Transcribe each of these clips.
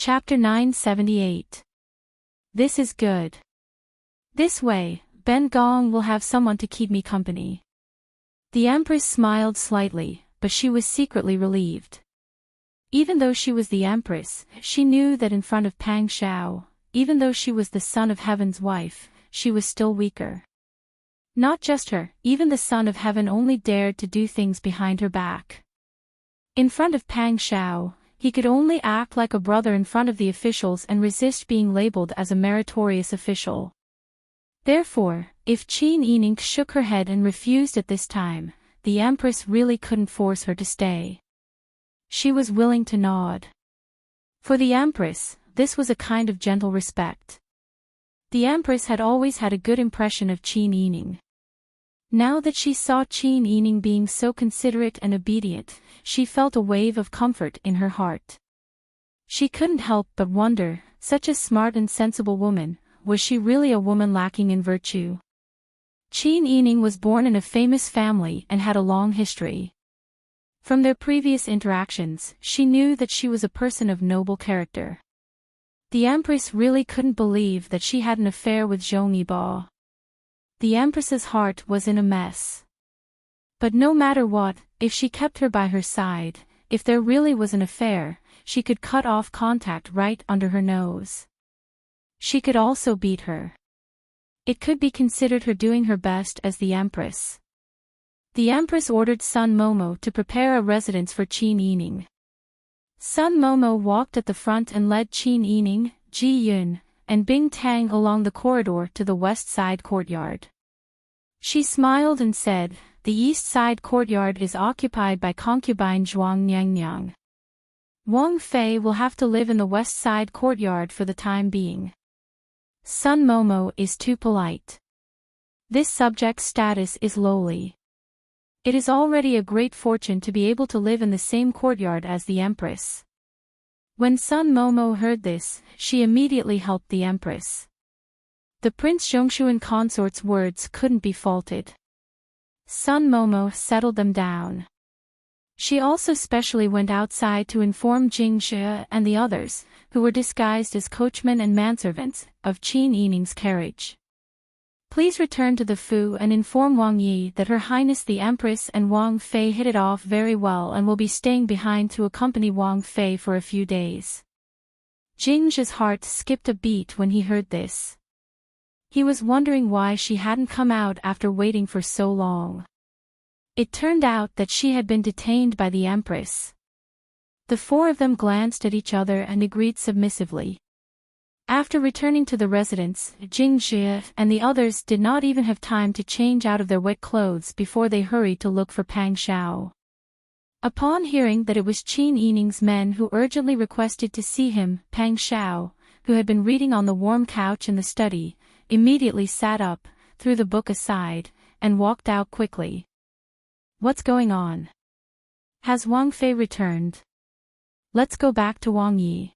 Chapter 978. This is good. This way, Ben Gong will have someone to keep me company. The Empress smiled slightly, but she was secretly relieved. Even though she was the Empress, she knew that in front of Pang Shao, even though she was the Son of Heaven's wife, she was still weaker. Not just her, even the Son of Heaven only dared to do things behind her back. In front of Pang Shao, he could only act like a brother in front of the officials and resist being labeled as a meritorious official. Therefore, if Qin Yining shook her head and refused at this time, the Empress really couldn't force her to stay. She was willing to nod. For the Empress, this was a kind of gentle respect. The Empress had always had a good impression of Qin Yining. Now that she saw Qin Yining being so considerate and obedient, she felt a wave of comfort in her heart. She couldn't help but wonder, such a smart and sensible woman, was she really a woman lacking in virtue? Qin Yining was born in a famous family and had a long history. From their previous interactions, she knew that she was a person of noble character. The Empress really couldn't believe that she had an affair with Zhong Yibo. The Empress's heart was in a mess. But no matter what, if she kept her by her side, if there really was an affair, she could cut off contact right under her nose. She could also beat her. It could be considered her doing her best as the Empress. The Empress ordered Sun Momo to prepare a residence for Qin Yining. Sun Momo walked at the front and led Qin Yining, Ji Yun, and Bing Tang along the corridor to the west side courtyard. She smiled and said, "The east side courtyard is occupied by concubine Zhuang Nyangnyang. Wang Fei will have to live in the west side courtyard for the time being. Sun Momo is too polite. This subject's status is lowly. It is already a great fortune to be able to live in the same courtyard as the Empress." When Sun Momo heard this, she immediately helped the Empress. The Prince Zhongshuan consort's words couldn't be faulted. Sun Momo settled them down. She also specially went outside to inform Jing Xie and the others, who were disguised as coachmen and manservants, of Qin Yining's carriage. "Please return to the Fu and inform Wang Yi that Her Highness the Empress and Wang Fei hit it off very well and will be staying behind to accompany Wang Fei for a few days." Jing Zhe's heart skipped a beat when he heard this. He was wondering why she hadn't come out after waiting for so long. It turned out that she had been detained by the Empress. The four of them glanced at each other and agreed submissively. After returning to the residence, Jing Zhe and the others did not even have time to change out of their wet clothes before they hurried to look for Pang Shao. Upon hearing that it was Qin Yining's men who urgently requested to see him, Pang Shao, who had been reading on the warm couch in the study, immediately sat up, threw the book aside, and walked out quickly. "What's going on? Has Wang Fei returned? Let's go back to Wang Yi.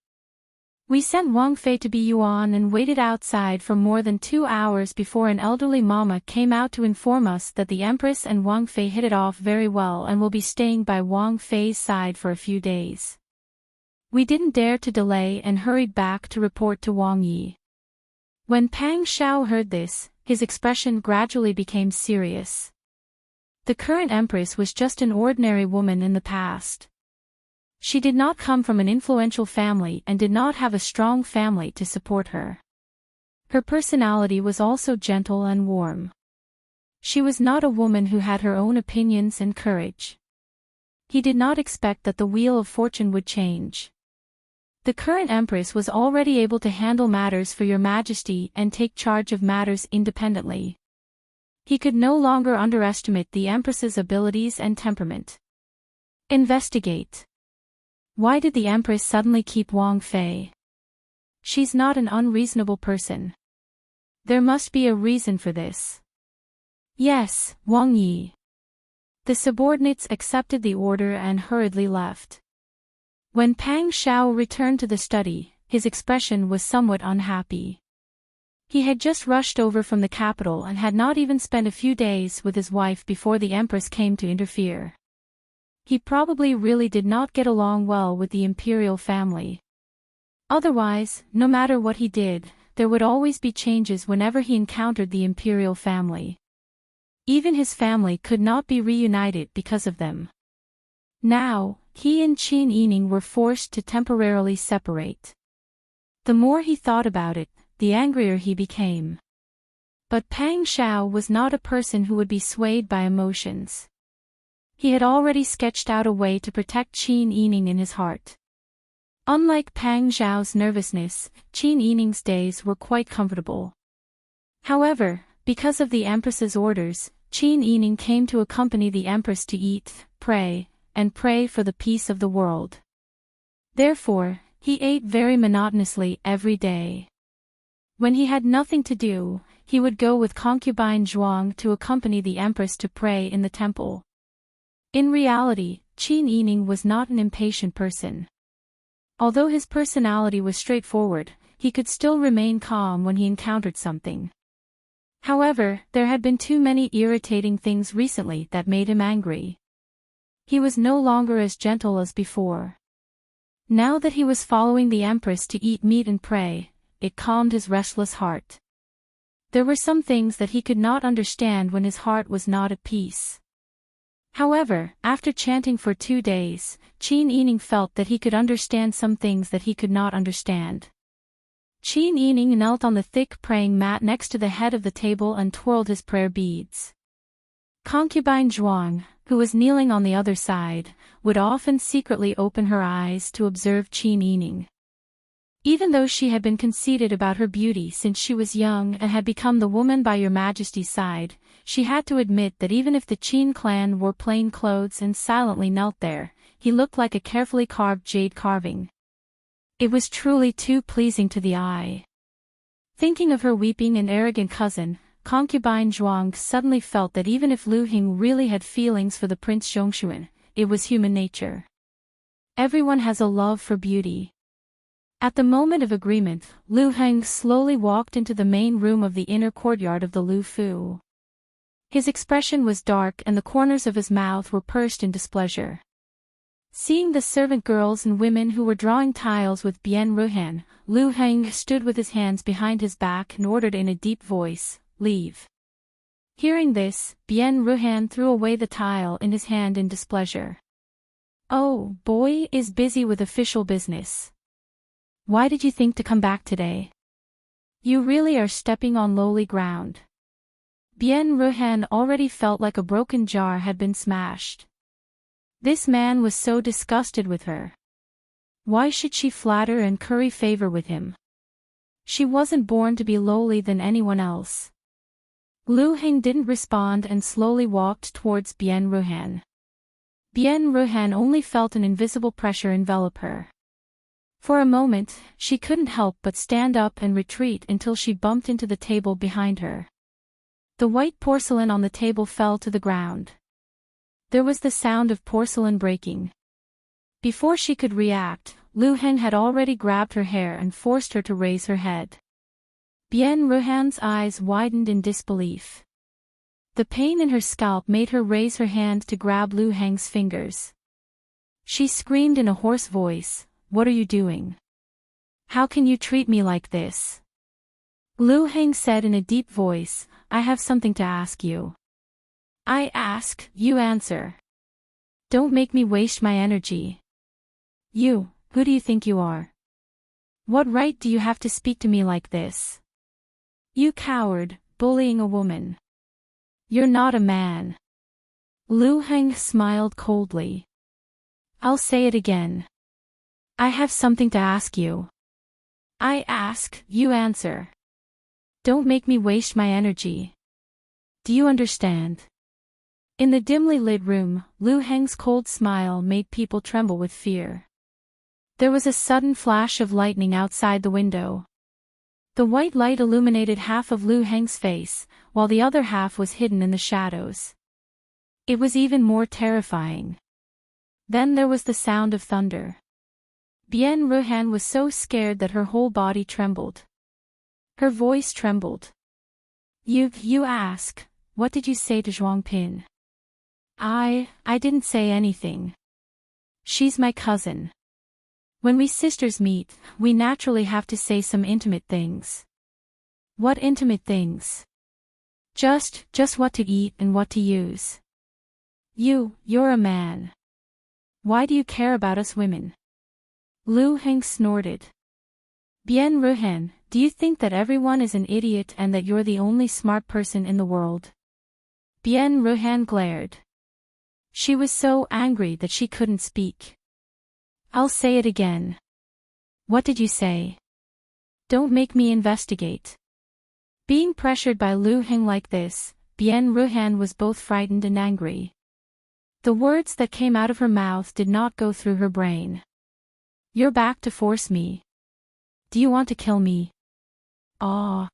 We sent Wang Fei to Biyuan and waited outside for more than 2 hours before an elderly mama came out to inform us that the Empress and Wang Fei hit it off very well and will be staying by Wang Fei's side for a few days. We didn't dare to delay and hurried back to report to Wang Yi." When Pang Shao heard this, his expression gradually became serious. The current Empress was just an ordinary woman in the past. She did not come from an influential family and did not have a strong family to support her. Her personality was also gentle and warm. She was not a woman who had her own opinions and courage. He did not expect that the wheel of fortune would change. The current Empress was already able to handle matters for Your Majesty and take charge of matters independently. He could no longer underestimate the Empress's abilities and temperament. Investigate. Why did the Empress suddenly keep Wang Fei? She's not an unreasonable person. There must be a reason for this. Yes, Wang Yi. The subordinates accepted the order and hurriedly left. When Pang Shao returned to the study, his expression was somewhat unhappy. He had just rushed over from the capital and had not even spent a few days with his wife before the Empress came to interfere. He probably really did not get along well with the imperial family. Otherwise, no matter what he did, there would always be changes whenever he encountered the imperial family. Even his family could not be reunited because of them. Now, he and Qin Yining were forced to temporarily separate. The more he thought about it, the angrier he became. But Pang Xiao was not a person who would be swayed by emotions. He had already sketched out a way to protect Qin Yining in his heart. Unlike Pang Xiao's nervousness, Qin Yining's days were quite comfortable. However, because of the Empress's orders, Qin Yining came to accompany the Empress to eat, pray, and pray for the peace of the world. Therefore, he ate very monotonously every day. When he had nothing to do, he would go with concubine Zhuang to accompany the Empress to pray in the temple. In reality, Qin Yining was not an impatient person. Although his personality was straightforward, he could still remain calm when he encountered something. However, there had been too many irritating things recently that made him angry. He was no longer as gentle as before. Now that he was following the Empress to eat meat and pray, it calmed his restless heart. There were some things that he could not understand when his heart was not at peace. However, after chanting for 2 days, Qin Yining felt that he could understand some things that he could not understand. Qin Yining knelt on the thick praying mat next to the head of the table and twirled his prayer beads. Concubine Zhuang, who was kneeling on the other side, would often secretly open her eyes to observe Qin Yining. Even though she had been conceited about her beauty since she was young and had become the woman by your majesty's side, she had to admit that even if the Qin clan wore plain clothes and silently knelt there, he looked like a carefully carved jade carving. It was truly too pleasing to the eye. Thinking of her weeping and arrogant cousin, concubine Zhuang suddenly felt that even if Lu Hing really had feelings for the Prince Zhongshuan, it was human nature. Everyone has a love for beauty. At the moment of agreement, Lu Heng slowly walked into the main room of the inner courtyard of the Lu Fu. His expression was dark and the corners of his mouth were pursed in displeasure. Seeing the servant girls and women who were drawing tiles with Bian Ruhan, Lu Heng stood with his hands behind his back and ordered in a deep voice, "Leave." Hearing this, Bian Ruhan threw away the tile in his hand in displeasure. "Oh, boy is busy with official business. Why did you think to come back today? You really are stepping on lowly ground." Bian Ruhan already felt like a broken jar had been smashed. This man was so disgusted with her. Why should she flatter and curry favor with him? She wasn't born to be lowly than anyone else. Lu Heng didn't respond and slowly walked towards Bian Ruhan. Bian Ruhan only felt an invisible pressure envelop her. For a moment, she couldn't help but stand up and retreat until she bumped into the table behind her. The white porcelain on the table fell to the ground. There was the sound of porcelain breaking. Before she could react, Lu Heng had already grabbed her hair and forced her to raise her head. Bian Ruhan's eyes widened in disbelief. The pain in her scalp made her raise her hand to grab Lu Heng's fingers. She screamed in a hoarse voice, "What are you doing? How can you treat me like this?" Lu Heng said in a deep voice, "I have something to ask you." "I ask, you answer. Don't make me waste my energy." "You, who do you think you are? What right do you have to speak to me like this? You coward, bullying a woman. You're not a man." Lu Heng smiled coldly. "I'll say it again. I have something to ask you. I ask, you answer. Don't make me waste my energy. Do you understand?" In the dimly lit room, Lu Heng's cold smile made people tremble with fear. There was a sudden flash of lightning outside the window. The white light illuminated half of Lu Heng's face, while the other half was hidden in the shadows. It was even more terrifying. Then there was the sound of thunder. Bian Ruhan was so scared that her whole body trembled. Her voice trembled. You ask, what did you say to Zhuang Pin?" I didn't say anything. She's my cousin. When we sisters meet, we naturally have to say some intimate things. What intimate things? Just what to eat and what to use. You're a man. Why do you care about us women? Lu Heng snorted. Bien Ruhan, do you think that everyone is an idiot and that you're the only smart person in the world? Bien Ruhan glared. She was so angry that she couldn't speak. I'll say it again. What did you say? Don't make me investigate. Being pressured by Lu Heng like this, Bien Ruhan was both frightened and angry. The words that came out of her mouth did not go through her brain. You're back to force me. Do you want to kill me? Ah.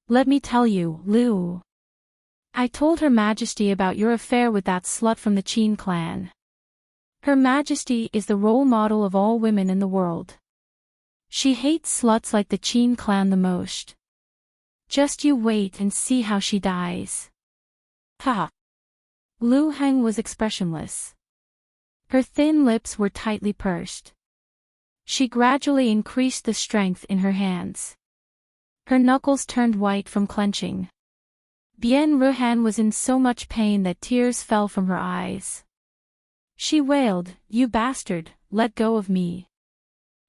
Let me tell you, Lu. I told Her Majesty about your affair with that slut from the Qin clan. Her Majesty is the role model of all women in the world. She hates sluts like the Qin clan the most. Just you wait and see how she dies. Ha! Lu Heng was expressionless. Her thin lips were tightly pursed. She gradually increased the strength in her hands. Her knuckles turned white from clenching. Bien Ruhan was in so much pain that tears fell from her eyes. She wailed, "You bastard, let go of me.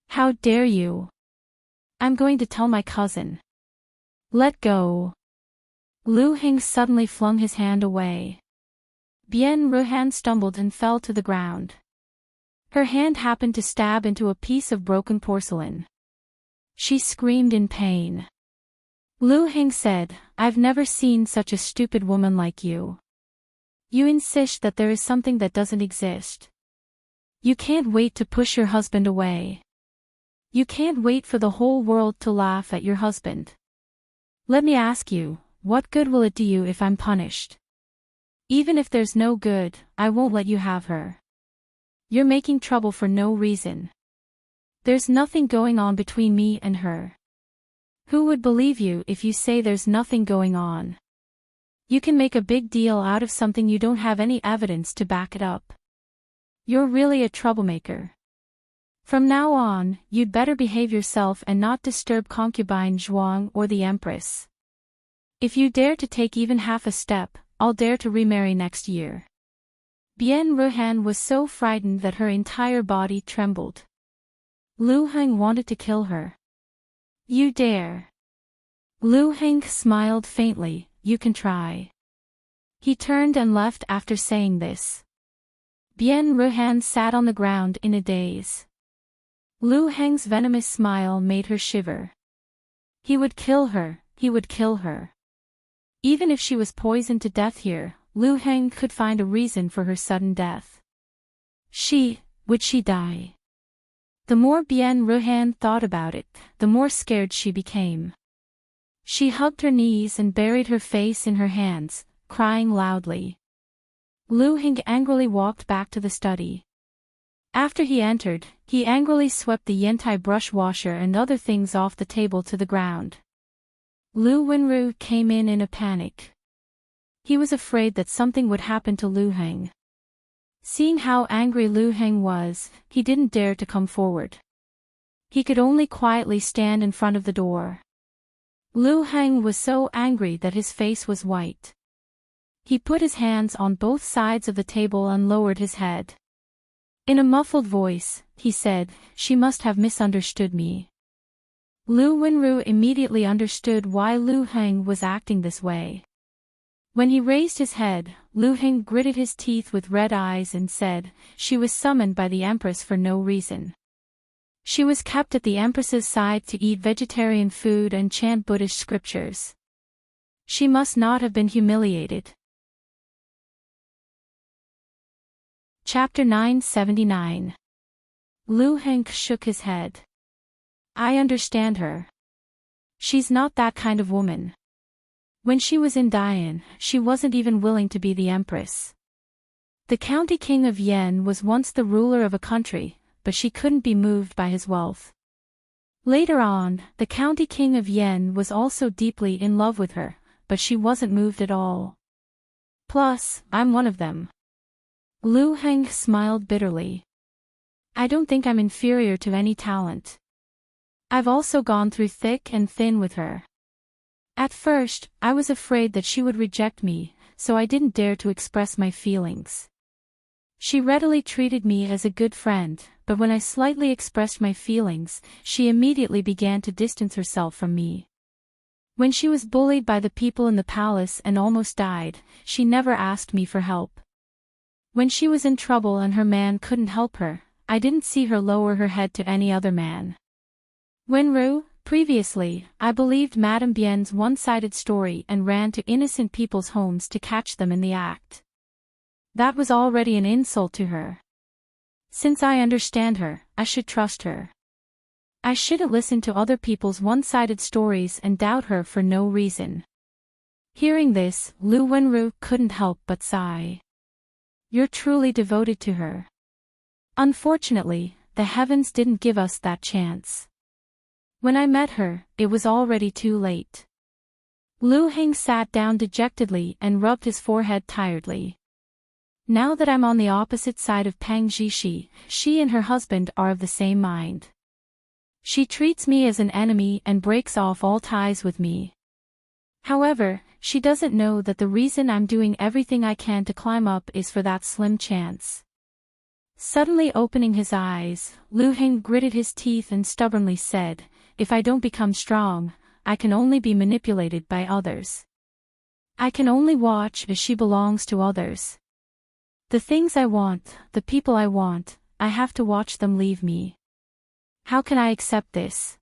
How dare you? I'm going to tell my cousin. Let go." Lu Heng suddenly flung his hand away. Bien Ruhan stumbled and fell to the ground. Her hand happened to stab into a piece of broken porcelain. She screamed in pain. Lu Heng said, "I've never seen such a stupid woman like you. You insist that there is something that doesn't exist. You can't wait to push your husband away. You can't wait for the whole world to laugh at your husband. Let me ask you, what good will it do you if I'm punished? Even if there's no good, I won't let you have her. You're making trouble for no reason. There's nothing going on between me and her. Who would believe you if you say there's nothing going on? You can make a big deal out of something you don't have any evidence to back it up. You're really a troublemaker. From now on, you'd better behave yourself and not disturb concubine Zhuang or the Empress. If you dare to take even half a step, I'll dare to remarry next year." Bien Ruhan was so frightened that her entire body trembled. Lu Heng wanted to kill her. "You dare?" Lu Heng smiled faintly, "You can try." He turned and left after saying this. Bien Ruhan sat on the ground in a daze. Lu Heng's venomous smile made her shiver. He would kill her, he would kill her. Even if she was poisoned to death here, Lu Heng could find a reason for her sudden death. Would she die? The more Bien Ruhan thought about it, the more scared she became. She hugged her knees and buried her face in her hands, crying loudly. Lu Heng angrily walked back to the study. After he entered, he angrily swept the Yentai brush washer and other things off the table to the ground. Lu Wenru came in a panic. He was afraid that something would happen to Lu Heng. Seeing how angry Lu Heng was, he didn't dare to come forward. He could only quietly stand in front of the door. Lu Heng was so angry that his face was white. He put his hands on both sides of the table and lowered his head. In a muffled voice, he said, "She must have misunderstood me." Lu Wenru immediately understood why Lu Heng was acting this way. When he raised his head, Lu Heng gritted his teeth with red eyes and said, "She was summoned by the Empress for no reason. She was kept at the Empress's side to eat vegetarian food and chant Buddhist scriptures. She must not have been humiliated." Chapter 979. Lu Heng shook his head. "I understand her. She's not that kind of woman. When she was in Dian, she wasn't even willing to be the empress. The county king of Yen was once the ruler of a country, but she couldn't be moved by his wealth. Later on, the county king of Yen was also deeply in love with her, but she wasn't moved at all. Plus, I'm one of them." Lu Heng smiled bitterly. I don't think I'm inferior to any talent. I've also gone through thick and thin with her. At first, I was afraid that she would reject me, so I didn't dare to express my feelings. She readily treated me as a good friend, but when I slightly expressed my feelings, she immediately began to distance herself from me. When she was bullied by the people in the palace and almost died, she never asked me for help. When she was in trouble and her man couldn't help her, I didn't see her lower her head to any other man. Previously, I believed Madame Bien's one-sided story and ran to innocent people's homes to catch them in the act. That was already an insult to her. Since I understand her, I should trust her. I shouldn't listen to other people's one-sided stories and doubt her for no reason. Hearing this, Lu Wenru couldn't help but sigh. You're truly devoted to her. Unfortunately, the heavens didn't give us that chance. When I met her, it was already too late. Lu Heng sat down dejectedly and rubbed his forehead tiredly. Now that I'm on the opposite side of Pang Zhishi, she and her husband are of the same mind. She treats me as an enemy and breaks off all ties with me. However, she doesn't know that the reason I'm doing everything I can to climb up is for that slim chance. Suddenly opening his eyes, Lu Heng gritted his teeth and stubbornly said, if I don't become strong, I can only be manipulated by others. I can only watch as she belongs to others. The things I want, the people I want, I have to watch them leave me. How can I accept this?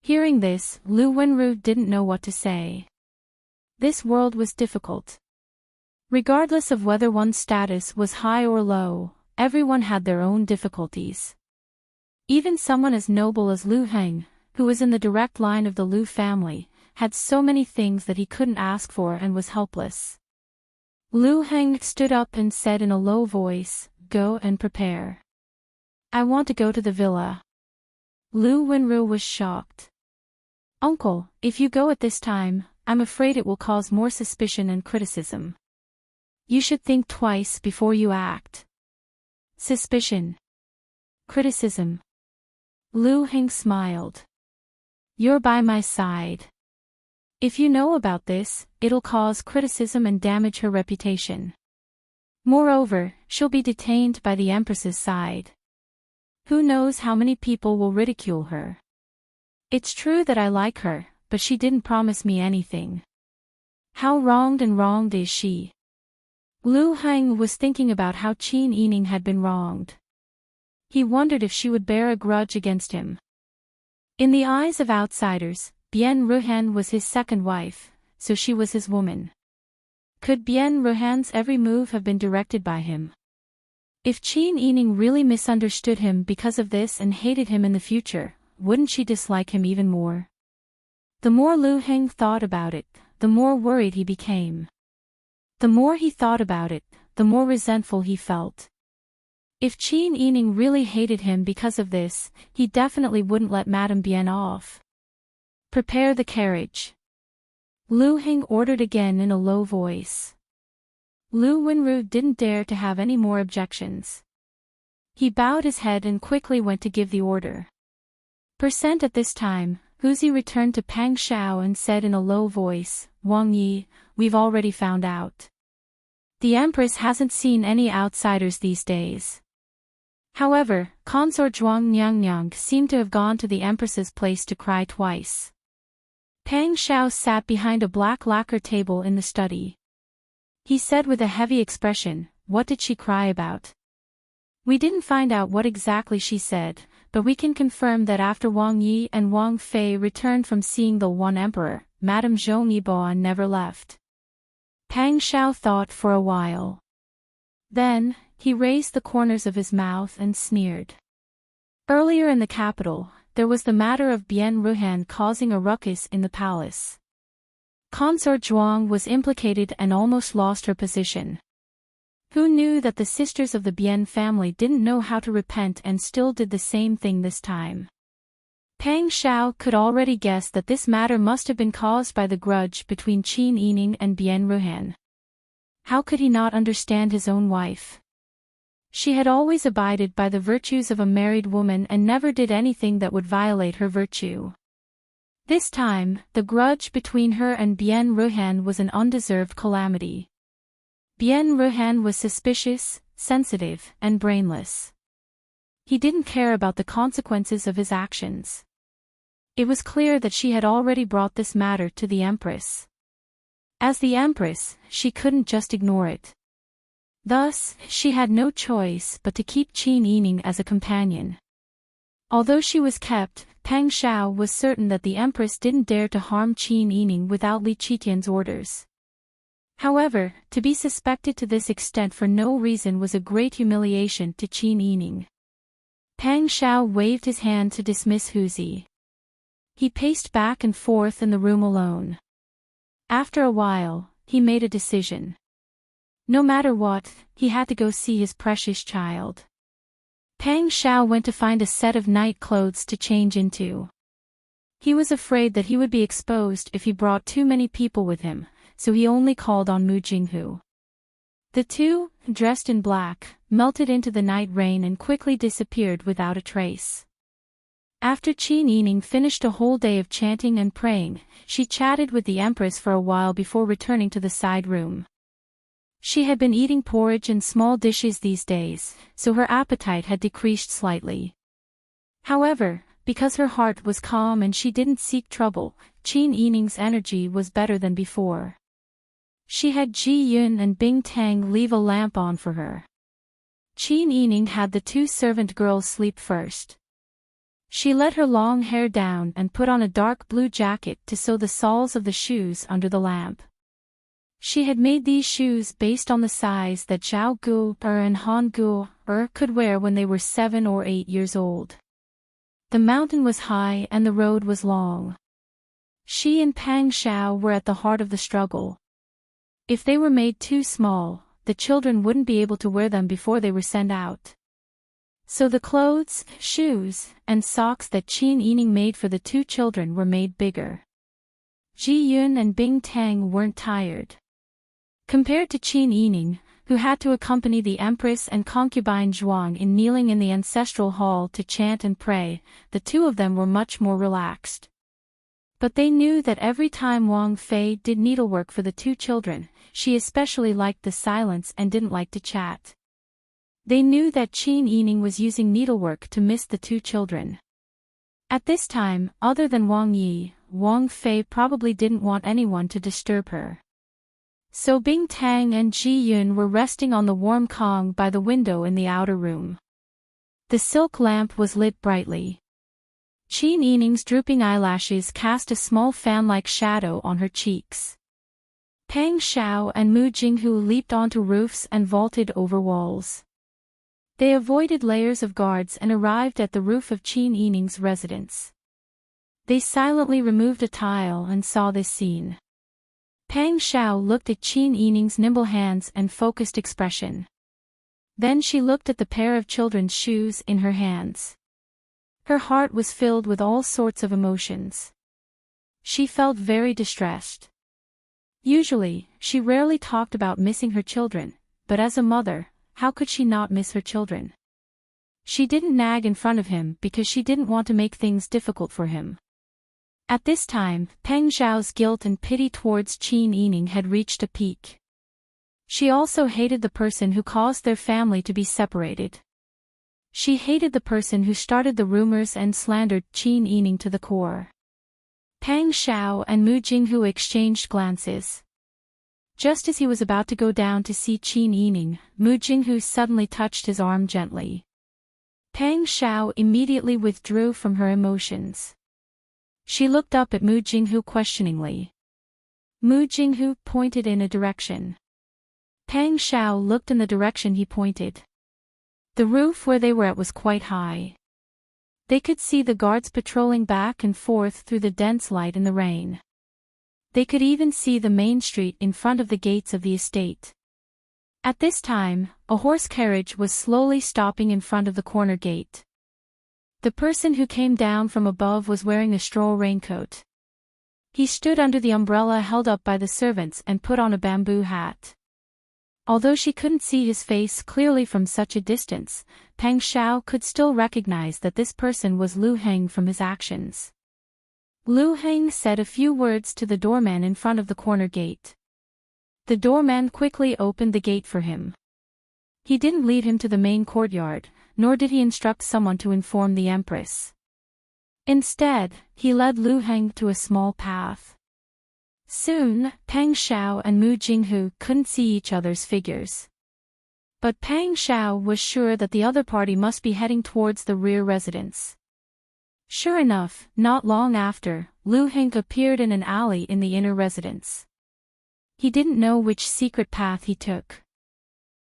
Hearing this, Lu Wenru didn't know what to say. This world was difficult. Regardless of whether one's status was high or low, everyone had their own difficulties. Even someone as noble as Lu Heng, who was in the direct line of the Lu family, had so many things that he couldn't ask for and was helpless. Lu Heng stood up and said in a low voice, go and prepare. I want to go to the villa. Lu Wenru was shocked. Uncle, if you go at this time, I'm afraid it will cause more suspicion and criticism. You should think twice before you act. Suspicion. Criticism. Lu Heng smiled. You're by my side. If you know about this, it'll cause criticism and damage her reputation. Moreover, she'll be detained by the Empress's side. Who knows how many people will ridicule her. It's true that I like her, but she didn't promise me anything. How wronged is she? Lu Heng was thinking about how Qin Yining had been wronged. He wondered if she would bear a grudge against him. In the eyes of outsiders, Bien Ruhan was his second wife, so she was his woman. Could Bien Ruhan's every move have been directed by him? If Qin Yining really misunderstood him because of this and hated him in the future, wouldn't she dislike him even more? The more Lu Heng thought about it, the more worried he became. The more he thought about it, the more resentful he felt. If Qin Yining really hated him because of this, he definitely wouldn't let Madame Bien off. Prepare the carriage. Lu Heng ordered again in a low voice. Lu Wenru didn't dare to have any more objections. He bowed his head and quickly went to give the order. At this time, Huzi returned to Pang Shao and said in a low voice, Wang Yi, we've already found out. The Empress hasn't seen any outsiders these days. However, Consort Zhuang Nyang seemed to have gone to the Empress's place to cry twice. Pang Shao sat behind a black lacquer table in the study. He said with a heavy expression, what did she cry about? We didn't find out what exactly she said, but we can confirm that after Wang Yi and Wang Fei returned from seeing the One Emperor, Madame Zhong Yiboan never left. Pang Shao thought for a while. Then, he raised the corners of his mouth and sneered. Earlier in the capital, there was the matter of Bien Ruhan causing a ruckus in the palace. Consort Zhuang was implicated and almost lost her position. Who knew that the sisters of the Bien family didn't know how to repent and still did the same thing this time? Pang Shao could already guess that this matter must have been caused by the grudge between Qin Yining and Bien Ruhan. How could he not understand his own wife? She had always abided by the virtues of a married woman and never did anything that would violate her virtue. This time, the grudge between her and Bien Ruhan was an undeserved calamity. Bien Ruhan was suspicious, sensitive, and brainless. He didn't care about the consequences of his actions. It was clear that she had already brought this matter to the Empress. As the Empress, she couldn't just ignore it. Thus, she had no choice but to keep Qin Yining as a companion. Although she was kept, Pang Xiao was certain that the Empress didn't dare to harm Qin Yining without Li Qitian's orders. However, to be suspected to this extent for no reason was a great humiliation to Qin Yining. Pang Xiao waved his hand to dismiss Huzi. He paced back and forth in the room alone. After a while, he made a decision. No matter what, he had to go see his precious child. Pang Xiao went to find a set of night clothes to change into. He was afraid that he would be exposed if he brought too many people with him, so he only called on Mu Jinghu. The two, dressed in black, melted into the night rain and quickly disappeared without a trace. After Qin Yining finished a whole day of chanting and praying, she chatted with the Empress for a while before returning to the side room. She had been eating porridge and small dishes these days, so her appetite had decreased slightly. However, because her heart was calm and she didn't seek trouble, Qin Yining's energy was better than before. She had Ji Yun and Bing Tang leave a lamp on for her. Qin Yining had the two servant girls sleep first. She let her long hair down and put on a dark blue jacket to sew the soles of the shoes under the lamp. She had made these shoes based on the size that Zhao Gu and Han Gu could wear when they were 7 or 8 years old. The mountain was high and the road was long. She and Pang Xiao were at the heart of the struggle. If they were made too small, the children wouldn't be able to wear them before they were sent out. So the clothes, shoes, and socks that Qin Yining made for the two children were made bigger. Ji Yun and Bing Tang weren't tired. Compared to Qin Yining, who had to accompany the Empress and concubine Zhuang in kneeling in the ancestral hall to chant and pray, the two of them were much more relaxed. But they knew that every time Wang Fei did needlework for the two children, she especially liked the silence and didn't like to chat. They knew that Qin Yining was using needlework to miss the two children. At this time, other than Wang Yi, Wang Fei probably didn't want anyone to disturb her. So Bing Tang and Ji Yun were resting on the warm Kong by the window in the outer room. The silk lamp was lit brightly. Qin Yining's drooping eyelashes cast a small fan-like shadow on her cheeks. Pang Xiao and Mu Jinghu leaped onto roofs and vaulted over walls. They avoided layers of guards and arrived at the roof of Qin Yining's residence. They silently removed a tile and saw this scene. Pang Xiao looked at Qin Yining's nimble hands and focused expression. Then she looked at the pair of children's shoes in her hands. Her heart was filled with all sorts of emotions. She felt very distressed. Usually, she rarely talked about missing her children, but as a mother, how could she not miss her children? She didn't nag in front of him because she didn't want to make things difficult for him. At this time, Peng Zhao's guilt and pity towards Qin Yining had reached a peak. She also hated the person who caused their family to be separated. She hated the person who started the rumors and slandered Qin Yining to the core. Pang Xiao and Mu Jinghu exchanged glances. Just as he was about to go down to see Qin Yining, Mu Jinghu suddenly touched his arm gently. Pang Xiao immediately withdrew from her emotions. She looked up at Mu Jinghu questioningly. Mu Jinghu pointed in a direction. Pang Xiao looked in the direction he pointed. The roof where they were at was quite high. They could see the guards patrolling back and forth through the dense light in the rain. They could even see the main street in front of the gates of the estate. At this time, a horse carriage was slowly stopping in front of the corner gate. The person who came down from above was wearing a straw raincoat. He stood under the umbrella held up by the servants and put on a bamboo hat. Although she couldn't see his face clearly from such a distance, Pang Xiao could still recognize that this person was Lu Heng from his actions. Lu Heng said a few words to the doorman in front of the corner gate. The doorman quickly opened the gate for him. He didn't lead him to the main courtyard, nor did he instruct someone to inform the Empress. Instead, he led Lu Heng to a small path. Soon, Pang Xiao and Mu Jinghu couldn't see each other's figures. But Pang Xiao was sure that the other party must be heading towards the rear residence. Sure enough, not long after, Lu Heng appeared in an alley in the inner residence. He didn't know which secret path he took.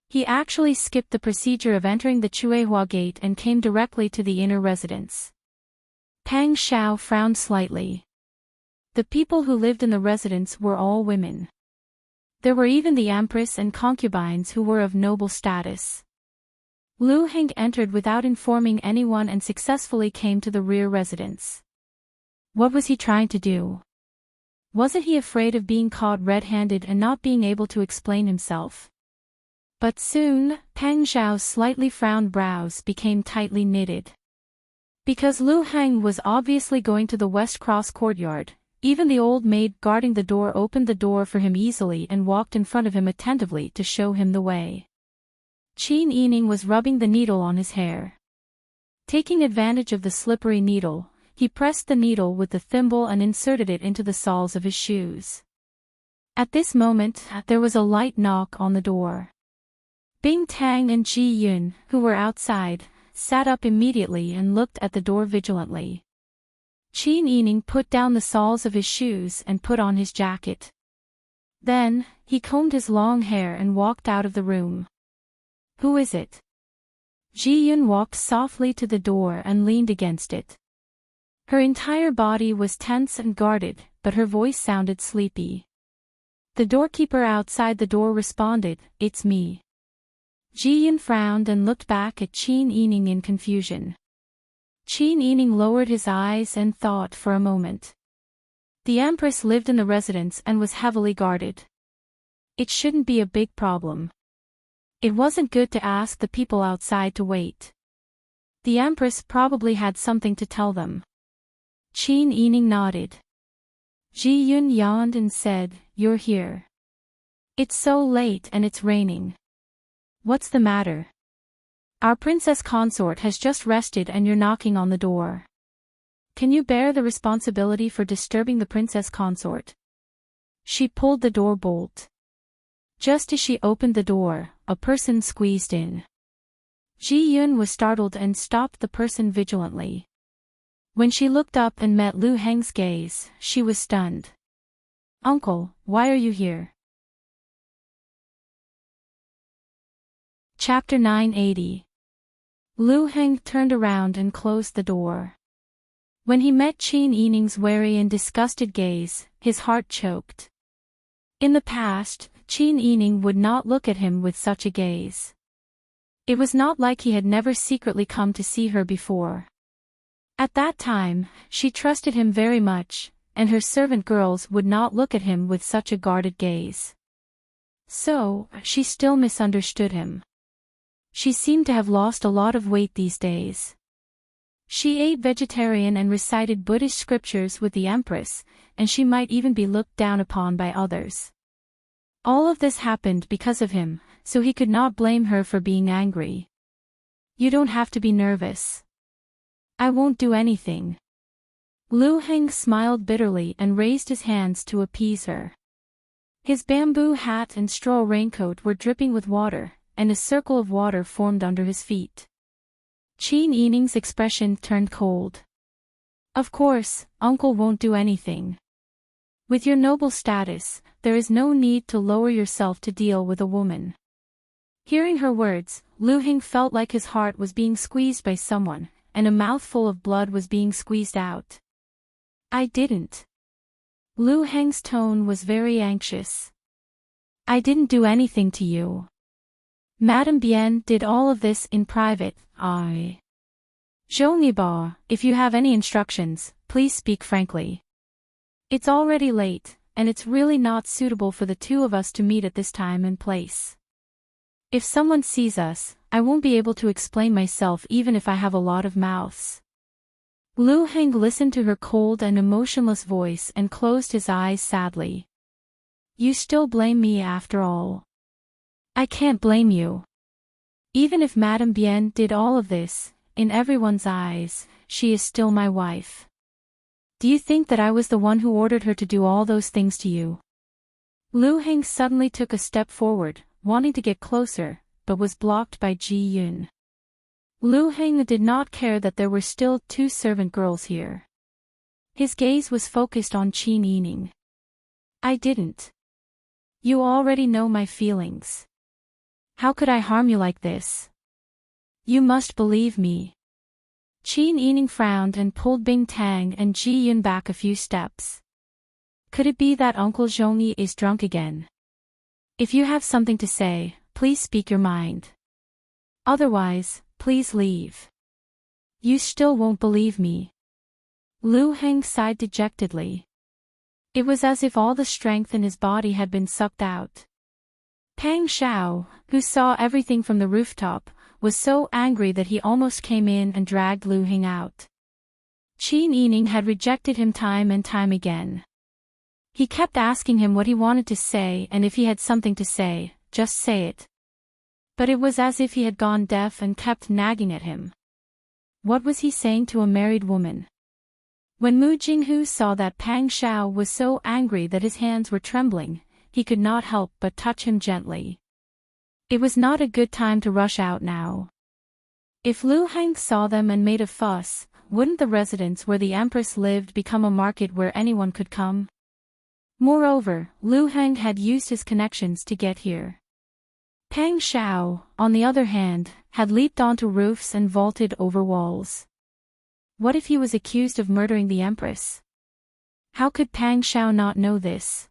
He actually skipped the procedure of entering the Chuehua gate and came directly to the inner residence. Pang Xiao frowned slightly. The people who lived in the residence were all women. There were even the empress and concubines who were of noble status. Lu Heng entered without informing anyone and successfully came to the rear residence. What was he trying to do? Wasn't he afraid of being caught red-handed and not being able to explain himself? But soon, Pang Xiao's slightly frowned brows became tightly knitted. Because Lu Heng was obviously going to the West Cross courtyard, even the old maid guarding the door opened the door for him easily and walked in front of him attentively to show him the way. Qin Yining was rubbing the needle on his hair. Taking advantage of the slippery needle, he pressed the needle with the thimble and inserted it into the soles of his shoes. At this moment, there was a light knock on the door. Bing Tang and Ji Yun, who were outside, sat up immediately and looked at the door vigilantly. Qin Yining put down the soles of his shoes and put on his jacket. Then, he combed his long hair and walked out of the room. Who is it? Ji Yun walked softly to the door and leaned against it. Her entire body was tense and guarded, but her voice sounded sleepy. The doorkeeper outside the door responded, "It's me." Ji Yun frowned and looked back at Qin Yining in confusion. Qin Yining lowered his eyes and thought for a moment. The Empress lived in the residence and was heavily guarded. It shouldn't be a big problem. It wasn't good to ask the people outside to wait. The Empress probably had something to tell them. Qin Yining nodded. Ji Yun yawned and said, "You're here. It's so late and it's raining. What's the matter? Our princess consort has just rested and you're knocking on the door. Can you bear the responsibility for disturbing the princess consort?" She pulled the door bolt. Just as she opened the door, a person squeezed in. Ji Yun was startled and stopped the person vigilantly. When she looked up and met Lu Heng's gaze, she was stunned. "Uncle, why are you here?" Chapter 980. Lu Heng turned around and closed the door. When he met Qin Yining's wary and disgusted gaze, his heart choked. In the past, Qin Yining would not look at him with such a gaze. It was not like he had never secretly come to see her before. At that time, she trusted him very much, and her servant girls would not look at him with such a guarded gaze. So, she still misunderstood him. She seemed to have lost a lot of weight these days. She ate vegetarian and recited Buddhist scriptures with the Empress, and she might even be looked down upon by others. All of this happened because of him, so he could not blame her for being angry. "You don't have to be nervous. I won't do anything." Lu Heng smiled bitterly and raised his hands to appease her. His bamboo hat and straw raincoat were dripping with water, and a circle of water formed under his feet. Qin Yining's expression turned cold. "Of course, Uncle won't do anything. With your noble status, there is no need to lower yourself to deal with a woman." Hearing her words, Lu Heng felt like his heart was being squeezed by someone, and a mouthful of blood was being squeezed out. "I didn't." Lu Heng's tone was very anxious. "I didn't do anything to you. Madame Bien did all of this in private. I. Zhongyiba, if you have any instructions, please speak frankly. It's already late, and it's really not suitable for the two of us to meet at this time and place." If someone sees us, I won't be able to explain myself even if I have a lot of mouths. Lu Heng listened to her cold and emotionless voice and closed his eyes sadly. You still blame me after all. I can't blame you. Even if Madame Bien did all of this, in everyone's eyes, she is still my wife. Do you think that I was the one who ordered her to do all those things to you? Lu Heng suddenly took a step forward, wanting to get closer, but was blocked by Ji Yun. Lu Heng did not care that there were still 2 servant girls here. His gaze was focused on Qin Yining. I didn't. You already know my feelings. How could I harm you like this? You must believe me. Qin Yining frowned and pulled Bing Tang and Ji Yun back a few steps. Could it be that Uncle Zhongyi is drunk again? If you have something to say, please speak your mind. Otherwise, please leave. You still won't believe me. Lu Heng sighed dejectedly. It was as if all the strength in his body had been sucked out. Pang Xiao, who saw everything from the rooftop, was so angry that he almost came in and dragged Lu Heng out. Qin Yining had rejected him time and time again. He kept asking him what he wanted to say, and if he had something to say, just say it. But it was as if he had gone deaf and kept nagging at him. What was he saying to a married woman? When Mu Jinghu saw that Pang Xiao was so angry that his hands were trembling, he could not help but touch him gently. It was not a good time to rush out now. If Lu Heng saw them and made a fuss, wouldn't the residence where the Empress lived become a market where anyone could come? Moreover, Lu Heng had used his connections to get here. Pang Xiao, on the other hand, had leaped onto roofs and vaulted over walls. What if he was accused of murdering the Empress? How could Pang Xiao not know this?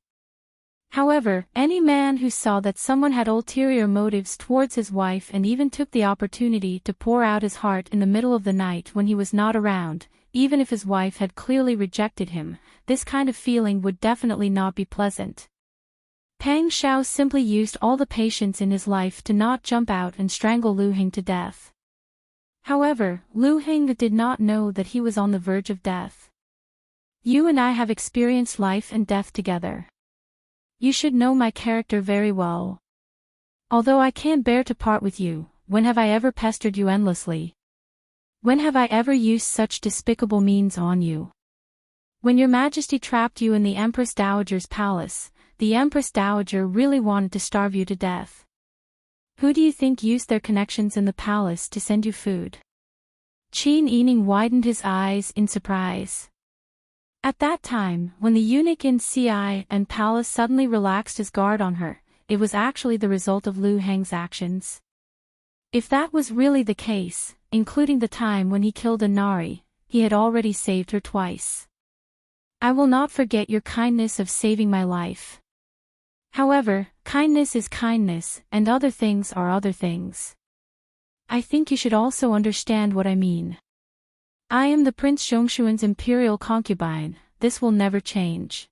However, any man who saw that someone had ulterior motives towards his wife and even took the opportunity to pour out his heart in the middle of the night when he was not around, even if his wife had clearly rejected him, this kind of feeling would definitely not be pleasant. Pang Xiao simply used all the patience in his life to not jump out and strangle Lu Heng to death. However, Lu Heng did not know that he was on the verge of death. You and I have experienced life and death together. You should know my character very well. Although I can't bear to part with you, when have I ever pestered you endlessly? When have I ever used such despicable means on you? When your Majesty trapped you in the Empress Dowager's palace, the Empress Dowager really wanted to starve you to death. Who do you think used their connections in the palace to send you food? Qin Yining widened his eyes in surprise. At that time, when the eunuch in Ci and palace suddenly relaxed his guard on her, it was actually the result of Lu Heng's actions. If that was really the case, including the time when he killed a Nari, he had already saved her twice. I will not forget your kindness of saving my life. However, kindness is kindness, and other things are other things. I think you should also understand what I mean. I am the Prince Zhongshuan's imperial concubine, this will never change.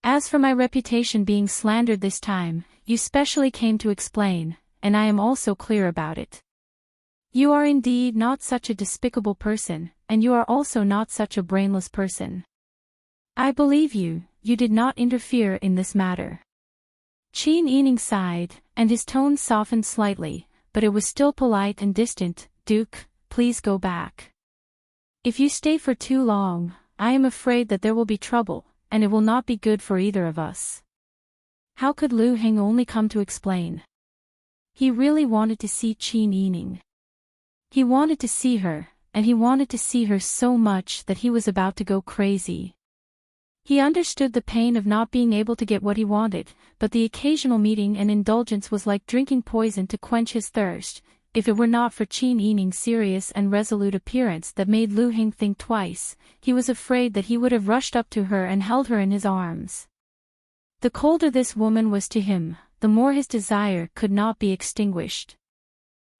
As for my reputation being slandered this time, you specially came to explain, and I am also clear about it. You are indeed not such a despicable person, and you are also not such a brainless person. I believe you, you did not interfere in this matter. Qin Yining sighed, and his tone softened slightly, but it was still polite and distant. Duke, please go back. If you stay for too long, I am afraid that there will be trouble, and it will not be good for either of us. How could Lu Heng only come to explain? He really wanted to see Qin Yining. He wanted to see her, and he wanted to see her so much that he was about to go crazy. He understood the pain of not being able to get what he wanted, but the occasional meeting and indulgence was like drinking poison to quench his thirst. If it were not for Qin Yining's serious and resolute appearance that made Lu Heng think twice, he was afraid that he would have rushed up to her and held her in his arms. The colder this woman was to him, the more his desire could not be extinguished.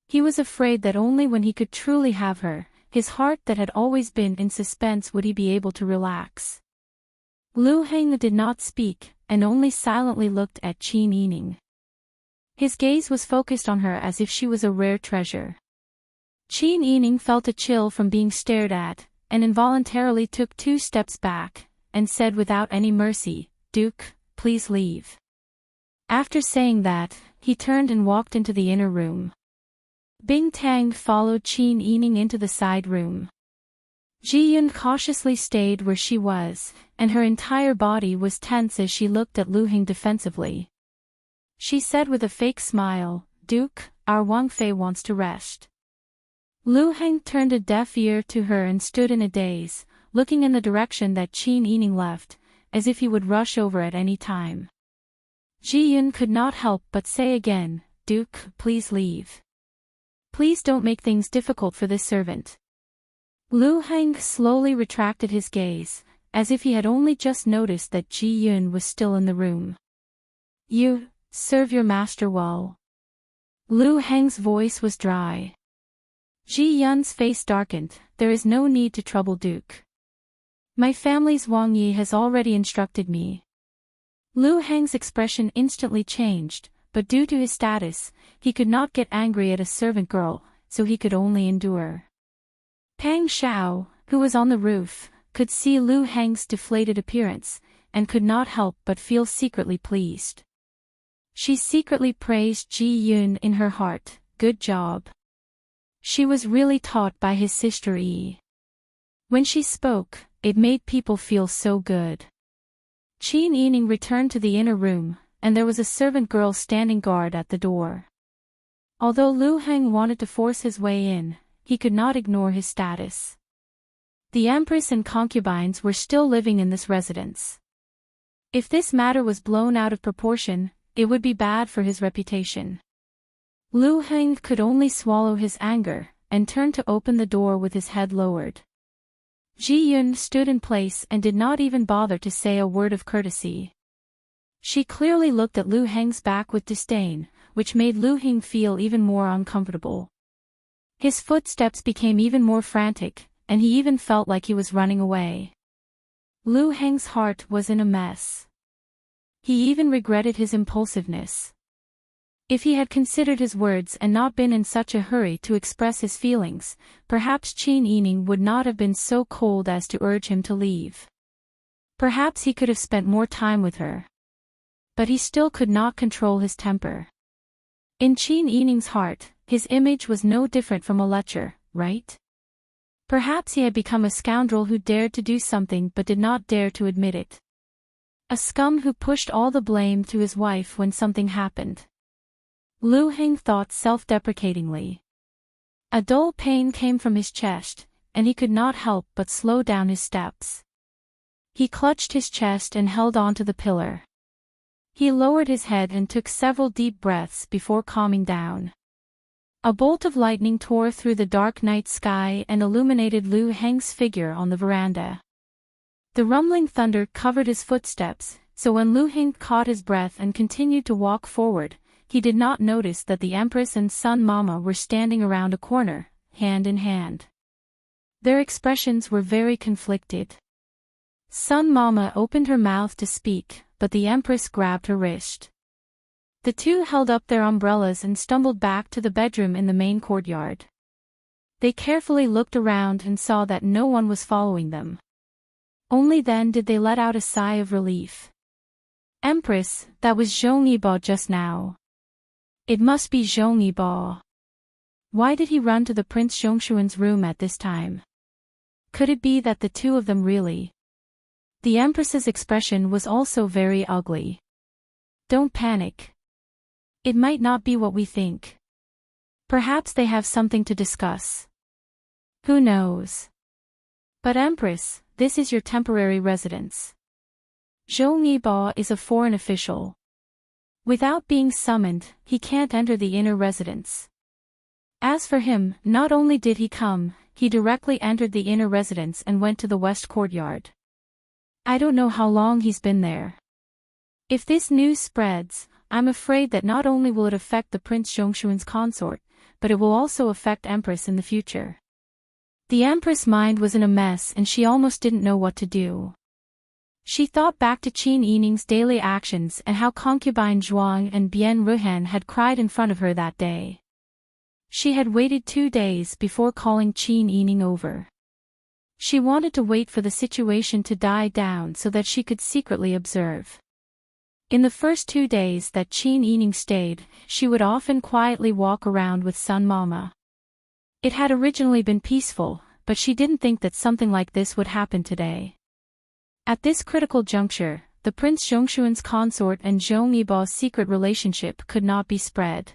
He was afraid that only when he could truly have her, his heart that had always been in suspense, would he be able to relax. Lu Heng did not speak, and only silently looked at Qin Yining. His gaze was focused on her as if she was a rare treasure. Qin Yining felt a chill from being stared at, and involuntarily took 2 steps back, and said without any mercy, "Duke, please leave." After saying that, he turned and walked into the inner room. Bing Tang followed Qin Yining into the side room. Ji Yun cautiously stayed where she was, and her entire body was tense as she looked at Lu Heng defensively. She said with a fake smile, "Duke, our Wang Fei wants to rest." Lu Heng turned a deaf ear to her and stood in a daze, looking in the direction that Qin Yining left, as if he would rush over at any time. Ji Yun could not help but say again, "Duke, please leave. Please don't make things difficult for this servant." Lu Heng slowly retracted his gaze, as if he had only just noticed that Ji Yun was still in the room. "You, serve your master well." Lu Heng's voice was dry. Ji Yun's face darkened. "There is no need to trouble Duke. My family's Wang Yi has already instructed me." Lu Heng's expression instantly changed, but due to his status, he could not get angry at a servant girl, so he could only endure. Pang Xiao, who was on the roof, could see Lu Heng's deflated appearance, and could not help but feel secretly pleased. She secretly praised Ji Yun in her heart, "Good job. She was really taught by his sister Yi." When she spoke, it made people feel so good. Qin Yining returned to the inner room, and there was a servant girl standing guard at the door. Although Lu Heng wanted to force his way in, he could not ignore his status. The Empress and concubines were still living in this residence. If this matter was blown out of proportion, it would be bad for his reputation. Lu Heng could only swallow his anger, and turned to open the door with his head lowered. Ji Yun stood in place and did not even bother to say a word of courtesy. She clearly looked at Lu Heng's back with disdain, which made Lu Heng feel even more uncomfortable. His footsteps became even more frantic, and he even felt like he was running away. Lu Heng's heart was in a mess. He even regretted his impulsiveness. If he had considered his words and not been in such a hurry to express his feelings, perhaps Qin Yining would not have been so cold as to urge him to leave. Perhaps he could have spent more time with her. But he still could not control his temper. In Qin Yining's heart, his image was no different from a lecher, right? Perhaps he had become a scoundrel who dared to do something but did not dare to admit it. A scum who pushed all the blame to his wife when something happened. Lu Heng thought self-deprecatingly. A dull pain came from his chest, and he could not help but slow down his steps. He clutched his chest and held on to the pillar. He lowered his head and took several deep breaths before calming down. A bolt of lightning tore through the dark night sky and illuminated Lu Heng's figure on the veranda. The rumbling thunder covered his footsteps, so when Lu Heng caught his breath and continued to walk forward, he did not notice that the Empress and Sun Mama were standing around a corner, hand in hand. Their expressions were very conflicted. Sun Mama opened her mouth to speak, but the Empress grabbed her wrist. The two held up their umbrellas and stumbled back to the bedroom in the main courtyard. They carefully looked around and saw that no one was following them. Only then did they let out a sigh of relief. "Empress, that was Zhong Yibo just now." "It must be Zhong Yibo. Why did he run to the Prince Zhongshuan's room at this time? Could it be that the two of them really—" The Empress's expression was also very ugly. "Don't panic. It might not be what we think. Perhaps they have something to discuss. Who knows? But Empress, this is your temporary residence. Zhong Yibo is a foreign official. Without being summoned, he can't enter the inner residence. As for him, not only did he come, he directly entered the inner residence and went to the west courtyard. I don't know how long he's been there. If this news spreads, I'm afraid that not only will it affect the Prince Zhongshuan's consort, but it will also affect Empress in the future." The Empress' mind was in a mess and she almost didn't know what to do. She thought back to Qin Yining's daily actions and how concubine Zhuang and Bian Ruhan had cried in front of her that day. She had waited 2 days before calling Qin Yining over. She wanted to wait for the situation to die down so that she could secretly observe. In the first 2 days that Qin Yining stayed, she would often quietly walk around with Sun Mama. It had originally been peaceful, but she didn't think that something like this would happen today. At this critical juncture, the Prince Zhongshuan's consort and Zhong Yibao's secret relationship could not be spread.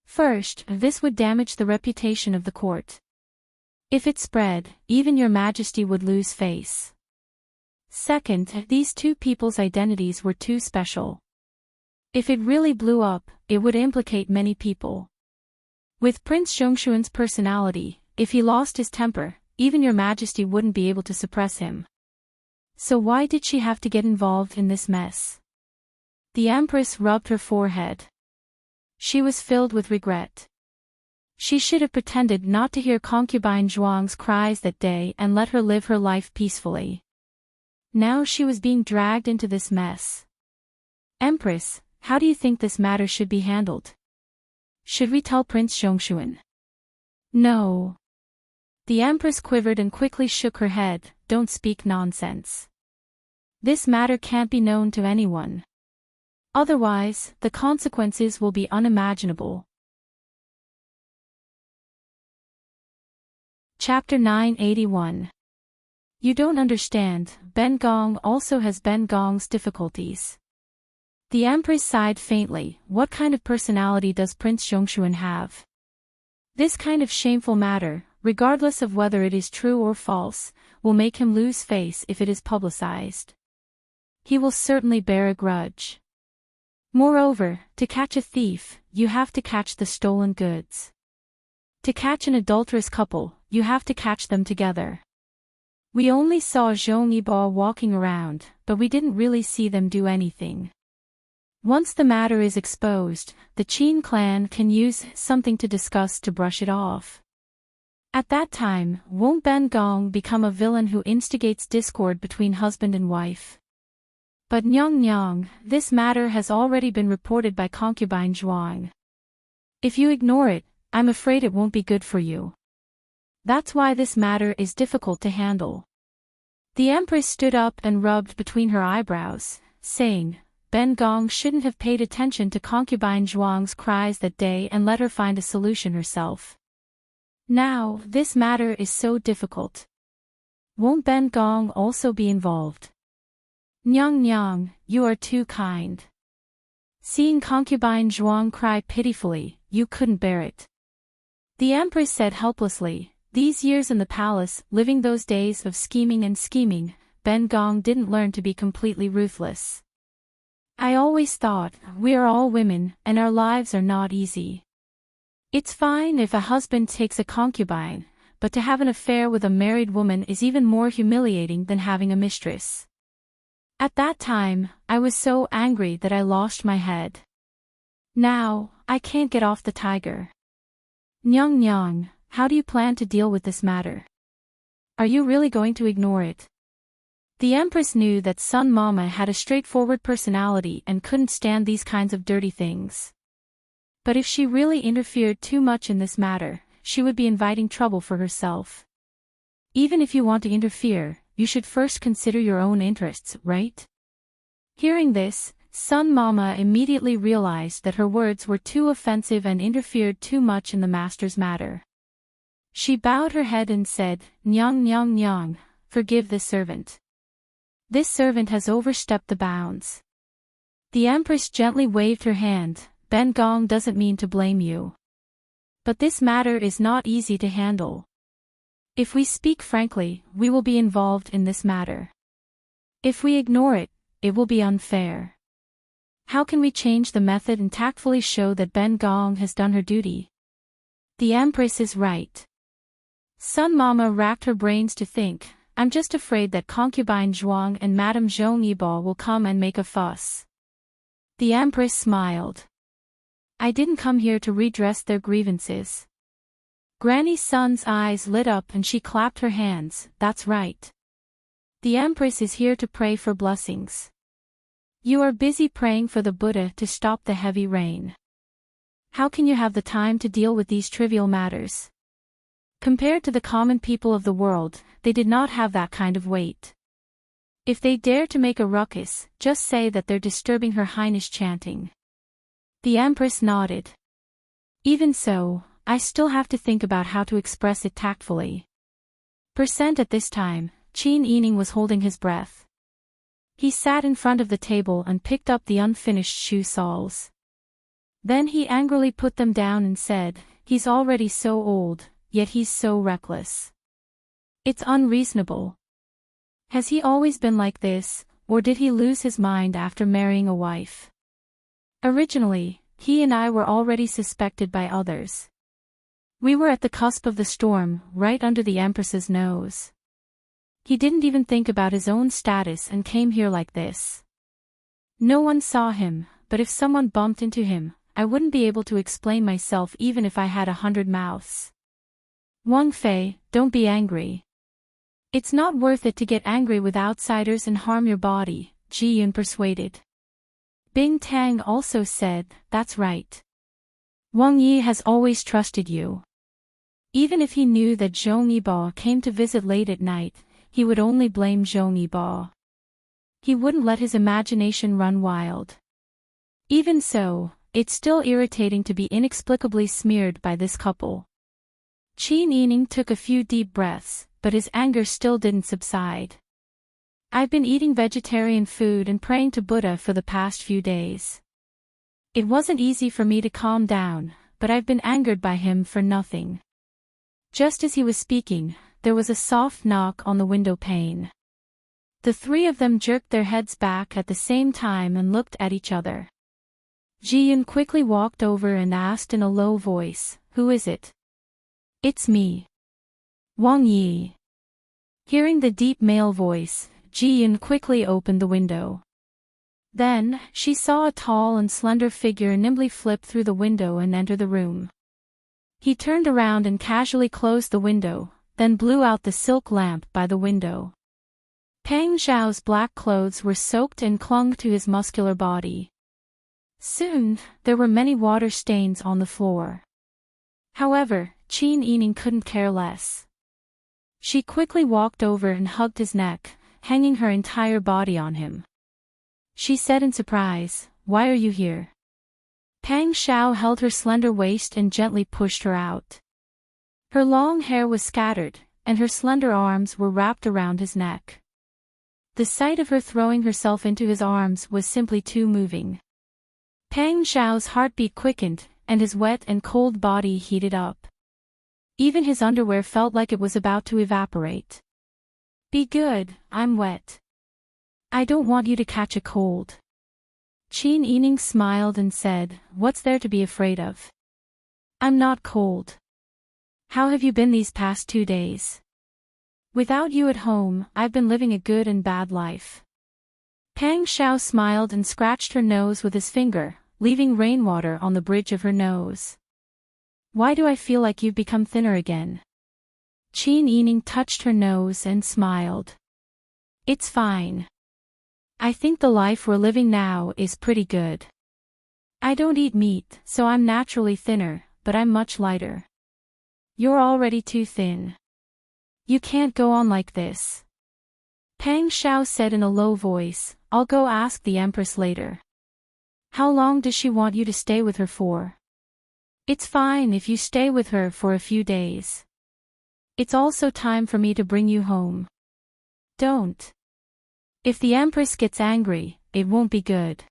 First, this would damage the reputation of the court. If it spread, even your majesty would lose face. Second, these two people's identities were too special. If it really blew up, it would implicate many people. With Prince Zhongshuan's personality, if he lost his temper, even your majesty wouldn't be able to suppress him. So why did she have to get involved in this mess? The Empress rubbed her forehead. She was filled with regret. She should have pretended not to hear concubine Zhuang's cries that day and let her live her life peacefully. Now she was being dragged into this mess. Empress, how do you think this matter should be handled? Should we tell Prince Zhongshuan? No. The Empress quivered and quickly shook her head. Don't speak nonsense. This matter can't be known to anyone. Otherwise, the consequences will be unimaginable. Chapter 981. You don't understand, Ben Gong also has Ben Gong's difficulties. The Empress sighed faintly. What kind of personality does Prince Zhongshuan have? This kind of shameful matter, regardless of whether it is true or false, will make him lose face if it is publicized. He will certainly bear a grudge. Moreover, to catch a thief, you have to catch the stolen goods. To catch an adulterous couple, you have to catch them together. We only saw Zhong Yibao walking around, but we didn't really see them do anything. Once the matter is exposed, the Qin clan can use something to discuss to brush it off. At that time, won't Ben Gong become a villain who instigates discord between husband and wife? But Nyang, this matter has already been reported by concubine Zhuang. If you ignore it, I'm afraid it won't be good for you. That's why this matter is difficult to handle. The Empress stood up and rubbed between her eyebrows, saying, Ben Gong shouldn't have paid attention to concubine Zhuang's cries that day and let her find a solution herself. Now, this matter is so difficult. Won't Ben Gong also be involved? Nyang, you are too kind. Seeing concubine Zhuang cry pitifully, you couldn't bear it. The Empress said helplessly, these years in the palace, living those days of scheming, Ben Gong didn't learn to be completely ruthless. I always thought, we are all women, and our lives are not easy. It's fine if a husband takes a concubine, but to have an affair with a married woman is even more humiliating than having a mistress. At that time, I was so angry that I lost my head. Now, I can't get off the tiger. Nyang, how do you plan to deal with this matter? Are you really going to ignore it? The Empress knew that Sun Mama had a straightforward personality and couldn't stand these kinds of dirty things. But if she really interfered too much in this matter, she would be inviting trouble for herself. Even if you want to interfere, you should first consider your own interests, right? Hearing this, Sun Mama immediately realized that her words were too offensive and interfered too much in the master's matter. She bowed her head and said, Nyang, forgive this servant. This servant has overstepped the bounds. The Empress gently waved her hand. Ben Gong doesn't mean to blame you. But this matter is not easy to handle. If we speak frankly, we will be involved in this matter. If we ignore it, it will be unfair. How can we change the method and tactfully show that Ben Gong has done her duty? The Empress is right. Sun Mama racked her brains to think, I'm just afraid that concubine Zhuang and Madame Zhong Yibao will come and make a fuss. The Empress smiled. I didn't come here to redress their grievances. Granny Sun's eyes lit up and she clapped her hands, that's right. The Empress is here to pray for blessings. You are busy praying for the Buddha to stop the heavy rain. How can you have the time to deal with these trivial matters? Compared to the common people of the world, they did not have that kind of weight. If they dare to make a ruckus, just say that they're disturbing Her Highness chanting. The Empress nodded. Even so, I still have to think about how to express it tactfully. At this time, Qin Yining was holding his breath. He sat in front of the table and picked up the unfinished shoe soles. Then he angrily put them down and said, "He's already so old, yet he's so reckless. It's unreasonable. Has he always been like this, or did he lose his mind after marrying a wife? Originally, he and I were already suspected by others. We were at the cusp of the storm, right under the Empress's nose. He didn't even think about his own status and came here like this. No one saw him, but if someone bumped into him, I wouldn't be able to explain myself even if I had 100 mouths. Wang Fei, don't be angry. It's not worth it to get angry with outsiders and harm your body," Ji Yun persuaded. Bing Tang also said, "That's right. Wang Yi has always trusted you. Even if he knew that Zhong Yibo came to visit late at night, he would only blame Zhong Yibo. He wouldn't let his imagination run wild. Even so, it's still irritating to be inexplicably smeared by this couple." Qin Yining took a few deep breaths, but his anger still didn't subside. "I've been eating vegetarian food and praying to Buddha for the past few days. It wasn't easy for me to calm down, but I've been angered by him for nothing." Just as he was speaking, there was a soft knock on the window pane. The three of them jerked their heads back at the same time and looked at each other. Ji Yun quickly walked over and asked in a low voice, "Who is it?" "It's me. Wang Yi." Hearing the deep male voice, Ji Yun quickly opened the window. Then, she saw a tall and slender figure nimbly flip through the window and enter the room. He turned around and casually closed the window, then blew out the silk lamp by the window. Pang Zhao's black clothes were soaked and clung to his muscular body. Soon, there were many water stains on the floor. However, Qin Yining couldn't care less. She quickly walked over and hugged his neck, hanging her entire body on him. She said in surprise, "Why are you here?" Pang Zhao held her slender waist and gently pushed her out. Her long hair was scattered, and her slender arms were wrapped around his neck. The sight of her throwing herself into his arms was simply too moving. Pang Zhao's heartbeat quickened, and his wet and cold body heated up. Even his underwear felt like it was about to evaporate. "Be good, I'm wet. I don't want you to catch a cold." Qin Yining smiled and said, "What's there to be afraid of? I'm not cold. How have you been these past 2 days? Without you at home, I've been living a good and bad life." Pang Zhao smiled and scratched her nose with his finger, leaving rainwater on the bridge of her nose. "Why do I feel like you've become thinner again?" Qin Yining touched her nose and smiled. "It's fine. I think the life we're living now is pretty good. I don't eat meat, so I'm naturally thinner, but I'm much lighter. You're already too thin. You can't go on like this." Pang Zhao said in a low voice, "I'll go ask the Empress later. How long does she want you to stay with her for?" "It's fine if you stay with her for a few days. It's also time for me to bring you home." "Don't. If the Empress gets angry, it won't be good."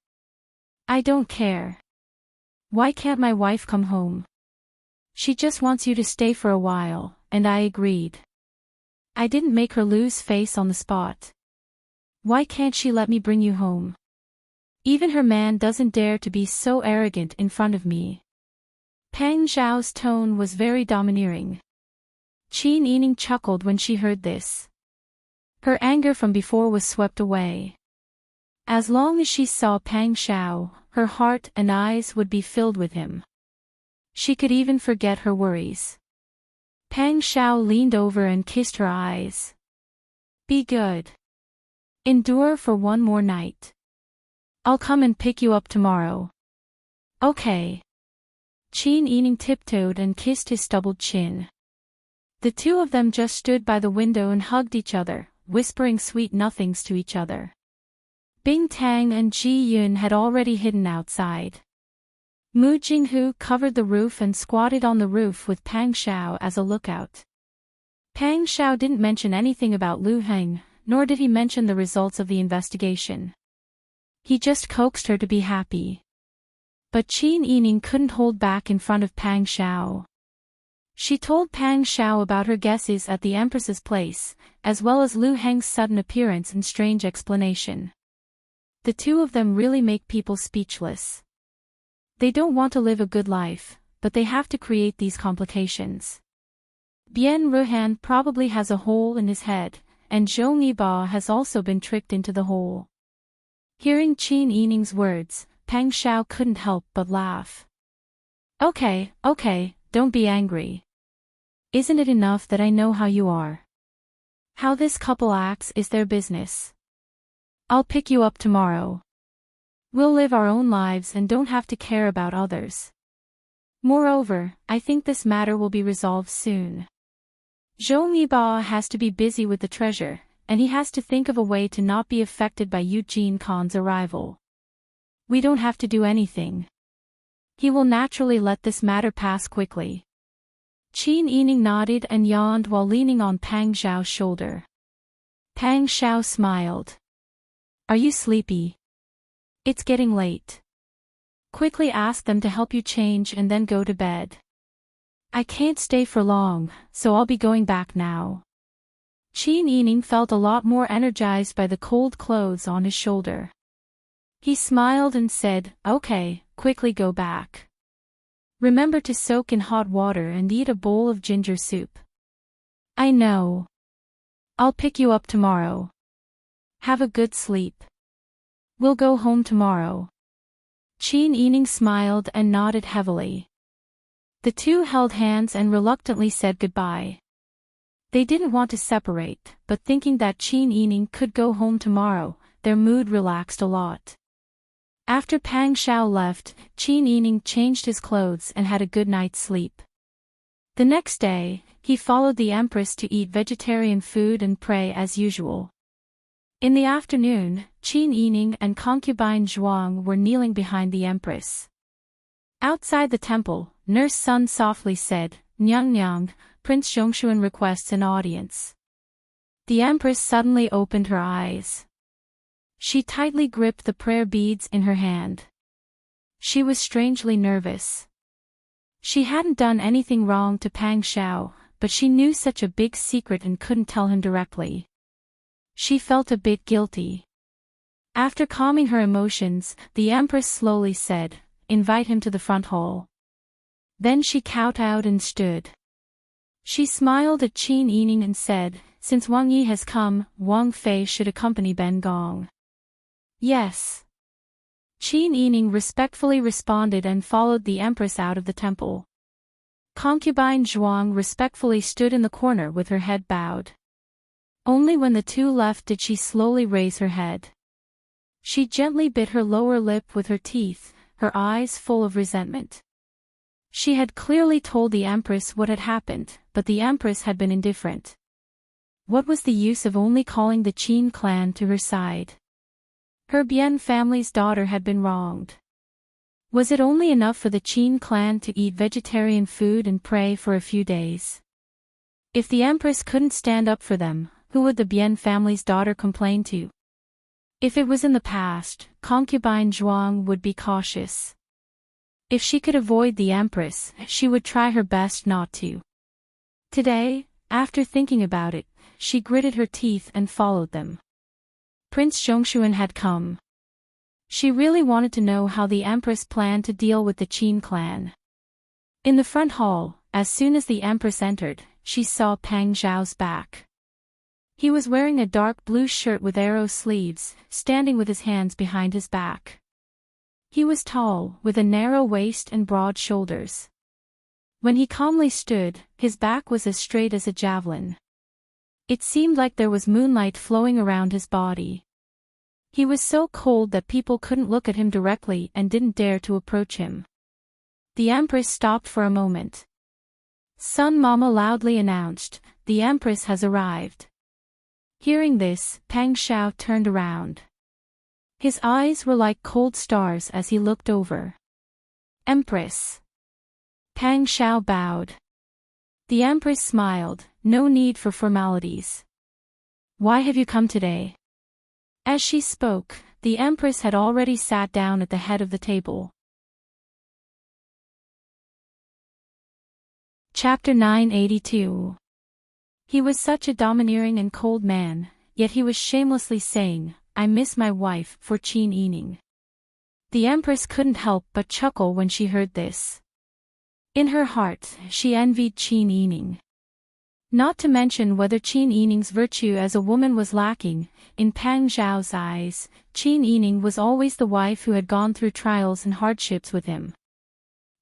"I don't care. Why can't my wife come home? She just wants you to stay for a while," and I agreed. I didn't make her lose face on the spot. Why can't she let me bring you home? Even her man doesn't dare to be so arrogant in front of me. Pang Zhao's tone was very domineering. Qin Yining chuckled when she heard this. Her anger from before was swept away. As long as she saw Pang Zhao, her heart and eyes would be filled with him. She could even forget her worries. Pang Zhao leaned over and kissed her eyes. "Be good. Endure for one more night. I'll come and pick you up tomorrow. Okay. Qin Yining tiptoed and kissed his stubbled chin. The two of them just stood by the window and hugged each other, whispering sweet nothings to each other. Bing Tang and Ji Yun had already hidden outside. Mu Jinghu covered the roof and squatted on the roof with Pang Xiao as a lookout. Pang Xiao didn't mention anything about Lu Heng, nor did he mention the results of the investigation. He just coaxed her to be happy. But Qin Yining couldn't hold back in front of Pang Xiao. She told Pang Xiao about her guesses at the Empress's place, as well as Lu Heng's sudden appearance and strange explanation. The two of them really make people speechless. They don't want to live a good life, but they have to create these complications. Bian Ruhan probably has a hole in his head, and Zhou Niba has also been tricked into the hole. Hearing Qin Yining's words, Pang Xiao couldn't help but laugh. Okay, don't be angry. Isn't it enough that I know how you are? How this couple acts is their business. I'll pick you up tomorrow. We'll live our own lives and don't have to care about others. Moreover, I think this matter will be resolved soon. Zhou Niba has to be busy with the treasure, and he has to think of a way to not be affected by Eugene Khan's arrival. We don't have to do anything. He will naturally let this matter pass quickly. Qin Yining nodded and yawned while leaning on Pang Xiao's shoulder. Pang Xiao smiled. Are you sleepy? It's getting late. Quickly ask them to help you change and then go to bed. I can't stay for long, so I'll be going back now. Qin Yining felt a lot more energized by the cold clothes on his shoulder. He smiled and said, Okay, quickly go back. Remember to soak in hot water and eat a bowl of ginger soup. I know. I'll pick you up tomorrow. Have a good sleep. We'll go home tomorrow. Qin Yining smiled and nodded heavily. The two held hands and reluctantly said goodbye. They didn't want to separate, but thinking that Qin Yining could go home tomorrow, their mood relaxed a lot. After Pang Xiao left, Qin Yining changed his clothes and had a good night's sleep. The next day, he followed the Empress to eat vegetarian food and pray as usual. In the afternoon, Qin Yining and concubine Zhuang were kneeling behind the Empress. Outside the temple, Nurse Sun softly said, Nyang Nyang, Prince Zhongshuan requests an audience. The Empress suddenly opened her eyes. She tightly gripped the prayer beads in her hand. She was strangely nervous. She hadn't done anything wrong to Pang Xiao, but she knew such a big secret and couldn't tell him directly. She felt a bit guilty. After calming her emotions, the Empress slowly said, Invite him to the front hall. Then she kowtowed and stood. She smiled at Qin Yining and said, Since Wang Yi has come, Wang Fei should accompany Ben Gong. Yes. Qin Yining respectfully responded and followed the Empress out of the temple. Concubine Zhuang respectfully stood in the corner with her head bowed. Only when the two left did she slowly raise her head. She gently bit her lower lip with her teeth, her eyes full of resentment. She had clearly told the Empress what had happened, but the Empress had been indifferent. What was the use of only calling the Qin clan to her side? Her Bian family's daughter had been wronged. Was it only enough for the Qin clan to eat vegetarian food and pray for a few days? If the Empress couldn't stand up for them, who would the Bian family's daughter complain to? If it was in the past, concubine Zhuang would be cautious. If she could avoid the Empress, she would try her best not to. Today, after thinking about it, she gritted her teeth and followed them. Prince Zhongshuan had come. She really wanted to know how the Empress planned to deal with the Qin clan. In the front hall, as soon as the Empress entered, she saw Pang Xiao's back. He was wearing a dark blue shirt with arrow sleeves, standing with his hands behind his back. He was tall, with a narrow waist and broad shoulders. When he calmly stood, his back was as straight as a javelin. It seemed like there was moonlight flowing around his body. He was so cold that people couldn't look at him directly and didn't dare to approach him. The Empress stopped for a moment. Sun Mama loudly announced, "The Empress has arrived." Hearing this, Pang Xiao turned around. His eyes were like cold stars as he looked over. "Empress." Pang Xiao bowed. The Empress smiled, "No need for formalities. Why have you come today?" As she spoke, the Empress had already sat down at the head of the table. Chapter 982. He was such a domineering and cold man, yet he was shamelessly saying, "I miss my wife," for Qin Yining. The Empress couldn't help but chuckle when she heard this. In her heart, she envied Qin Yining. Not to mention whether Qin Yining's virtue as a woman was lacking, in Pang Xiao's eyes, Qin Yining was always the wife who had gone through trials and hardships with him.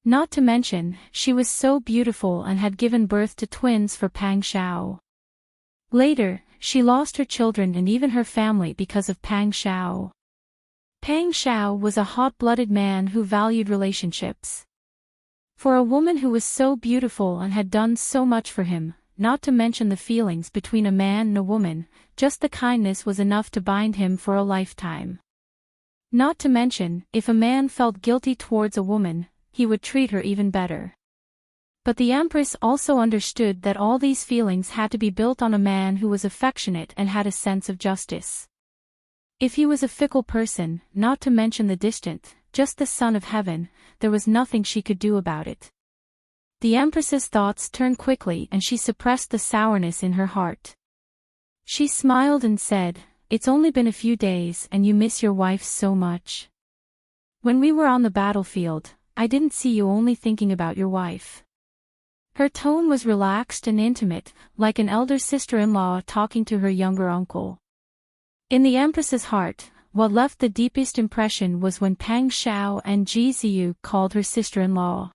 Not to mention, she was so beautiful and had given birth to twins for Pang Xiao. Later, she lost her children and even her family because of Pang Xiao. Pang Xiao was a hot-blooded man who valued relationships. For a woman who was so beautiful and had done so much for him, not to mention the feelings between a man and a woman, just the kindness was enough to bind him for a lifetime. Not to mention, if a man felt guilty towards a woman, he would treat her even better. But the Empress also understood that all these feelings had to be built on a man who was affectionate and had a sense of justice. If he was a fickle person, not to mention the distant, just the son of heaven, there was nothing she could do about it. The Empress's thoughts turned quickly and she suppressed the sourness in her heart. She smiled and said, "It's only been a few days and you miss your wife so much. When we were on the battlefield, I didn't see you only thinking about your wife." Her tone was relaxed and intimate, like an elder sister-in-law talking to her younger uncle. In the Empress's heart, what left the deepest impression was when Pang Xiao and Ji Ziyu called her sister-in-law.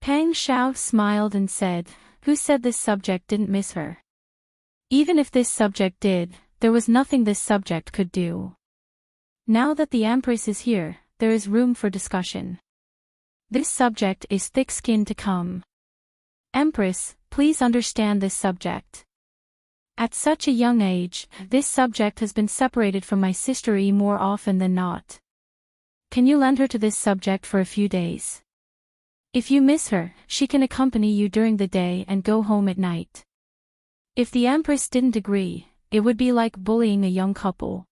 Pang Xiao smiled and said, "Who said this subject didn't miss her? Even if this subject did, there was nothing this subject could do. Now that the Empress is here, there is room for discussion. This subject is thick-skinned to come. Empress, please understand this subject. At such a young age, this subject has been separated from my sister E more often than not. Can you lend her to this subject for a few days? If you miss her, she can accompany you during the day and go home at night." If the Empress didn't agree, it would be like bullying a young couple.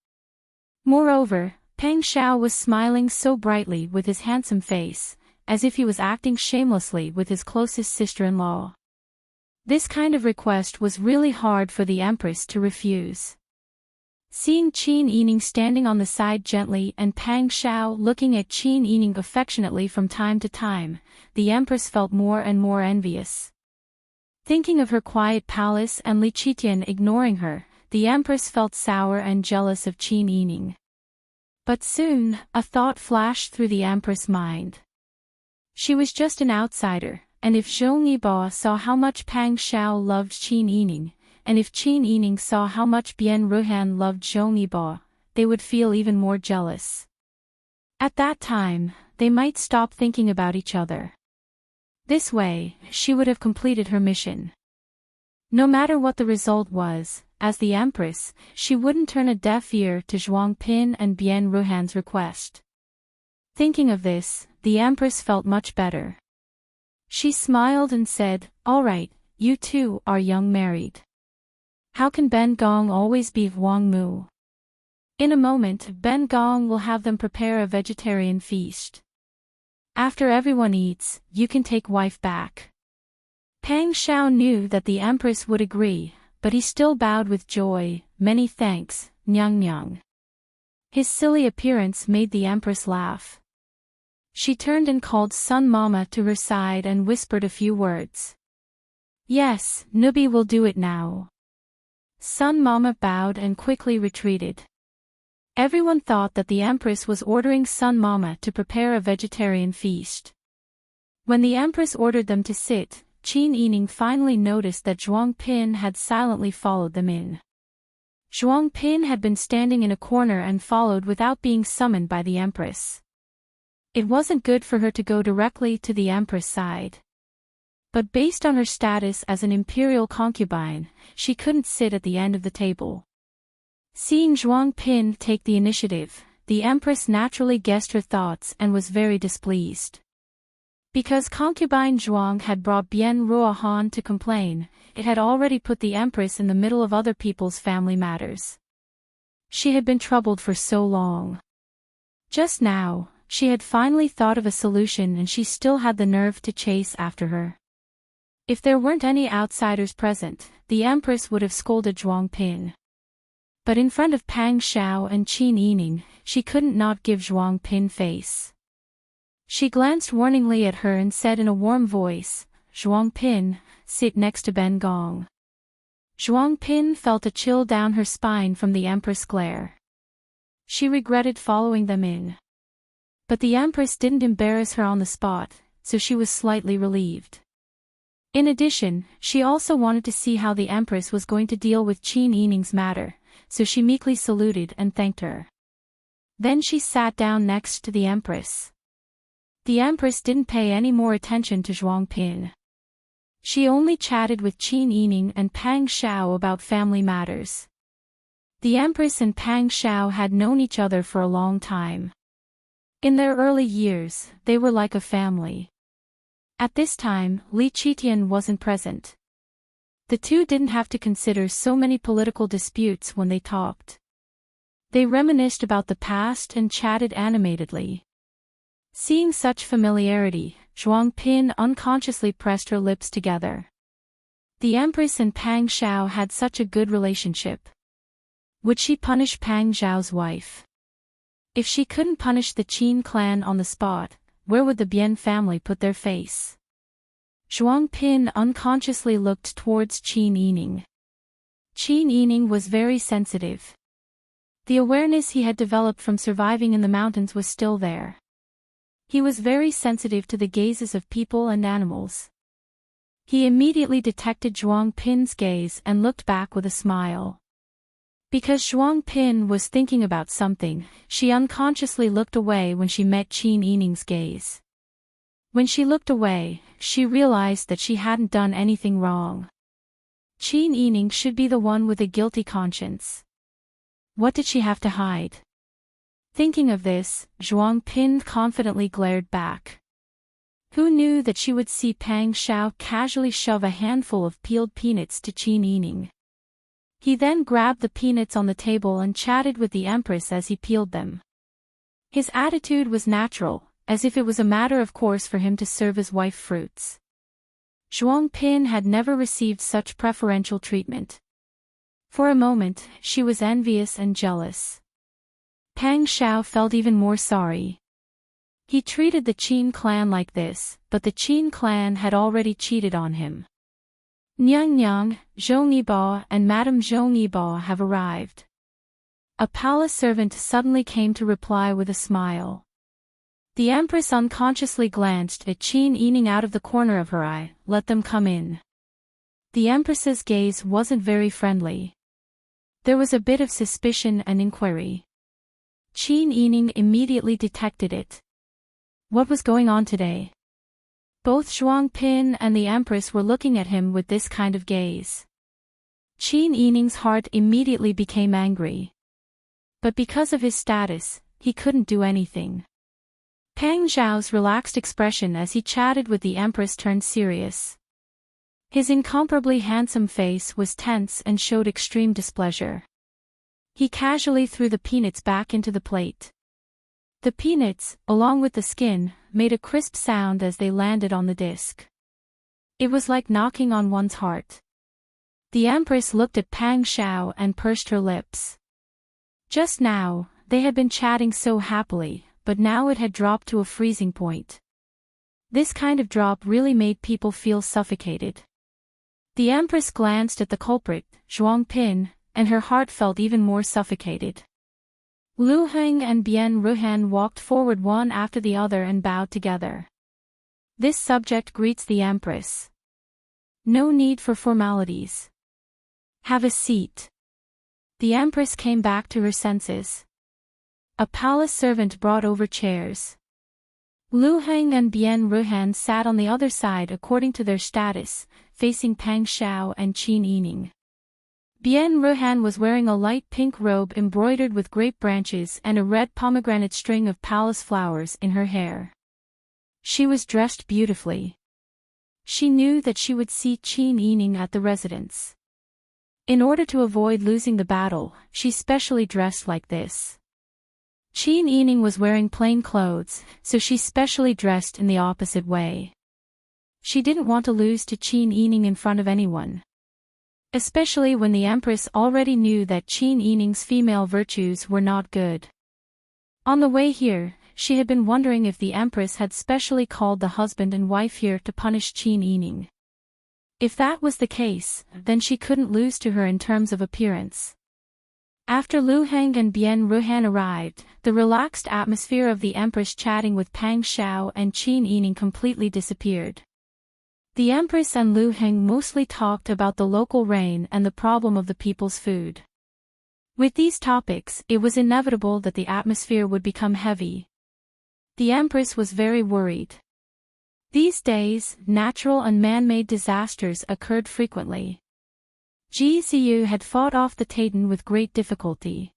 Moreover, Pang Xiao was smiling so brightly with his handsome face, as if he was acting shamelessly with his closest sister-in-law. This kind of request was really hard for the Empress to refuse. Seeing Qin Yining standing on the side gently and Pang Xiao looking at Qin Yining affectionately from time to time, the Empress felt more and more envious. Thinking of her quiet palace and Li Qitian ignoring her, the Empress felt sour and jealous of Qin Yining. But soon, a thought flashed through the Empress' mind. She was just an outsider, and if Zhong Yibo saw how much Pang Xiao loved Qin Yining, and if Qin Yining saw how much Bian Ruhan loved Zhong Yibo, they would feel even more jealous. At that time, they might stop thinking about each other. This way, she would have completed her mission. No matter what the result was, as the Empress, she wouldn't turn a deaf ear to Zhuang Pin and Bian Ruhan's request. Thinking of this, the Empress felt much better. She smiled and said, "All right, you two are young married. How can Ben Gong always be Wang Mu? In a moment Ben Gong will have them prepare a vegetarian feast. After everyone eats, you can take wife back." Pang Xiao knew that the Empress would agree, but he still bowed with joy, "Many thanks, Nyang Nyang." His silly appearance made the Empress laugh. She turned and called Sun Mama to her side and whispered a few words. "Yes, Nubi will do it now." Sun Mama bowed and quickly retreated. Everyone thought that the Empress was ordering Sun Mama to prepare a vegetarian feast. When the Empress ordered them to sit, Qin Yining finally noticed that Zhuang Pin had silently followed them in. Zhuang Pin had been standing in a corner and followed without being summoned by the Empress. It wasn't good for her to go directly to the Empress' side. But based on her status as an imperial concubine, she couldn't sit at the end of the table. Seeing Zhuang Pin take the initiative, the Empress naturally guessed her thoughts and was very displeased. Because concubine Zhuang had brought Bian Ruohan to complain, it had already put the Empress in the middle of other people's family matters. She had been troubled for so long. Just now, she had finally thought of a solution and she still had the nerve to chase after her. If there weren't any outsiders present, the Empress would have scolded Zhuang Pin. But in front of Pang Xiao and Qin Yining, she couldn't not give Zhuang Pin face. She glanced warningly at her and said in a warm voice, "Zhuang Pin, sit next to Ben Gong." Zhuang Pin felt a chill down her spine from the Empress' glare. She regretted following them in. But the Empress didn't embarrass her on the spot, so she was slightly relieved. In addition, she also wanted to see how the Empress was going to deal with Qin Yining's matter, so she meekly saluted and thanked her. Then she sat down next to the Empress. The Empress didn't pay any more attention to Zhuang Pin. She only chatted with Qin Yining and Pang Xiao about family matters. The Empress and Pang Xiao had known each other for a long time. In their early years, they were like a family. At this time, Li Qitian wasn't present. The two didn't have to consider so many political disputes when they talked. They reminisced about the past and chatted animatedly. Seeing such familiarity, Zhuang Pin unconsciously pressed her lips together. The Empress and Pang Xiao had such a good relationship. Would she punish Pang Xiao's wife? If she couldn't punish the Qin clan on the spot, where would the Bian family put their face? Zhuang Pin unconsciously looked towards Qin Yining. Qin Yining was very sensitive. The awareness he had developed from surviving in the mountains was still there. He was very sensitive to the gazes of people and animals. He immediately detected Zhuang Pin's gaze and looked back with a smile. Because Zhuang Pin was thinking about something, she unconsciously looked away when she met Qin Yining's gaze. When she looked away, she realized that she hadn't done anything wrong. Qin Yining should be the one with a guilty conscience. What did she have to hide? Thinking of this, Zhuang Pin confidently glared back. Who knew that she would see Pang Xiao casually shove a handful of peeled peanuts to Qin Yining? He then grabbed the peanuts on the table and chatted with the Empress as he peeled them. His attitude was natural, as if it was a matter of course for him to serve his wife fruits. Zhuang Pin had never received such preferential treatment. For a moment, she was envious and jealous. Pang Xiao felt even more sorry. He treated the Qin clan like this, but the Qin clan had already cheated on him. Nyang Nyang, Zhong Yibo and Madame Zhong Yibo have arrived. A palace servant suddenly came to reply with a smile. The Empress unconsciously glanced at Qin Yining out of the corner of her eye. Let them come in. The Empress's gaze wasn't very friendly. There was a bit of suspicion and inquiry. Qin Yining immediately detected it. What was going on today? Both Zhuang Pin and the Empress were looking at him with this kind of gaze. Qin Yining's heart immediately became angry. But because of his status, he couldn't do anything. Pang Xiao's relaxed expression as he chatted with the Empress turned serious. His incomparably handsome face was tense and showed extreme displeasure. He casually threw the peanuts back into the plate. The peanuts, along with the skin, made a crisp sound as they landed on the disc. It was like knocking on one's heart. The Empress looked at Pang Xiao and pursed her lips. Just now, they had been chatting so happily, but now it had dropped to a freezing point. This kind of drop really made people feel suffocated. The Empress glanced at the culprit, Zhuang Pin, and her heart felt even more suffocated. Lu Heng and Bian Ruhan walked forward one after the other and bowed together. This subject greets the Empress. No need for formalities. Have a seat. The Empress came back to her senses. A palace servant brought over chairs. Lu Heng and Bien Ruhan sat on the other side according to their status, facing Pang Xiao and Qin Yining. Bien Ruhan was wearing a light pink robe embroidered with grape branches and a red pomegranate string of palace flowers in her hair. She was dressed beautifully. She knew that she would see Qin Yining at the residence. In order to avoid losing the battle, she specially dressed like this. Qin Yining was wearing plain clothes, so she specially dressed in the opposite way. She didn't want to lose to Qin Yining in front of anyone. Especially when the Empress already knew that Qin Yining's female virtues were not good. On the way here, she had been wondering if the Empress had specially called the husband and wife here to punish Qin Yining. If that was the case, then she couldn't lose to her in terms of appearance. After Lu Heng and Bien Ruhan arrived, the relaxed atmosphere of the Empress chatting with Pang Xiao and Qin Yining completely disappeared. The Empress and Lu Heng mostly talked about the local rain and the problem of the people's food. With these topics, it was inevitable that the atmosphere would become heavy. The Empress was very worried. These days, natural and man-made disasters occurred frequently. Ji Ziyu had fought off the Titan with great difficulty.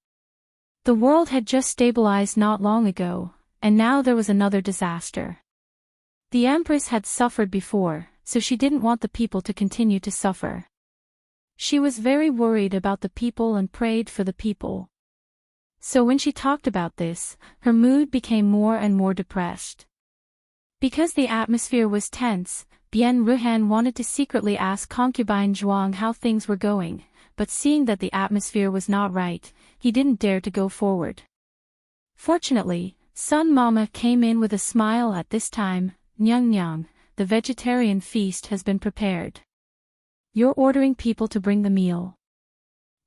The world had just stabilized not long ago, and now there was another disaster. The Empress had suffered before, so she didn't want the people to continue to suffer. She was very worried about the people and prayed for the people. So when she talked about this, her mood became more and more depressed. Because the atmosphere was tense, Bien Ruhan wanted to secretly ask concubine Zhuang how things were going, but seeing that the atmosphere was not right, he didn't dare to go forward. Fortunately, Sun Mama came in with a smile at this time. Nyang Nyang, the vegetarian feast has been prepared. You're ordering people to bring the meal.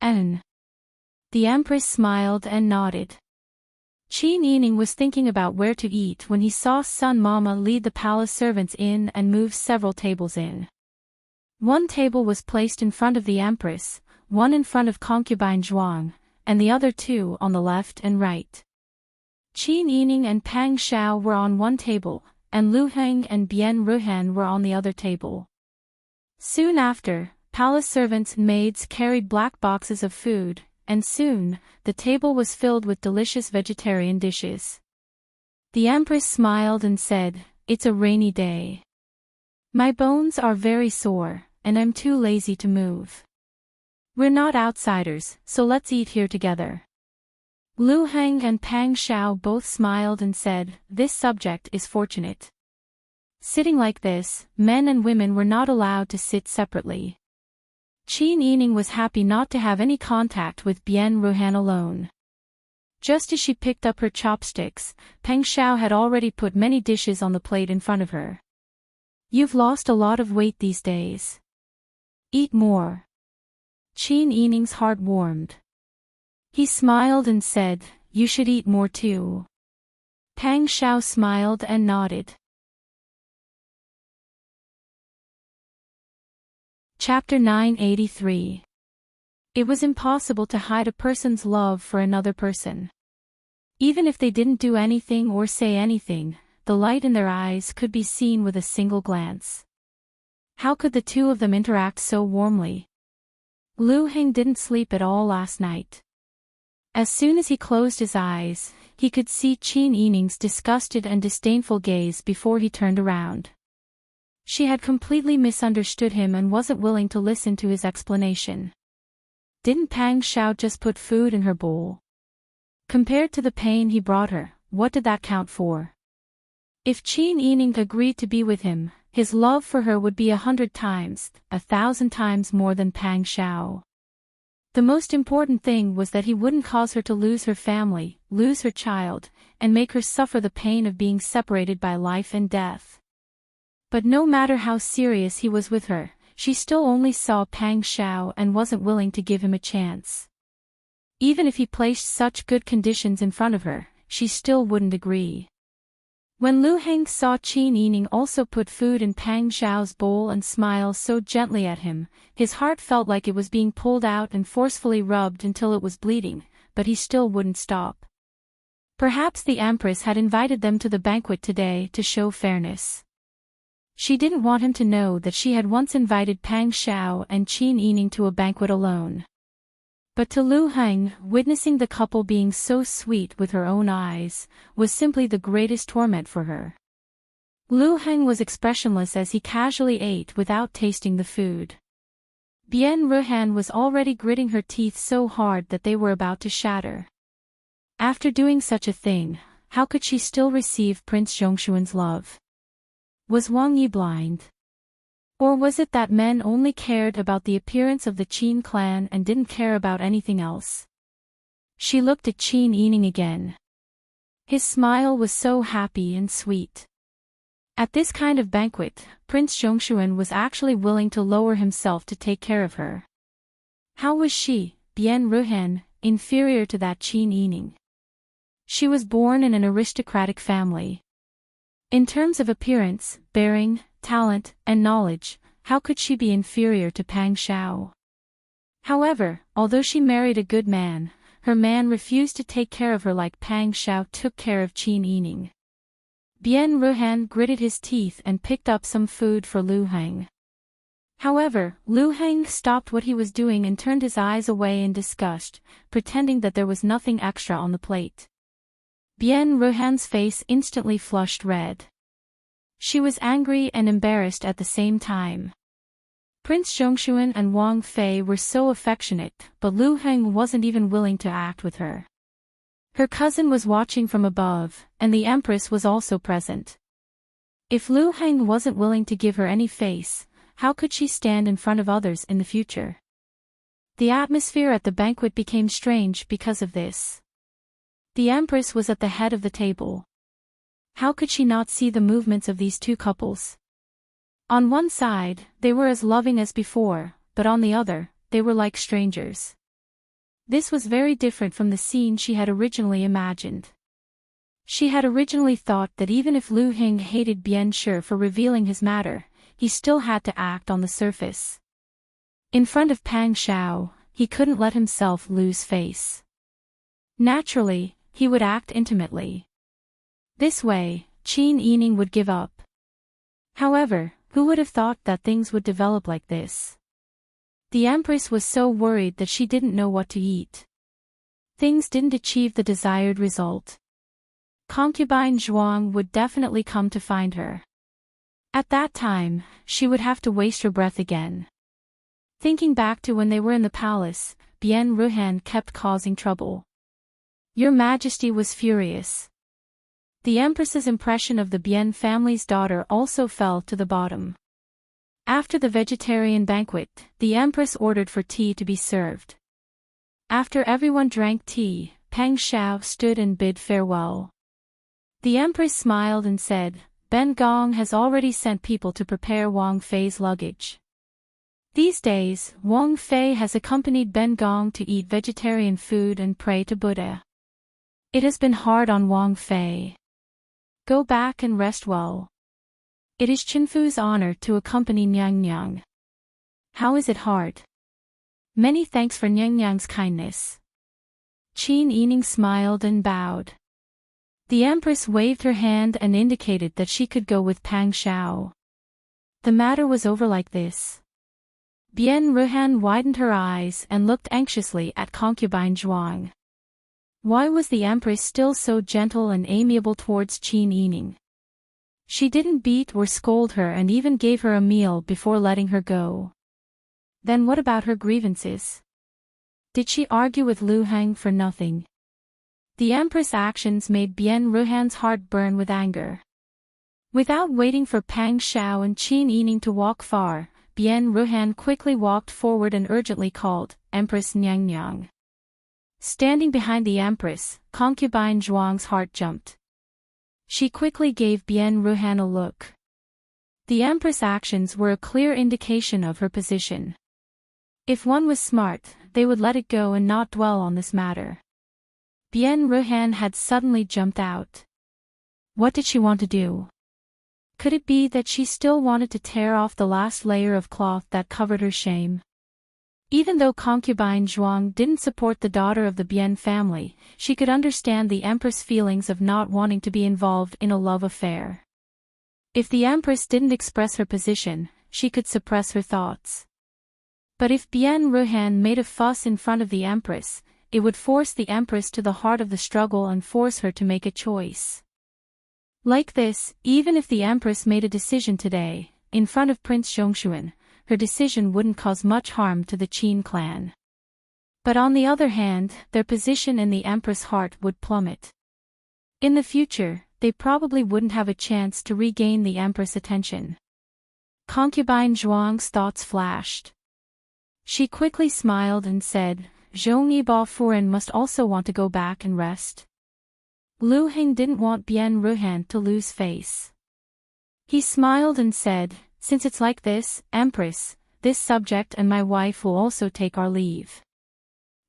The Empress smiled and nodded. Qin Yining was thinking about where to eat when he saw Sun Mama lead the palace servants in and move several tables in. One table was placed in front of the Empress, one in front of concubine Zhuang, and the other two on the left and right. Qin Yining and Pang Xiao were on one table, and Lu Heng and Bien Ruhan were on the other table. Soon after, palace servants and maids carried black boxes of food, and soon, the table was filled with delicious vegetarian dishes. The Empress smiled and said, "It's a rainy day. My bones are very sore, and I'm too lazy to move. We're not outsiders, so let's eat here together." Lu Heng and Pang Xiao both smiled and said, "This subject is fortunate." Sitting like this, men and women were not allowed to sit separately. Qin Yining was happy not to have any contact with Bien Ruhan alone. Just as she picked up her chopsticks, Pang Xiao had already put many dishes on the plate in front of her. "You've lost a lot of weight these days. Eat more." Qin Yining's heart warmed. He smiled and said, "You should eat more too." Pang Xiao smiled and nodded. Chapter 983. It was impossible to hide a person's love for another person. Even if they didn't do anything or say anything, the light in their eyes could be seen with a single glance. How could the two of them interact so warmly? Lu Heng didn't sleep at all last night. As soon as he closed his eyes, he could see Qin Yining's disgusted and disdainful gaze before he turned around. She had completely misunderstood him and wasn't willing to listen to his explanation. Didn't Pang Xiao just put food in her bowl? Compared to the pain he brought her, what did that count for? If Qin Yining agreed to be with him, his love for her would be 100 times, 1,000 times more than Pang Xiao. The most important thing was that he wouldn't cause her to lose her family, lose her child, and make her suffer the pain of being separated by life and death. But no matter how serious he was with her, she still only saw Pang Xiao and wasn't willing to give him a chance. Even if he placed such good conditions in front of her, she still wouldn't agree. When Lu Heng saw Qin Yining also put food in Pang Xiao's bowl and smile so gently at him, his heart felt like it was being pulled out and forcefully rubbed until it was bleeding, but he still wouldn't stop. Perhaps the Empress had invited them to the banquet today to show fairness. She didn't want him to know that she had once invited Pang Xiao and Qin Yining to a banquet alone. But to Lu Heng, witnessing the couple being so sweet with her own eyes, was simply the greatest torment for her. Lu Heng was expressionless as he casually ate without tasting the food. Bian Ruhan was already gritting her teeth so hard that they were about to shatter. After doing such a thing, how could she still receive Prince Zhongshuan's love? Was Wang Yi blind? Or was it that men only cared about the appearance of the Qin clan and didn't care about anything else? She looked at Qin Yining again. His smile was so happy and sweet. At this kind of banquet, Prince Zhongshuan was actually willing to lower himself to take care of her. How was she, Bian Ruhan, inferior to that Qin Yining? She was born in an aristocratic family. In terms of appearance, bearing, talent, and knowledge, how could she be inferior to Pang Xiao? However, although she married a good man, her man refused to take care of her like Pang Xiao took care of Qin Yining. Bian Ruhan gritted his teeth and picked up some food for Lu Heng. However, Lu Heng stopped what he was doing and turned his eyes away in disgust, pretending that there was nothing extra on the plate. Bian Ruhan's face instantly flushed red. She was angry and embarrassed at the same time. Prince Zhongshuan and Wang Fei were so affectionate, but Lu Heng wasn't even willing to act with her. Her cousin was watching from above, and the Empress was also present. If Lu Heng wasn't willing to give her any face, how could she stand in front of others in the future? The atmosphere at the banquet became strange because of this. The Empress was at the head of the table. How could she not see the movements of these two couples? On one side, they were as loving as before, but on the other, they were like strangers. This was very different from the scene she had originally imagined. She had originally thought that even if Lu Heng hated Bian Shi for revealing his matter, he still had to act on the surface. In front of Pang Xiao, he couldn't let himself lose face. Naturally, he would act intimately. This way, Qin Yining would give up. However, who would have thought that things would develop like this? The Empress was so worried that she didn't know what to eat. Things didn't achieve the desired result. Concubine Zhuang would definitely come to find her. At that time, she would have to waste her breath again. Thinking back to when they were in the palace, Bian Ruhan kept causing trouble. Your Majesty was furious. The Empress's impression of the Bian family's daughter also fell to the bottom. After the vegetarian banquet, the Empress ordered for tea to be served. After everyone drank tea, Pang Xiao stood and bid farewell. The Empress smiled and said, Ben Gong has already sent people to prepare Wang Fei's luggage. These days, Wang Fei has accompanied Ben Gong to eat vegetarian food and pray to Buddha. It has been hard on Wang Fei. Go back and rest well. It is Chenfu's honor to accompany Nyang Nyang. How is it hard? Many thanks for Nyang Nyang's kindness. Qin Yining smiled and bowed. The Empress waved her hand and indicated that she could go with Pang Xiao. The matter was over like this. Bian Ruhan widened her eyes and looked anxiously at concubine Zhuang. Why was the Empress still so gentle and amiable towards Qin Yining? She didn't beat or scold her and even gave her a meal before letting her go. Then what about her grievances? Did she argue with Lu Heng for nothing? The Empress' actions made Bian Ruhan's heart burn with anger. Without waiting for Pang Xiao and Qin Yining to walk far, Bian Ruhan quickly walked forward and urgently called, Empress Nyang Nyang. Standing behind the Empress, concubine Zhuang's heart jumped. She quickly gave Bian Ruhan a look. The Empress' actions were a clear indication of her position. If one was smart, they would let it go and not dwell on this matter. Bian Ruhan had suddenly jumped out. What did she want to do? Could it be that she still wanted to tear off the last layer of cloth that covered her shame? Even though concubine Zhuang didn't support the daughter of the Bien family, she could understand the Empress' feelings of not wanting to be involved in a love affair. If the Empress didn't express her position, she could suppress her thoughts. But if Bien Ruhan made a fuss in front of the Empress, it would force the Empress to the heart of the struggle and force her to make a choice. Like this, even if the Empress made a decision today, in front of Prince Zhongshuan, her decision wouldn't cause much harm to the Qin clan. But on the other hand, their position in the Empress' heart would plummet. In the future, they probably wouldn't have a chance to regain the Empress' attention. Concubine Zhuang's thoughts flashed. She quickly smiled and said, Zhong Yiba Furen must also want to go back and rest. Lu Heng didn't want Bien Ruhan to lose face. He smiled and said, since it's like this, Empress, this subject and my wife will also take our leave.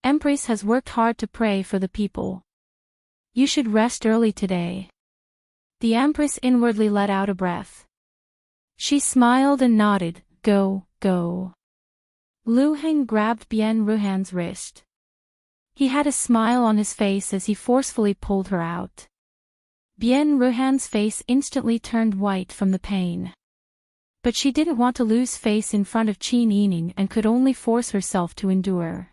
Empress has worked hard to pray for the people. You should rest early today. The Empress inwardly let out a breath. She smiled and nodded, go, go. Lu Heng grabbed Bien Ruhan's wrist. He had a smile on his face as he forcefully pulled her out. Bien Ruhan's face instantly turned white from the pain. But she didn't want to lose face in front of Qin Yining and could only force herself to endure.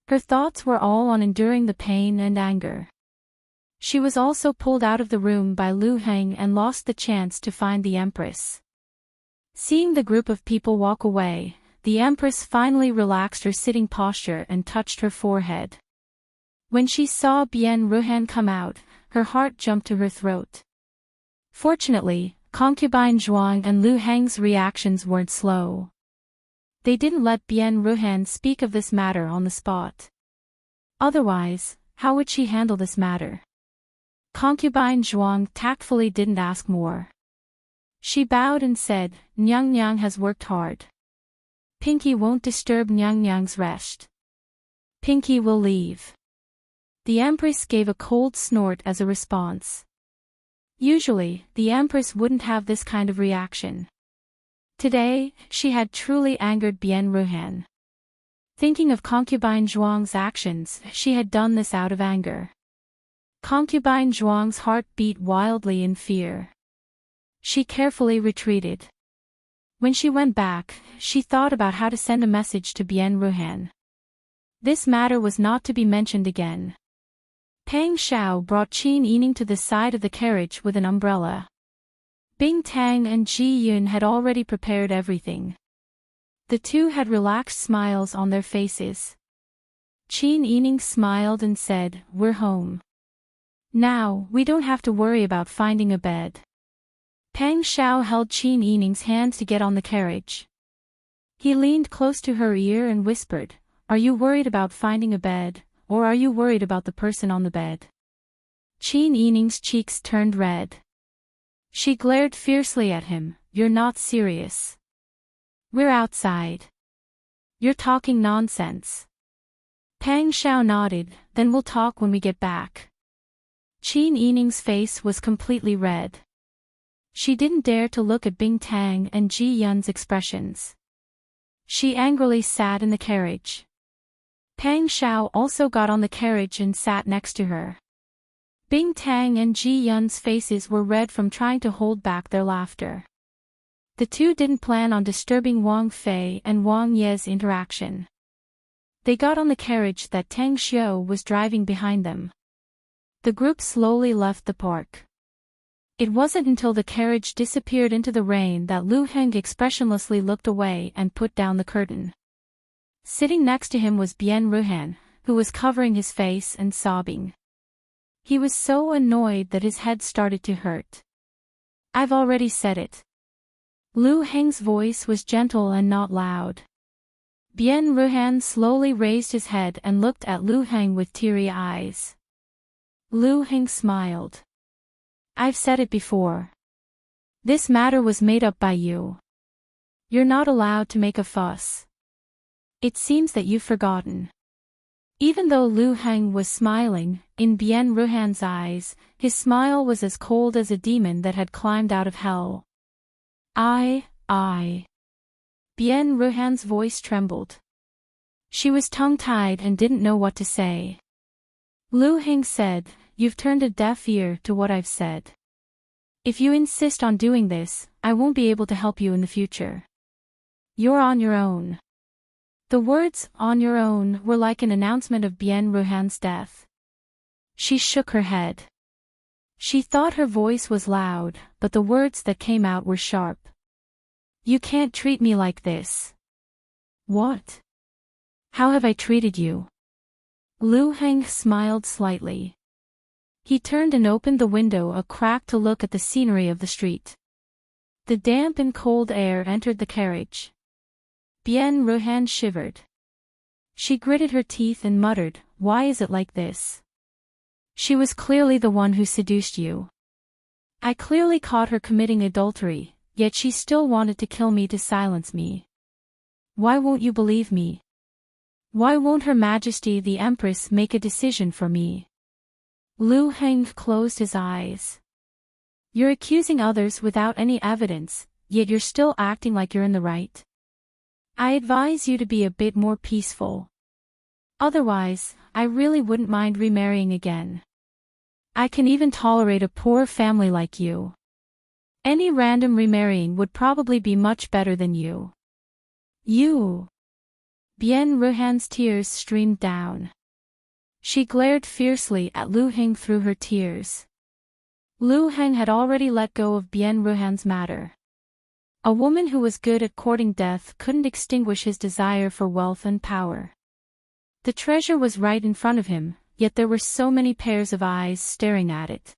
Her thoughts were all on enduring the pain and anger. She was also pulled out of the room by Lu Heng and lost the chance to find the Empress. Seeing the group of people walk away, the Empress finally relaxed her sitting posture and touched her forehead. When she saw Bien Ruhan come out, her heart jumped to her throat. Fortunately, concubine Zhuang and Lu Heng's reactions weren't slow. They didn't let Bien Ruhan speak of this matter on the spot. Otherwise, how would she handle this matter? Concubine Zhuang tactfully didn't ask more. She bowed and said, Nyang Nyang has worked hard. Pinky won't disturb Nyang Nyang's rest. Pinky will leave. The Empress gave a cold snort as a response. Usually, the Empress wouldn't have this kind of reaction. Today, she had truly angered Bien Ruhan. Thinking of concubine Zhuang's actions, she had done this out of anger. Concubine Zhuang's heart beat wildly in fear. She carefully retreated. When she went back, she thought about how to send a message to Bien Ruhan. This matter was not to be mentioned again. Pang Xiao brought Qin Yining to the side of the carriage with an umbrella. Bing Tang and Ji Yun had already prepared everything. The two had relaxed smiles on their faces. Qin Yining smiled and said, We're home. Now, we don't have to worry about finding a bed. Pang Xiao held Qin Yining's hand to get on the carriage. He leaned close to her ear and whispered, Are you worried about finding a bed, or are you worried about the person on the bed? Qin Yining's cheeks turned red. She glared fiercely at him, You're not serious. We're outside. You're talking nonsense. Pang Xiao nodded, Then we'll talk when we get back. Qin Yining's face was completely red. She didn't dare to look at Bing Tang and Ji Yun's expressions. She angrily sat in the carriage. Pang Xiao also got on the carriage and sat next to her. Bing Tang and Ji Yun's faces were red from trying to hold back their laughter. The two didn't plan on disturbing Wang Fei and Wang Ye's interaction. They got on the carriage that Tang Xiu was driving behind them. The group slowly left the park. It wasn't until the carriage disappeared into the rain that Lu Heng expressionlessly looked away and put down the curtain. Sitting next to him was Bien Ruhan, who was covering his face and sobbing. He was so annoyed that his head started to hurt. I've already said it. Lu Heng's voice was gentle and not loud. Bien Ruhan slowly raised his head and looked at Lu Heng with teary eyes. Lu Heng smiled. I've said it before. This matter was made up by you. You're not allowed to make a fuss. It seems that you've forgotten. Even though Lu Heng was smiling, in Bien Ruhan's eyes, his smile was as cold as a demon that had climbed out of hell. I. Bien Ruhan's voice trembled. She was tongue-tied and didn't know what to say. Lu Heng said, "You've turned a deaf ear to what I've said. If you insist on doing this, I won't be able to help you in the future. You're on your own." The words, "on your own," were like an announcement of Bien Ruhan's death. She shook her head. She thought her voice was loud, but the words that came out were sharp. "You can't treat me like this." "What? How have I treated you?" Lu Heng smiled slightly. He turned and opened the window a crack to look at the scenery of the street. The damp and cold air entered the carriage. Bien Ruhan shivered. She gritted her teeth and muttered, "Why is it like this? She was clearly the one who seduced you. I clearly caught her committing adultery, yet she still wanted to kill me to silence me. Why won't you believe me? Why won't Her Majesty the Empress make a decision for me?" Lu Heng closed his eyes. "You're accusing others without any evidence, yet you're still acting like you're in the right. I advise you to be a bit more peaceful. Otherwise, I really wouldn't mind remarrying again. I can even tolerate a poor family like you. Any random remarrying would probably be much better than you." "You?" Bien Ruhan's tears streamed down. She glared fiercely at Lu Heng through her tears. Lu Heng had already let go of Bien Ruhan's matter. A woman who was good at courting death couldn't extinguish his desire for wealth and power. The treasure was right in front of him, yet there were so many pairs of eyes staring at it.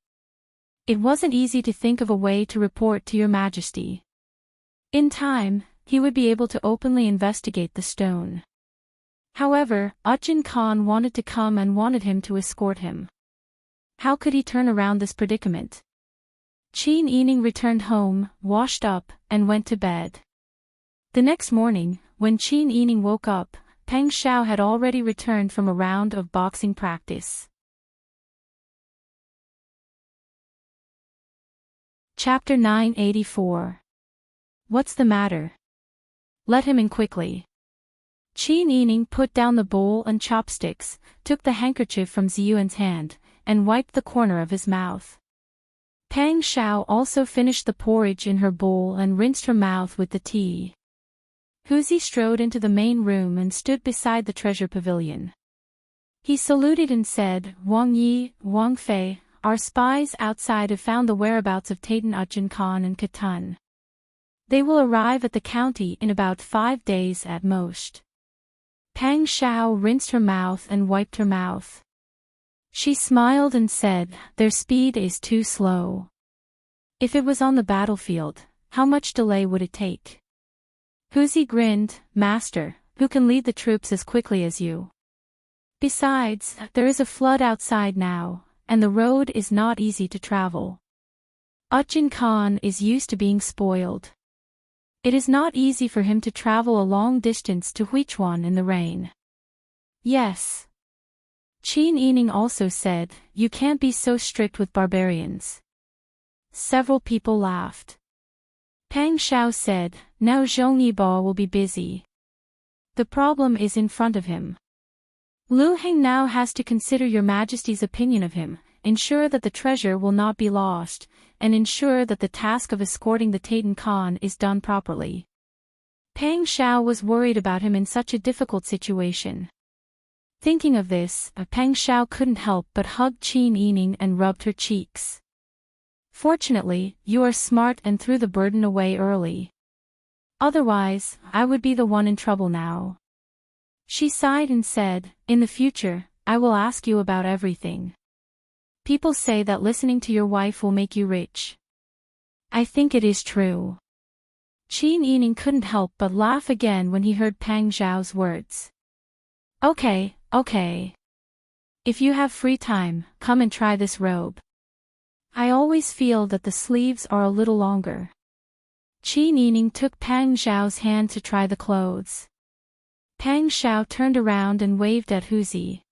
It wasn't easy to think of a way to report to Your Majesty. In time, he would be able to openly investigate the stone. However, Ujin Khan wanted to come and wanted him to escort him. How could he turn around this predicament? Qin Yining returned home, washed up, and went to bed. The next morning, when Qin Yining woke up, Peng Xiao had already returned from a round of boxing practice. Chapter 984. What's the matter? Let him in quickly. Qin Yining put down the bowl and chopsticks, took the handkerchief from Ziyuan's hand, and wiped the corner of his mouth. Peng Xiao also finished the porridge in her bowl and rinsed her mouth with the tea. Huzi strode into the main room and stood beside the treasure pavilion. He saluted and said, "Wang Yi, Wang Fei, our spies outside have found the whereabouts of Tatan Ujin Khan and Khatan. They will arrive at the county in about 5 days at most." Peng Xiao rinsed her mouth and wiped her mouth. She smiled and said, "Their speed is too slow. If it was on the battlefield, how much delay would it take?" Huzi grinned, "Master, who can lead the troops as quickly as you? Besides, there is a flood outside now, and the road is not easy to travel. Ujin Khan is used to being spoiled. It is not easy for him to travel a long distance to Huichuan in the rain." "Yes." Qin Yining also said, "You can't be so strict with barbarians." Several people laughed. Peng Xiao said, "Now Zhong Yibo will be busy. The problem is in front of him. Lu Heng now has to consider Your Majesty's opinion of him, ensure that the treasure will not be lost, and ensure that the task of escorting the Tatan Khan is done properly." Peng Xiao was worried about him in such a difficult situation. Thinking of this, Peng Xiao couldn't help but hug Qin Yining and rubbed her cheeks. "Fortunately, you are smart and threw the burden away early. Otherwise, I would be the one in trouble now." She sighed and said, "In the future, I will ask you about everything. People say that listening to your wife will make you rich. I think it is true." Qin Yining couldn't help but laugh again when he heard Peng Xiao's words. Okay. If you have free time, come and try this robe. I always feel that the sleeves are a little longer." Qin Yining took Peng Xiao's hand to try the clothes. Peng Xiao turned around and waved at Huzi.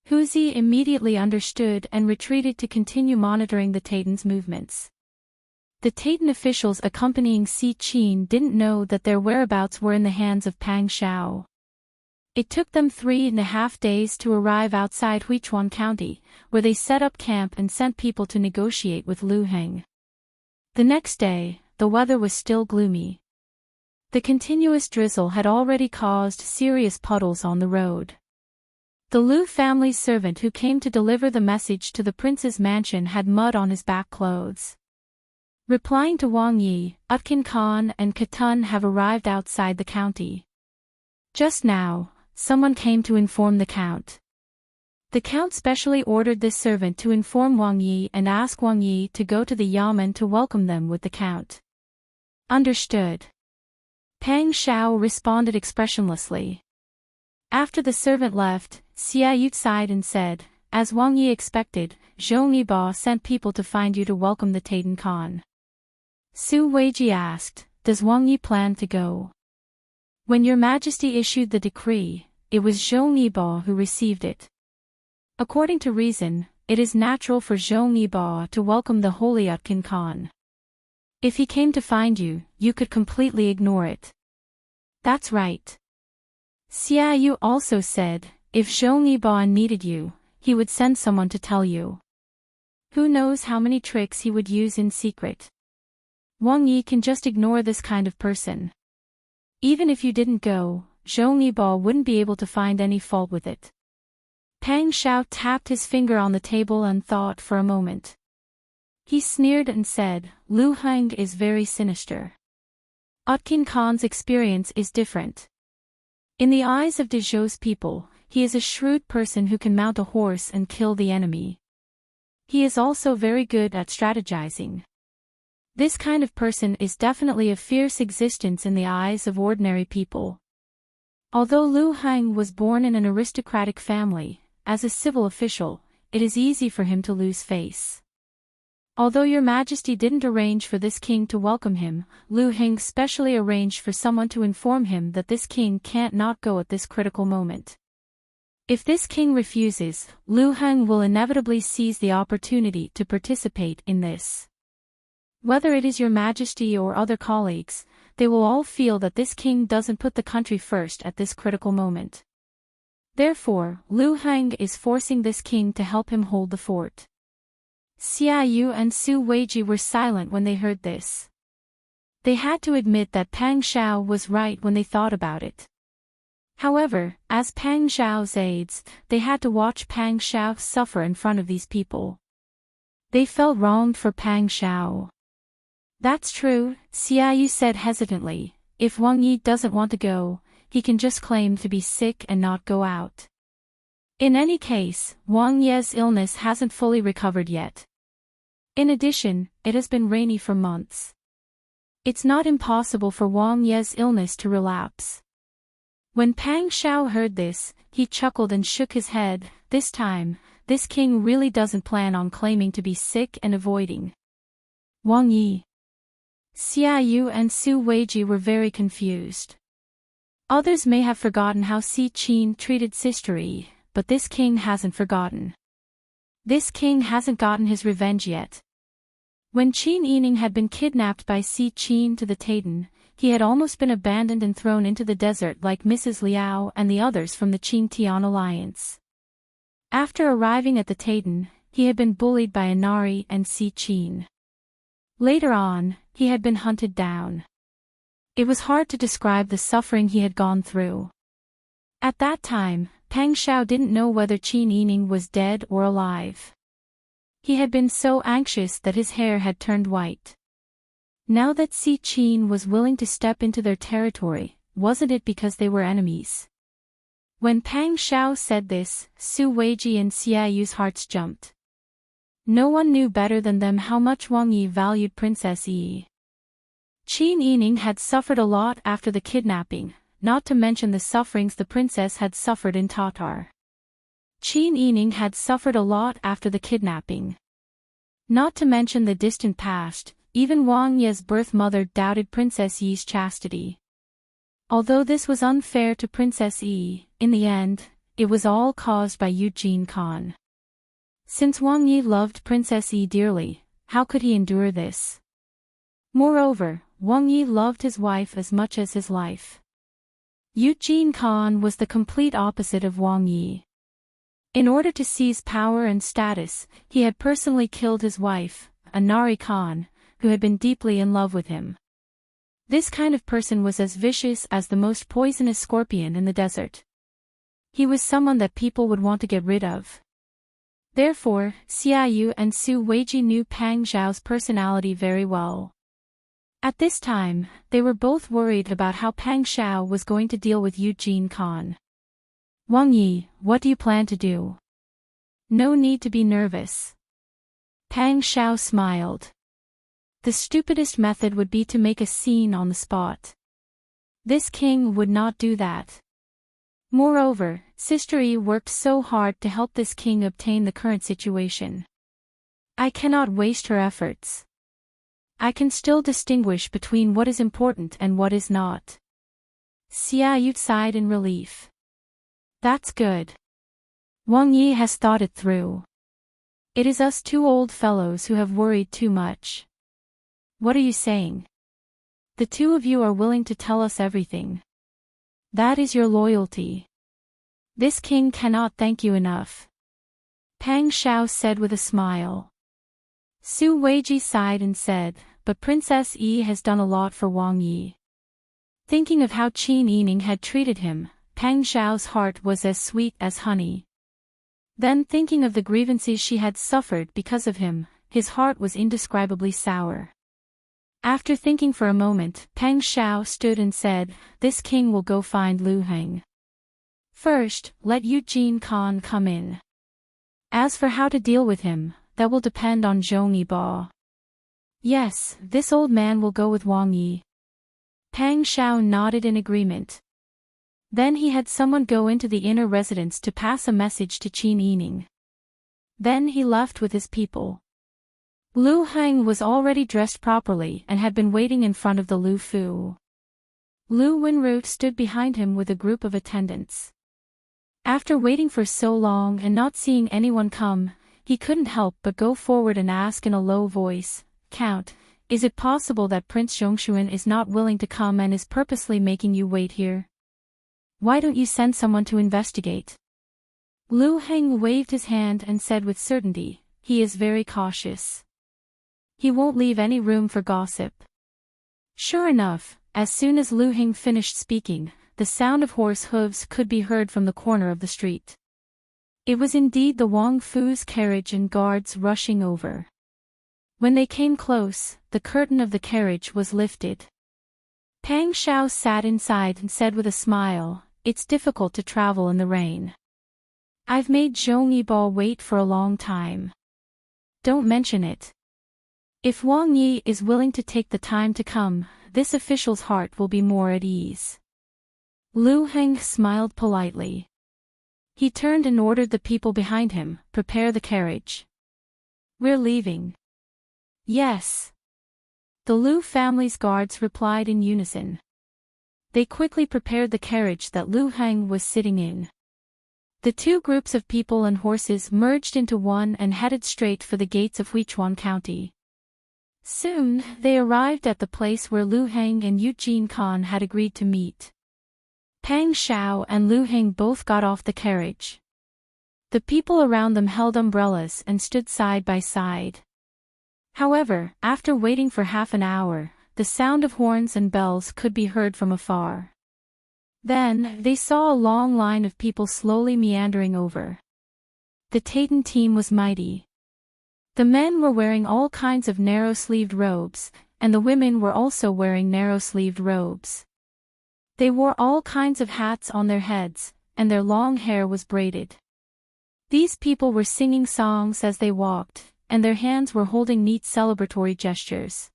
Huzi immediately understood and retreated to continue monitoring the Titan's movements. The Titan officials accompanying Si Qin didn't know that their whereabouts were in the hands of Pang Xiao. It took them 3.5 days to arrive outside Huichuan County, where they set up camp and sent people to negotiate with Lu Heng. The next day, the weather was still gloomy. The continuous drizzle had already caused serious puddles on the road. The Lu family's servant who came to deliver the message to the prince's mansion had mud on his back clothes. Replying to Wang Yi, Utkin Khan and Katun have arrived outside the county. Just now, someone came to inform the count. The count specially ordered this servant to inform Wang Yi and ask Wang Yi to go to the Yamen to welcome them with the count. Understood. Pang Xiao responded expressionlessly. After the servant left, Xiaoyu sighed and said, as Wang Yi expected, Zhou Niba sent people to find you to welcome the Titan Khan. Su Weiji asked, does Wang Yi plan to go? When your majesty issued the decree, it was Zhou Niba who received it. According to reason, it is natural for Zhou Niba to welcome the holy Utkin Khan. If he came to find you, you could completely ignore it. That's right. Xiaoyu also said, if Zhou Niba needed you, he would send someone to tell you. Who knows how many tricks he would use in secret. Wang Yi can just ignore this kind of person. Even if you didn't go, Zhou Niba wouldn't be able to find any fault with it. Pang Xiao tapped his finger on the table and thought for a moment. He sneered and said, Lu Heng is very sinister. Utkin Khan's experience is different. In the eyes of Dezhou's people, he is a shrewd person who can mount a horse and kill the enemy. He is also very good at strategizing. This kind of person is definitely a fierce existence in the eyes of ordinary people. Although Lu Heng was born in an aristocratic family, as a civil official, it is easy for him to lose face. Although your majesty didn't arrange for this king to welcome him, Lu Heng specially arranged for someone to inform him that this king can't not go at this critical moment. If this king refuses, Lu Heng will inevitably seize the opportunity to participate in this. Whether it is your majesty or other colleagues, they will all feel that this king doesn't put the country first at this critical moment. Therefore, Lu Heng is forcing this king to help him hold the fort. Xiaoyu and Su Weiji were silent when they heard this. They had to admit that Pang Xiao was right when they thought about it. However, as Pang Xiao's aides, they had to watch Pang Xiao suffer in front of these people. They felt wronged for Pang Xiao. That's true, Xiaoyu said hesitantly. If Wang Yi doesn't want to go, he can just claim to be sick and not go out. In any case, Wang Ye's illness hasn't fully recovered yet. In addition, it has been rainy for months. It's not impossible for Wang Ye's illness to relapse. When Pang Xiao heard this, he chuckled and shook his head. This time, this king really doesn't plan on claiming to be sick and avoiding Wang Yi. Xiaoyu and Su Weiji were very confused. Others may have forgotten how Si Qin treated Sister Yi, but this king hasn't forgotten. This king hasn't gotten his revenge yet. When Qin Yining had been kidnapped by Si Qin to the Titan, he had almost been abandoned and thrown into the desert like Mrs. Liao and the others from the Qin Tian alliance. After arriving at the Titan, he had been bullied by Inari and Si Qin. Later on, he had been hunted down. It was hard to describe the suffering he had gone through. At that time, Pang Xiao didn't know whether Qin Yining was dead or alive. He had been so anxious that his hair had turned white. Now that Si Qin was willing to step into their territory, wasn't it because they were enemies? When Pang Xiao said this, Su Weiji and Xiaoyu's hearts jumped. No one knew better than them how much Wang Yi valued Princess Yi. Qin Yining had suffered a lot after the kidnapping, not to mention the sufferings the princess had suffered in Tatar. Qin Yining had suffered a lot after the kidnapping. Not to mention the distant past, even Wang Ye's birth mother doubted Princess Yi's chastity. Although this was unfair to Princess Yi, in the end, it was all caused by Eugene Khan. Since Wang Yi loved Princess Yi dearly, how could he endure this? Moreover, Wang Yi loved his wife as much as his life. Eugene Khan was the complete opposite of Wang Yi. In order to seize power and status, he had personally killed his wife, Anari Khan, who had been deeply in love with him. This kind of person was as vicious as the most poisonous scorpion in the desert. He was someone that people would want to get rid of. Therefore, Xiaoyu and Su Weiji knew Pang Zhao's personality very well. At this time, they were both worried about how Pang Zhao was going to deal with Eugene Khan. Wang Yi, what do you plan to do? No need to be nervous. Pang Zhao smiled. The stupidest method would be to make a scene on the spot. This king would not do that. Moreover, Sister Yi worked so hard to help this king obtain the current situation. I cannot waste her efforts. I can still distinguish between what is important and what is not. Xiaoyu sighed in relief. That's good. Wang Yi has thought it through. It is us two old fellows who have worried too much. What are you saying? The two of you are willing to tell us everything. That is your loyalty. This king cannot thank you enough. Pang Zhao said with a smile. Su Weiji sighed and said, but Princess Yi has done a lot for Wang Yi. Thinking of how Qin Yining had treated him, Pang Zhao's heart was as sweet as honey. Then thinking of the grievances she had suffered because of him, his heart was indescribably sour. After thinking for a moment, Pang Zhao stood and said, this king will go find Lu Heng. First, let Eugene Khan come in. As for how to deal with him, that will depend on Zhong Yibo. Yes, this old man will go with Wang Yi. Pang Zhao nodded in agreement. Then he had someone go into the inner residence to pass a message to Qin Yining. Then he left with his people. Lu Heng was already dressed properly and had been waiting in front of the Lu Fu. Lu Wenru stood behind him with a group of attendants. After waiting for so long and not seeing anyone come, he couldn't help but go forward and ask in a low voice, Count, is it possible that Prince Zhongshuan is not willing to come and is purposely making you wait here? Why don't you send someone to investigate? Lu Heng waved his hand and said with certainty, he is very cautious. He won't leave any room for gossip. Sure enough, as soon as Lu Heng finished speaking, the sound of horse hooves could be heard from the corner of the street. It was indeed the Wang Fu's carriage and guards rushing over. When they came close, the curtain of the carriage was lifted. Pang Zhao sat inside and said with a smile, it's difficult to travel in the rain. I've made Zhong Yibo wait for a long time. Don't mention it. If Wang Yi is willing to take the time to come, this official's heart will be more at ease. Lu Heng smiled politely. He turned and ordered the people behind him, prepare the carriage. We're leaving. Yes. The Lu family's guards replied in unison. They quickly prepared the carriage that Lu Heng was sitting in. The two groups of people and horses merged into one and headed straight for the gates of Huichuan County. Soon, they arrived at the place where Lu Heng and Eugene Khan had agreed to meet. Pang Zhao and Lu Heng both got off the carriage. The people around them held umbrellas and stood side by side. However, after waiting for half an hour, the sound of horns and bells could be heard from afar. Then, they saw a long line of people slowly meandering over. The Tayton team was mighty. The men were wearing all kinds of narrow-sleeved robes, and the women were also wearing narrow-sleeved robes. They wore all kinds of hats on their heads, and their long hair was braided. These people were singing songs as they walked, and their hands were holding neat celebratory gestures.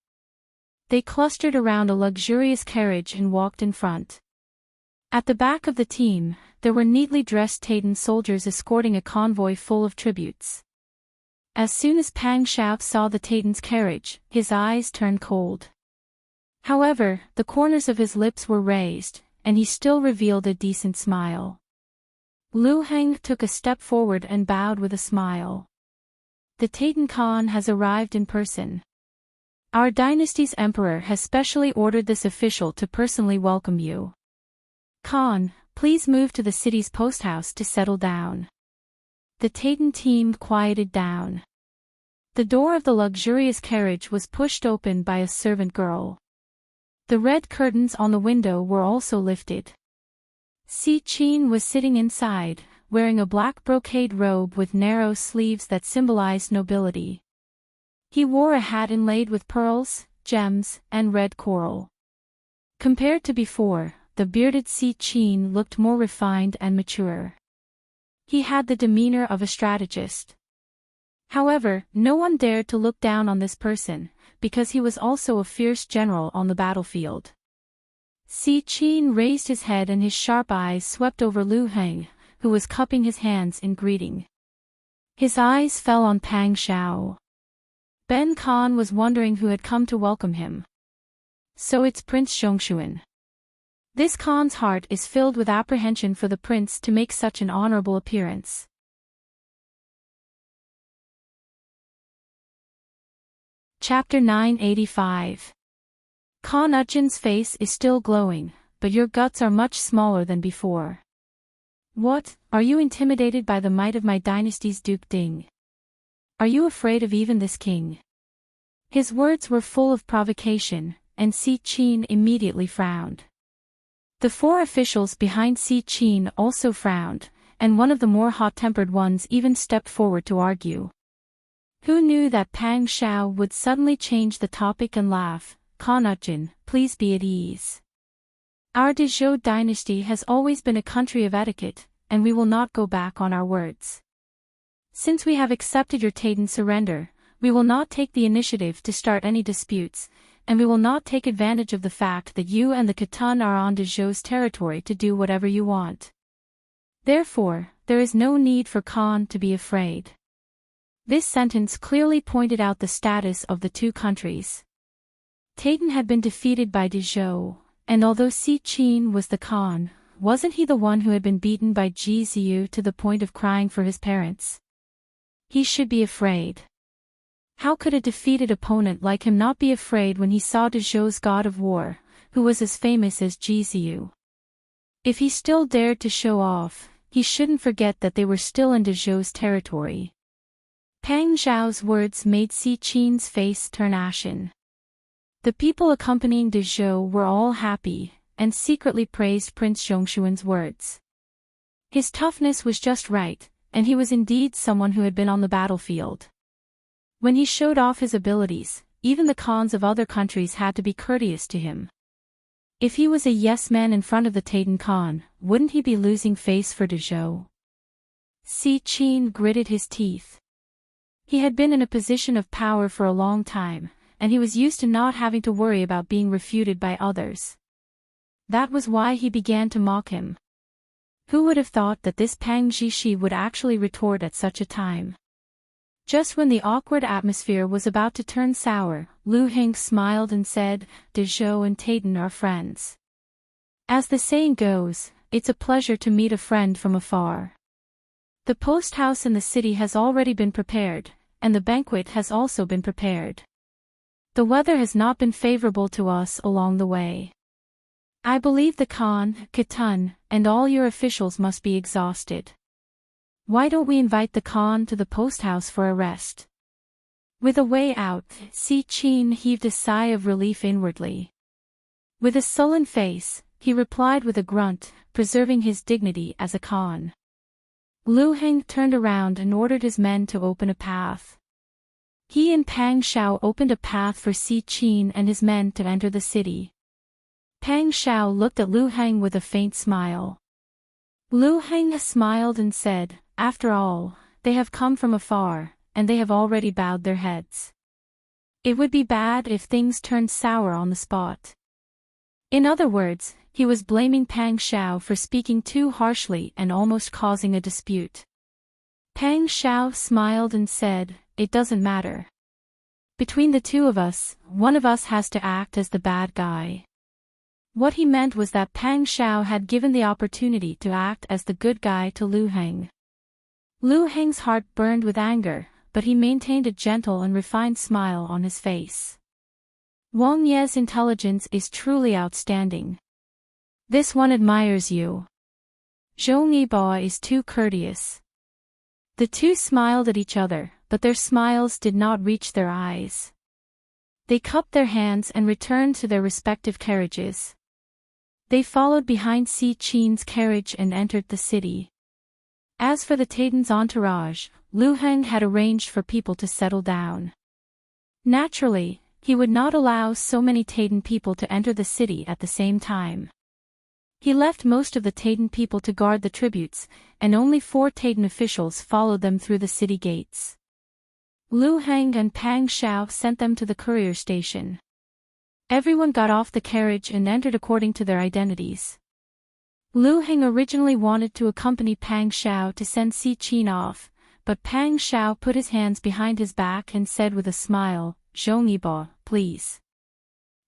They clustered around a luxurious carriage and walked in front. At the back of the team, there were neatly dressed Tayton soldiers escorting a convoy full of tributes. As soon as Pang Zhao saw the Tayton's carriage, his eyes turned cold. However, the corners of his lips were raised, and he still revealed a decent smile. Lu Heng took a step forward and bowed with a smile. The Titan Khan has arrived in person. Our dynasty's emperor has specially ordered this official to personally welcome you. Khan, please move to the city's posthouse to settle down. The Titan team quieted down. The door of the luxurious carriage was pushed open by a servant girl. The red curtains on the window were also lifted. Si Qin was sitting inside, wearing a black brocade robe with narrow sleeves that symbolized nobility. He wore a hat inlaid with pearls, gems, and red coral. Compared to before, the bearded Si Qin looked more refined and mature. He had the demeanor of a strategist. However, no one dared to look down on this person, because he was also a fierce general on the battlefield. Si Qin raised his head and his sharp eyes swept over Lu Heng, who was cupping his hands in greeting. His eyes fell on Pang Shao. Ben Khan was wondering who had come to welcome him. So it's Prince Zhongshuan. This Khan's heart is filled with apprehension for the prince to make such an honorable appearance. Chapter 985. Khan Ujin's face is still glowing, but your guts are much smaller than before. What, are you intimidated by the might of my dynasty's Duke Ding? Are you afraid of even this king? His words were full of provocation, and Si Qin immediately frowned. The four officials behind Si Qin also frowned, and one of the more hot-tempered ones even stepped forward to argue. Who knew that Pang Shao would suddenly change the topic and laugh? Khan Ujin, please be at ease. Our Dezhou dynasty has always been a country of etiquette, and we will not go back on our words. Since we have accepted your Titan surrender, we will not take the initiative to start any disputes, and we will not take advantage of the fact that you and the Khitan are on Dezhou's territory to do whatever you want. Therefore, there is no need for Khan to be afraid. This sentence clearly pointed out the status of the two countries. Titan had been defeated by Dezhou, and although Si Qin was the Khan, wasn't he the one who had been beaten by Ji Ziyu to the point of crying for his parents? He should be afraid. How could a defeated opponent like him not be afraid when he saw Dezhou's god of war, who was as famous as Ji Ziyu? If he still dared to show off, he shouldn't forget that they were still in Dezhou's territory. Pang Zhao's words made Si Qin's face turn ashen. The people accompanying Dezhou were all happy, and secretly praised Prince Zhongshuan's words. His toughness was just right, and he was indeed someone who had been on the battlefield. When he showed off his abilities, even the Khans of other countries had to be courteous to him. If he was a yes-man in front of the Titan Khan, wouldn't he be losing face for Dezhou? Si Qin gritted his teeth. He had been in a position of power for a long time, and he was used to not having to worry about being refuted by others. That was why he began to mock him. Who would have thought that this Pang Zhishi would actually retort at such a time? Just when the awkward atmosphere was about to turn sour, Lu Heng smiled and said, Dezhou and Titan are friends. As the saying goes, it's a pleasure to meet a friend from afar. The post house in the city has already been prepared, and the banquet has also been prepared. The weather has not been favorable to us along the way. I believe the Khan, Khitan, and all your officials must be exhausted. Why don't we invite the Khan to the post house for a rest? With a way out, Si Qin heaved a sigh of relief inwardly. With a sullen face, he replied with a grunt, preserving his dignity as a Khan. Lu Heng turned around and ordered his men to open a path. He and Pang Shao opened a path for Si Qin and his men to enter the city. Pang Shao looked at Lu Heng with a faint smile. Lu Heng smiled and said, after all, they have come from afar, and they have already bowed their heads. It would be bad if things turned sour on the spot. In other words, he was blaming Pang Shao for speaking too harshly and almost causing a dispute. Pang Shao smiled and said, it doesn't matter. Between the two of us, one of us has to act as the bad guy. What he meant was that Pang Xiao had given the opportunity to act as the good guy to Lu Heng. Lu Heng's heart burned with anger, but he maintained a gentle and refined smile on his face. Wang Ye's intelligence is truly outstanding. This one admires you. Zhou Yibo is too courteous. The two smiled at each other, but their smiles did not reach their eyes. They cupped their hands and returned to their respective carriages. They followed behind Si Qin's carriage and entered the city. As for the Taiden's entourage, Lu Heng had arranged for people to settle down. Naturally, he would not allow so many Taiden people to enter the city at the same time. He left most of the Taiden people to guard the tributes, and only 4 Taiden officials followed them through the city gates. Lu Heng and Pang Xiao sent them to the courier station. Everyone got off the carriage and entered according to their identities. Lu Heng originally wanted to accompany Pang Xiao to send Si Qin off, but Pang Xiao put his hands behind his back and said with a smile, "Zhou Yibo, please.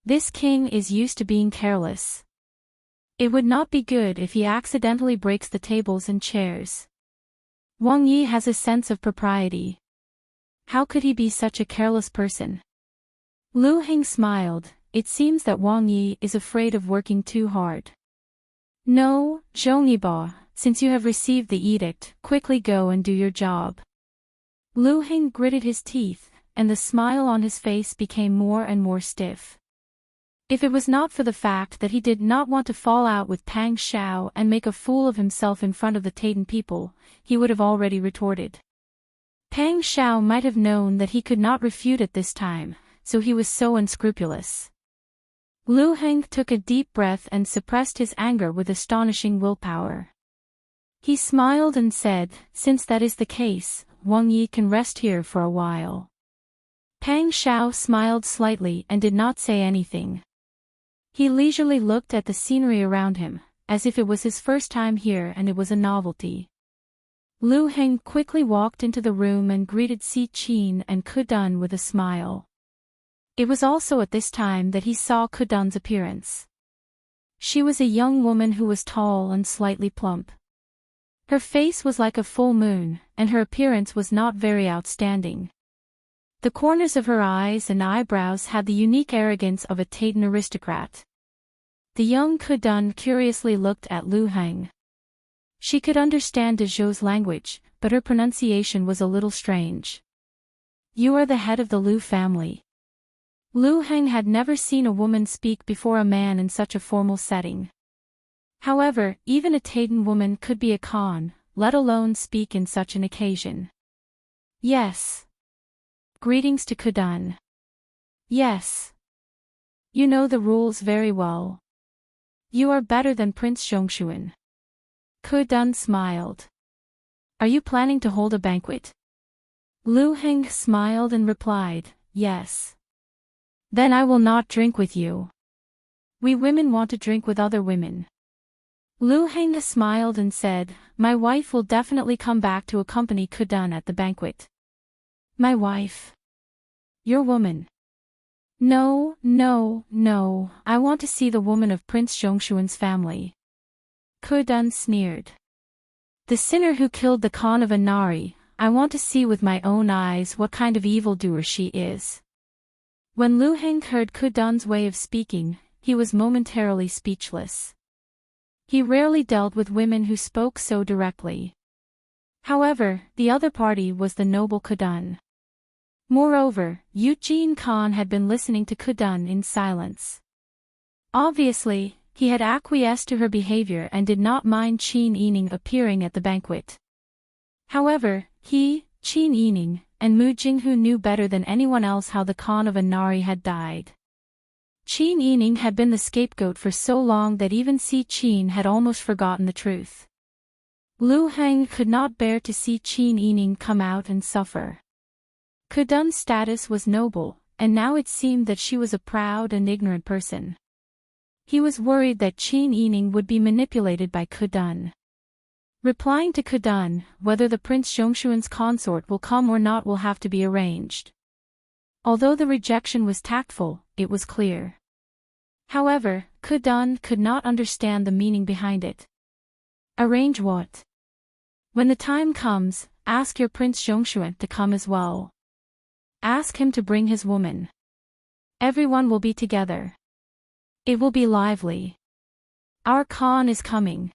This king is used to being careless. It would not be good if he accidentally breaks the tables and chairs. Wang Yi has a sense of propriety. How could he be such a careless person?" Lu Heng smiled. It seems that Wang Yi is afraid of working too hard. "No, Zhou Yibo, since you have received the edict, quickly go and do your job." Lu Heng gritted his teeth, and the smile on his face became more and more stiff. If it was not for the fact that he did not want to fall out with Pang Xiao and make a fool of himself in front of the Taiden people, he would have already retorted. Pang Xiao might have known that he could not refute at this time, so he was so unscrupulous. Lu Heng took a deep breath and suppressed his anger with astonishing willpower. He smiled and said, "Since that is the case, Wang Yi can rest here for a while." Pang Xiao smiled slightly and did not say anything. He leisurely looked at the scenery around him, as if it was his first time here and it was a novelty. Lu Heng quickly walked into the room and greeted Si Qin and Kudun with a smile. It was also at this time that he saw Kudun's appearance. She was a young woman who was tall and slightly plump. Her face was like a full moon, and her appearance was not very outstanding. The corners of her eyes and eyebrows had the unique arrogance of a Taiden aristocrat. The young Kudun curiously looked at Lu Heng. She could understand de Zhou's language, but her pronunciation was a little strange. "You are the head of the Lu family." Lu Heng had never seen a woman speak before a man in such a formal setting. However, even a Taiden woman could be a Khan, let alone speak in such an occasion. "Yes." Greetings to Kudun. "Yes. You know the rules very well. You are better than Prince Zhongshuan." Kudun smiled. "Are you planning to hold a banquet?" Lu Heng smiled and replied, "Yes." "Then I will not drink with you. We women want to drink with other women." Lu Heng smiled and said, "My wife will definitely come back to accompany Kudun at the banquet." "My wife? Your woman?" No, I want to see the woman of Prince Zhongshuan's family." Kudun sneered. "The sinner who killed the Khan of Anari, I want to see with my own eyes what kind of evildoer she is." When Lu Heng heard Kudun's way of speaking, he was momentarily speechless. He rarely dealt with women who spoke so directly. However, the other party was the noble Kudun. Moreover, Eugene Khan had been listening to Kudun in silence. Obviously, he had acquiesced to her behavior and did not mind Qin Yining appearing at the banquet. However, he, Qin Yining, and Mu Jinghu knew better than anyone else how the Khan of Anari had died. Qin Yining had been the scapegoat for so long that even Si Qin had almost forgotten the truth. Lu Heng could not bear to see Qin Yining come out and suffer. Kudun's status was noble, and now it seemed that she was a proud and ignorant person. He was worried that Qin Yining would be manipulated by Kudun. Replying to Kudun, whether the Prince Zhongshuan's consort will come or not will have to be arranged. Although the rejection was tactful, it was clear. However, Kudun could not understand the meaning behind it. Arrange what? When the time comes, ask your Prince Zhongshuan to come as well. Ask him to bring his woman. Everyone will be together. It will be lively. Our Khan is coming.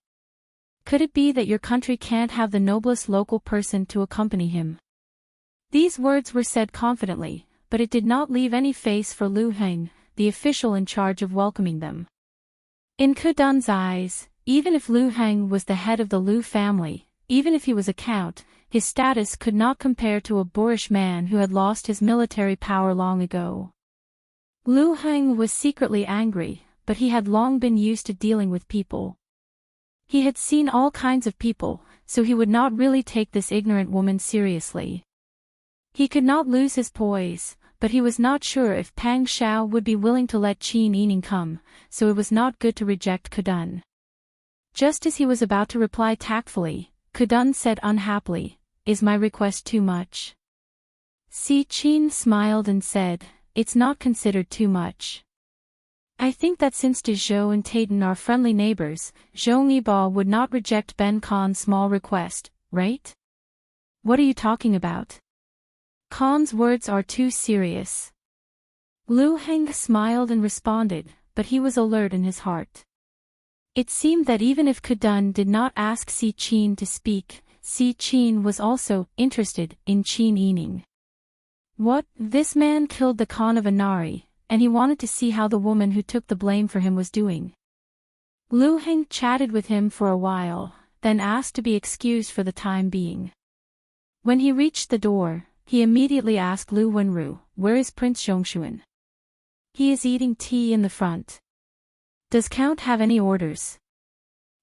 Could it be that your country can't have the noblest local person to accompany him? These words were said confidently, but it did not leave any face for Lu Heng, the official in charge of welcoming them. In Kudun's eyes, even if Lu Heng was the head of the Lu family, even if he was a count, his status could not compare to a boorish man who had lost his military power long ago. Lu Heng was secretly angry, but he had long been used to dealing with people. He had seen all kinds of people, so he would not really take this ignorant woman seriously. He could not lose his poise, but he was not sure if Pang Shao would be willing to let Qin Yining come, so it was not good to reject Kudun. Just as he was about to reply tactfully, Kudun said unhappily, "Is my request too much?" Si Qin smiled and said, "It's not considered too much. I think that since Dezhou and Taitan are friendly neighbors, Zhong Yiba would not reject Ben Khan's small request, right? What are you talking about? Khan's words are too serious." Lu Heng smiled and responded, but he was alert in his heart. It seemed that even if Kudun did not ask Si Qin to speak, Si Qin was also interested in Qin Yining. What? This man killed the Khan of Anari, and he wanted to see how the woman who took the blame for him was doing. Lu Heng chatted with him for a while, then asked to be excused for the time being. When he reached the door, he immediately asked Lu Wenru, "Where is Prince Zhongshuan?" "He is eating tea in the front." "Does Count have any orders?"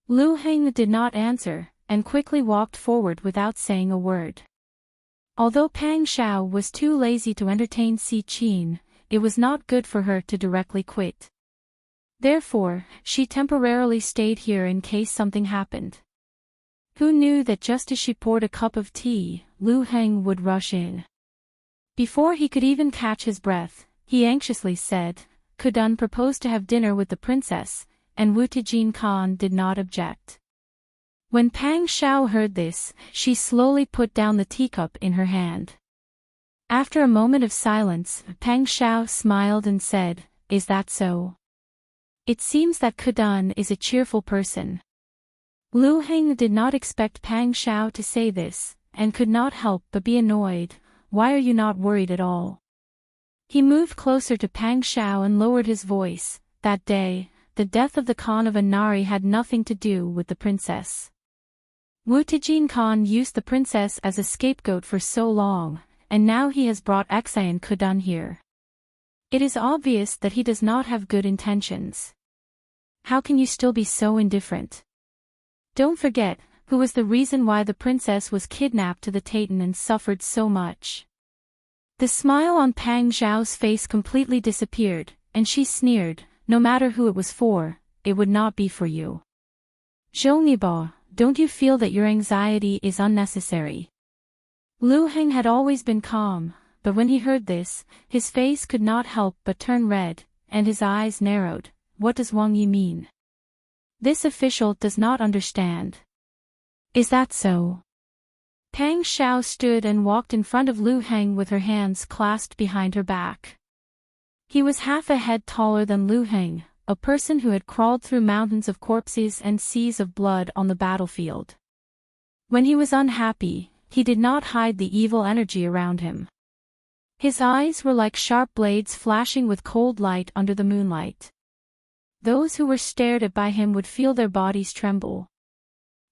Lu Heng did not answer, and quickly walked forward without saying a word. Although Pang Shao was too lazy to entertain Si Qin, it was not good for her to directly quit. Therefore, she temporarily stayed here in case something happened. Who knew that just as she poured a cup of tea, Lu Heng would rush in. Before he could even catch his breath, he anxiously said, "Kudun proposed to have dinner with the princess, and Wu Tijin Khan did not object." When Pang Shao heard this, she slowly put down the teacup in her hand. After a moment of silence, Pang Shao smiled and said, "Is that so? It seems that Kudun is a cheerful person." Lu Heng did not expect Pang Shao to say this, and could not help but be annoyed. "Why are you not worried at all?" He moved closer to Pang Shao and lowered his voice. That day, the death of the Khan of Anari had nothing to do with the princess. Wu Tijin Khan used the princess as a scapegoat for so long, and now he has brought Xian Kudun here. It is obvious that he does not have good intentions. How can you still be so indifferent? Don't forget, who was the reason why the princess was kidnapped to the Taitan and suffered so much. The smile on Pang Zhao's face completely disappeared, and she sneered, "No matter who it was for, it would not be for you. Zhong Yiba, don't you feel that your anxiety is unnecessary?" Lu Heng had always been calm, but when he heard this, his face could not help but turn red, and his eyes narrowed. What does Wang Yi mean? This official does not understand. Is that so? Pang Shao stood and walked in front of Lu Heng with her hands clasped behind her back. He was half a head taller than Lu Heng, a person who had crawled through mountains of corpses and seas of blood on the battlefield. When he was unhappy, he did not hide the evil energy around him. His eyes were like sharp blades flashing with cold light under the moonlight. Those who were stared at by him would feel their bodies tremble.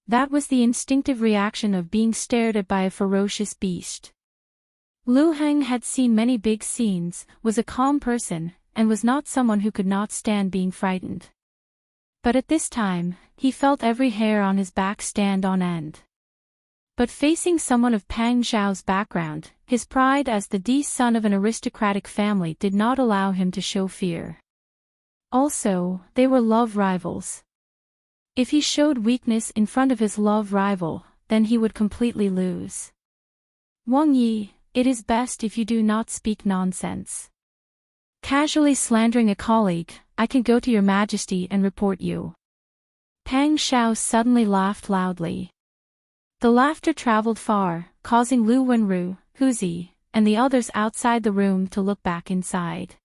That was the instinctive reaction of being stared at by a ferocious beast. Lu Heng had seen many big scenes, was a calm person, and was not someone who could not stand being frightened. But at this time, he felt every hair on his back stand on end. But facing someone of Pang Zhao's background, his pride as the son of an aristocratic family did not allow him to show fear. Also, they were love rivals. If he showed weakness in front of his love rival, then he would completely lose. "Wang Yi, it is best if you do not speak nonsense." Casually slandering a colleague, I can go to your majesty and report you. Pang Xiao suddenly laughed loudly. The laughter traveled far, causing Lu Wenru, Huzi, and the others outside the room to look back inside.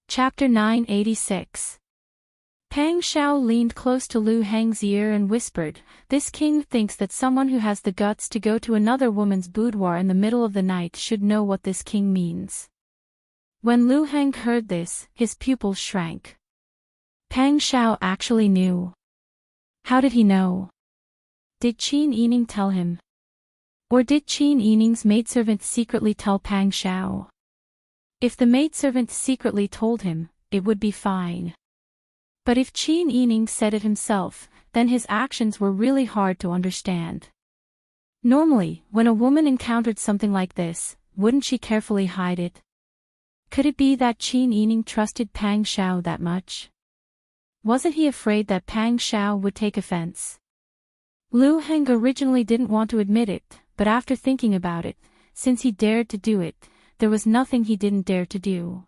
Chapter 986. Pang Xiao leaned close to Lu Heng's ear and whispered, "This king thinks that someone who has the guts to go to another woman's boudoir in the middle of the night should know what this king means." When Lu Heng heard this, his pupils shrank. Pang Xiao actually knew. How did he know? Did Qin Yining tell him? Or did Qin Yining's maidservant secretly tell Pang Xiao? If the maidservant secretly told him, it would be fine. But if Qin Yining said it himself, then his actions were really hard to understand. Normally, when a woman encountered something like this, wouldn't she carefully hide it? Could it be that Qin Yining trusted Pang Xiao that much? Wasn't he afraid that Pang Xiao would take offense? Lu Heng originally didn't want to admit it, but after thinking about it, since he dared to do it, there was nothing he didn't dare to do.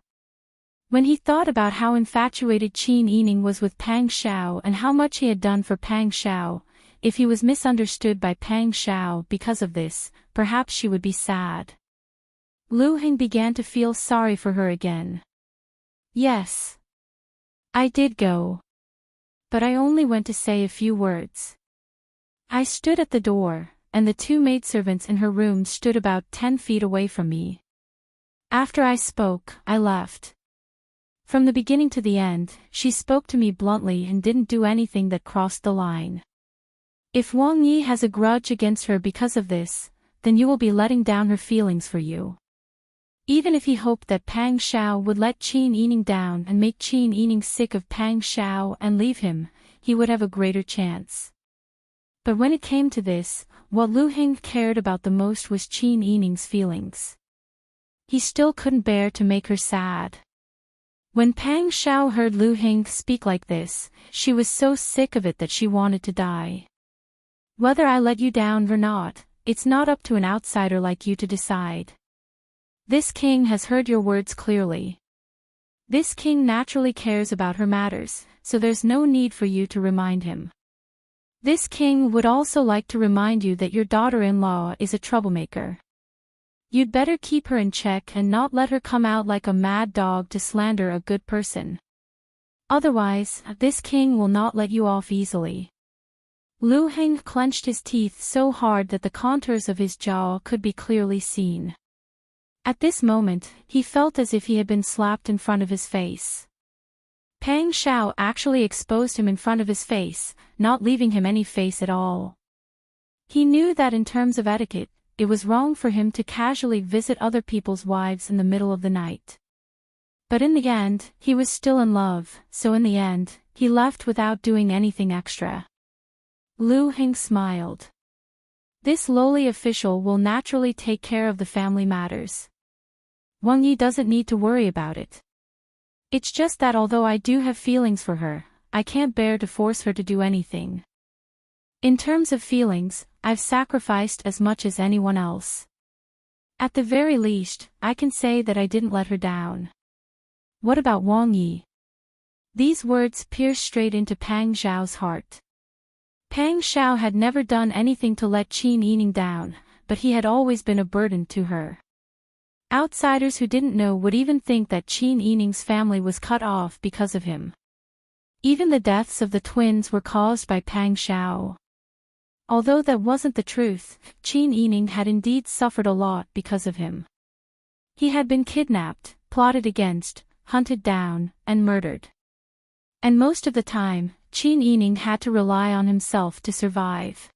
When he thought about how infatuated Qin Yining was with Pang Xiao and how much he had done for Pang Xiao, if he was misunderstood by Pang Xiao because of this, perhaps she would be sad. Lu Heng began to feel sorry for her again. Yes. I did go. But I only went to say a few words. I stood at the door, and the two maidservants in her room stood about 10 feet away from me. After I spoke, I left. From the beginning to the end, she spoke to me bluntly and didn't do anything that crossed the line. If Wang Yi has a grudge against her because of this, then you will be letting down her feelings for you. Even if he hoped that Pang Xiao would let Qin Yining down and make Qin Yining sick of Pang Xiao and leave him, he would have a greater chance. But when it came to this, what Lu Heng cared about the most was Qin Yining's feelings. He still couldn't bear to make her sad. When Pang Xiao heard Lu Heng speak like this, she was so sick of it that she wanted to die. Whether I let you down or not, it's not up to an outsider like you to decide. This king has heard your words clearly. This king naturally cares about her matters, so there's no need for you to remind him. This king would also like to remind you that your daughter-in-law is a troublemaker. You'd better keep her in check and not let her come out like a mad dog to slander a good person. Otherwise, this king will not let you off easily. Lu Heng clenched his teeth so hard that the contours of his jaw could be clearly seen. At this moment, he felt as if he had been slapped in front of his face. Pang Xiao actually exposed him in front of his face, not leaving him any face at all. He knew that in terms of etiquette, it was wrong for him to casually visit other people's wives in the middle of the night. But in the end, he was still in love, so in the end, he left without doing anything extra. Lu Heng smiled. This lowly official will naturally take care of the family matters. Wang Yi doesn't need to worry about it. It's just that although I do have feelings for her, I can't bear to force her to do anything. In terms of feelings, I've sacrificed as much as anyone else. At the very least, I can say that I didn't let her down. What about Wang Yi? These words pierced straight into Pang Xiao's heart. Pang Xiao had never done anything to let Qin Yining down, but he had always been a burden to her. Outsiders who didn't know would even think that Qin Yining's family was cut off because of him. Even the deaths of the twins were caused by Pang Xiao. Although that wasn't the truth, Qin Yining had indeed suffered a lot because of him. He had been kidnapped, plotted against, hunted down, and murdered. And most of the time, Qin Yining had to rely on himself to survive.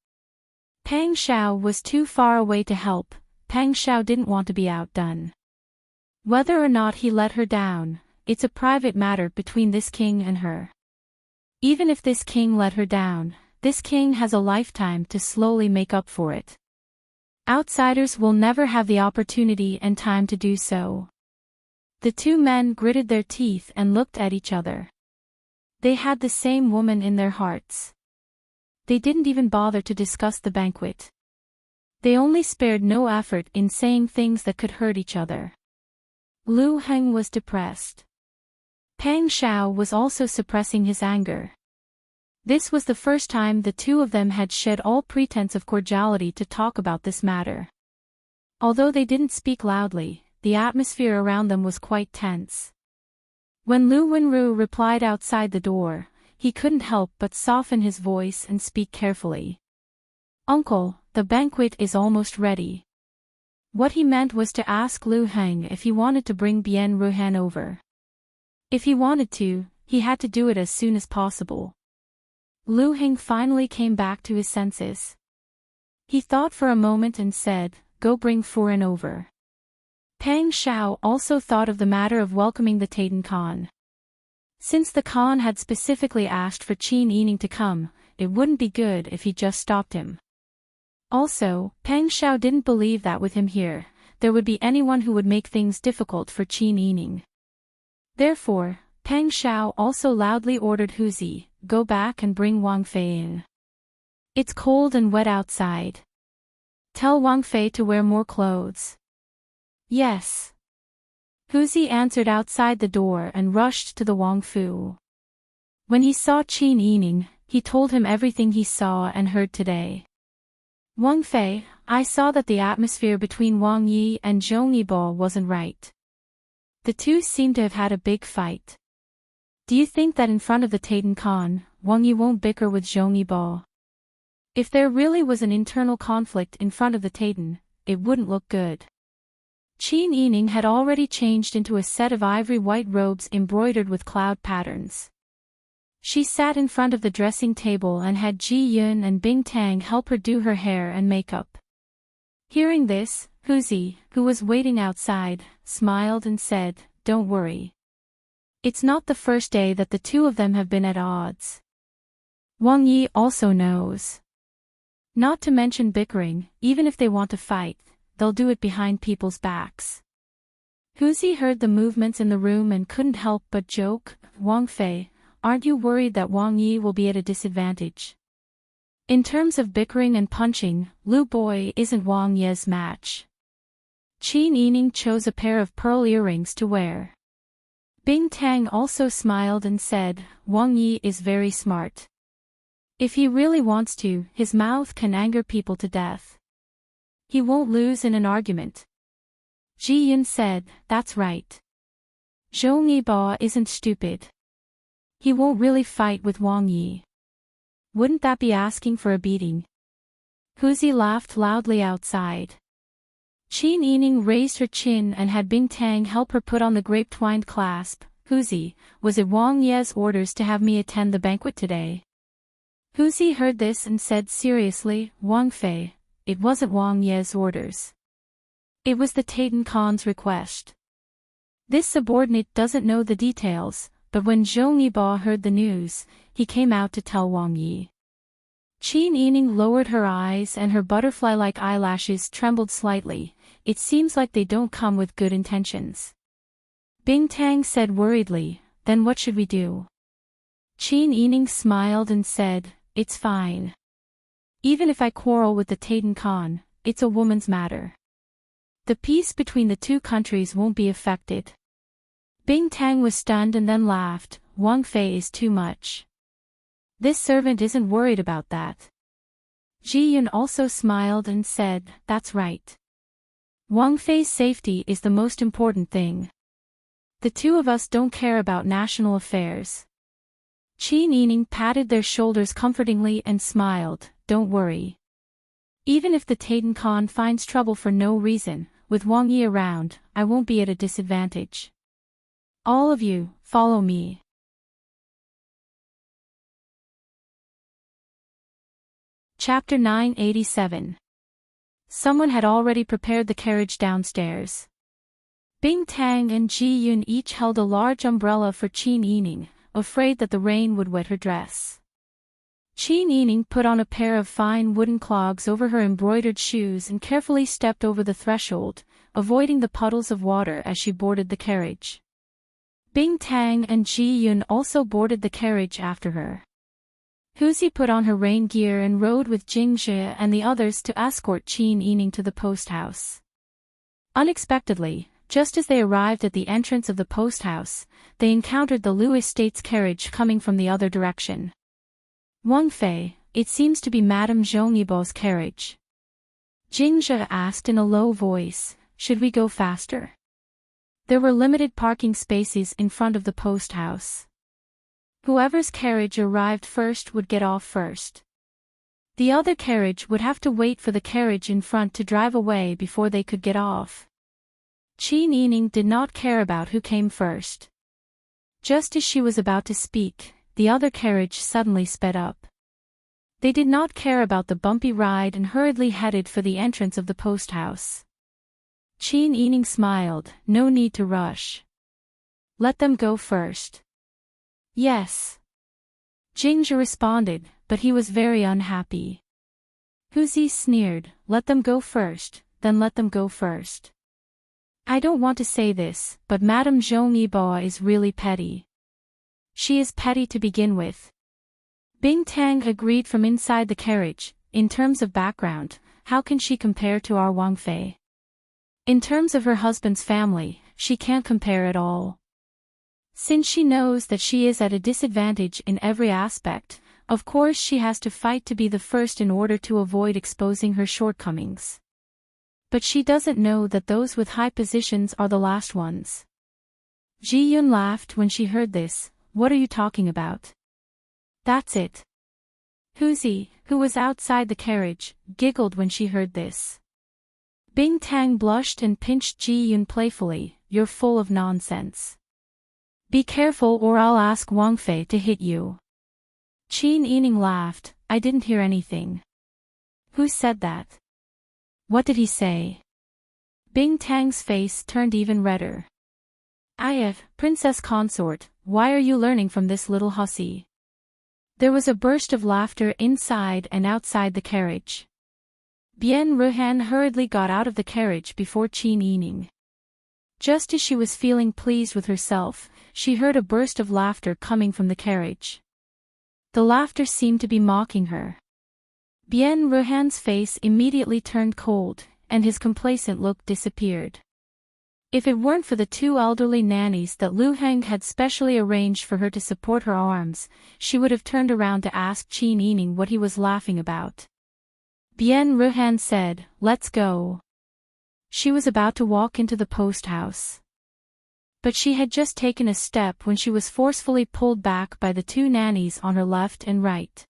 Pang Xiao was too far away to help. Pang Xiao didn't want to be outdone. Whether or not he let her down, it's a private matter between this king and her. Even if this king let her down, this king has a lifetime to slowly make up for it. Outsiders will never have the opportunity and time to do so. The two men gritted their teeth and looked at each other. They had the same woman in their hearts. They didn't even bother to discuss the banquet. They only spared no effort in saying things that could hurt each other. Lu Heng was depressed. Pang Xiao was also suppressing his anger. This was the first time the two of them had shed all pretense of cordiality to talk about this matter. Although they didn't speak loudly, the atmosphere around them was quite tense. When Lu Wenru replied outside the door, he couldn't help but soften his voice and speak carefully. "Uncle, the banquet is almost ready." What he meant was to ask Lu Heng if he wanted to bring Bien Ruhan over. If he wanted to, he had to do it as soon as possible. Lu Heng finally came back to his senses. He thought for a moment and said, "Go bring Furin over." Pang Xiao also thought of the matter of welcoming the Taitan Khan. Since the Khan had specifically asked for Qin Yining to come, it wouldn't be good if he just stopped him. Also, Pang Xiao didn't believe that with him here, there would be anyone who would make things difficult for Qin Yining. Therefore, Pang Xiao also loudly ordered Huzi, "Go back and bring Wang Fei in. It's cold and wet outside. Tell Wang Fei to wear more clothes." "Yes." Huzi answered outside the door and rushed to the Wang Fu. When he saw Qin Yining, he told him everything he saw and heard today. "Wang Fei, I saw that the atmosphere between Wang Yi and Zhong Yibo wasn't right. The two seem to have had a big fight. Do you think that in front of the Taitan Khan, Wang Yi won't bicker with Zhong Yibo? If there really was an internal conflict in front of the Taitan, it wouldn't look good." Qin Yining had already changed into a set of ivory white robes embroidered with cloud patterns. She sat in front of the dressing table and had Ji Yun and Bing Tang help her do her hair and makeup. Hearing this, Huzi, who was waiting outside, smiled and said, "Don't worry. It's not the first day that the two of them have been at odds. Wang Yi also knows. Not to mention bickering, even if they want to fight, they'll do it behind people's backs." Huzi heard the movements in the room and couldn't help but joke, "Wang Fei, aren't you worried that Wang Yi will be at a disadvantage? In terms of bickering and punching, Lu Boi isn't Wang Ye's match." Qin Yining chose a pair of pearl earrings to wear. Bing Tang also smiled and said, "Wang Yi is very smart. If he really wants to, his mouth can anger people to death. He won't lose in an argument." Ji Yun said, "That's right. Zhong Yibo isn't stupid. He won't really fight with Wang Yi. Wouldn't that be asking for a beating?" Huzi laughed loudly outside. Qin Yining raised her chin and had Bing Tang help her put on the grape-twined clasp. "Huzi, was it Wang Ye's orders to have me attend the banquet today?" Huzi heard this and said seriously, "Wang Fei, it wasn't Wang Ye's orders. It was the Taitan Khan's request. This subordinate doesn't know the details, but when Zhong Yibo heard the news, he came out to tell Wang Yi." Qin Yining lowered her eyes and her butterfly-like eyelashes trembled slightly. "It seems like they don't come with good intentions." Bing Tang said worriedly, "Then what should we do?" Qin Yining smiled and said, "It's fine. Even if I quarrel with the Taitan Khan, it's a woman's matter. The peace between the two countries won't be affected." Bing Tang was stunned and then laughed, "Wang Fei is too much. This servant isn't worried about that." Ji Yun also smiled and said, "That's right. Wang Fei's safety is the most important thing. The two of us don't care about national affairs." Qin Yining patted their shoulders comfortingly and smiled, "Don't worry. Even if the Taitan Khan finds trouble for no reason, with Wang Yi around, I won't be at a disadvantage. All of you, follow me." Chapter 987. Someone had already prepared the carriage downstairs. Bing Tang and Ji Yun each held a large umbrella for Qin Yining, afraid that the rain would wet her dress. Qin Yining put on a pair of fine wooden clogs over her embroidered shoes and carefully stepped over the threshold, avoiding the puddles of water as she boarded the carriage. Bing Tang and Ji Yun also boarded the carriage after her. Huzi put on her rain gear and rode with Jingzhe and the others to escort Qin Yining to the post house. Unexpectedly, Just as they arrived at the entrance of the post house, they encountered the Liu estate's carriage coming from the other direction. Wang Fei, it seems to be Madame Zhong Yibo's carriage. Jing Zhe asked in a low voice, should we go faster? There were limited parking spaces in front of the post house. Whoever's carriage arrived first would get off first. The other carriage would have to wait for the carriage in front to drive away before they could get off. Qin Yining did not care about who came first. Just as she was about to speak, the other carriage suddenly sped up. They did not care about the bumpy ride and hurriedly headed for the entrance of the post house. Qin Yining smiled, no need to rush. Let them go first. Yes. Jing Zhe responded, but he was very unhappy. Hu Zi sneered, let them go first, then let them go first. I don't want to say this, but Madame Zhong Yibo is really petty. She is petty to begin with. Bing Tang agreed from inside the carriage, in terms of background, how can she compare to our Wang Fei? In terms of her husband's family, she can't compare at all. Since she knows that she is at a disadvantage in every aspect, of course she has to fight to be the first in order to avoid exposing her shortcomings. But she doesn't know that those with high positions are the last ones. Ji Yun laughed when she heard this, what are you talking about? That's it. Hu Zi, who was outside the carriage, giggled when she heard this. Bing Tang blushed and pinched Ji Yun playfully, you're full of nonsense. Be careful or I'll ask Wang Fei to hit you. Qin Yining laughed, I didn't hear anything. Who said that? What did he say? Bing Tang's face turned even redder. Princess consort, why are you learning from this little hussy? There was a burst of laughter inside and outside the carriage. Bian Ruhan hurriedly got out of the carriage before Qin Yining. Just as she was feeling pleased with herself, she heard a burst of laughter coming from the carriage. The laughter seemed to be mocking her. Bian Ruhan's face immediately turned cold, and his complacent look disappeared. If it weren't for the two elderly nannies that Lu Heng had specially arranged for her to support her arms, she would have turned around to ask Qin Yining what he was laughing about. Bian Ruhan said, let's go. She was about to walk into the post house. But she had just taken a step when she was forcefully pulled back by the two nannies on her left and right.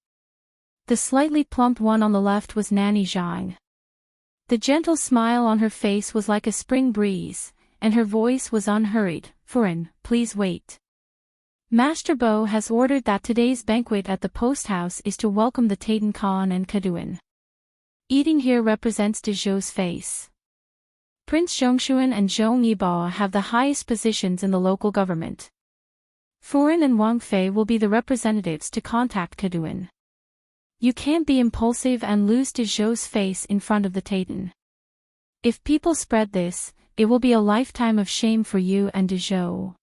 The slightly plump one on the left was Nanny Zhang. The gentle smile on her face was like a spring breeze, and her voice was unhurried, Furen, please wait. Master Bo has ordered that today's banquet at the post house is to welcome the Taiten Khan and Kaduan. Eating here represents de Zhou's face. Prince Zhongshuan and Zhong Yibo have the highest positions in the local government. Furen and Wang Fei will be the representatives to contact Kaduan. You can't be impulsive and lose de Zhou's face in front of the Taiten. If people spread this, it will be a lifetime of shame for you and de Zhou.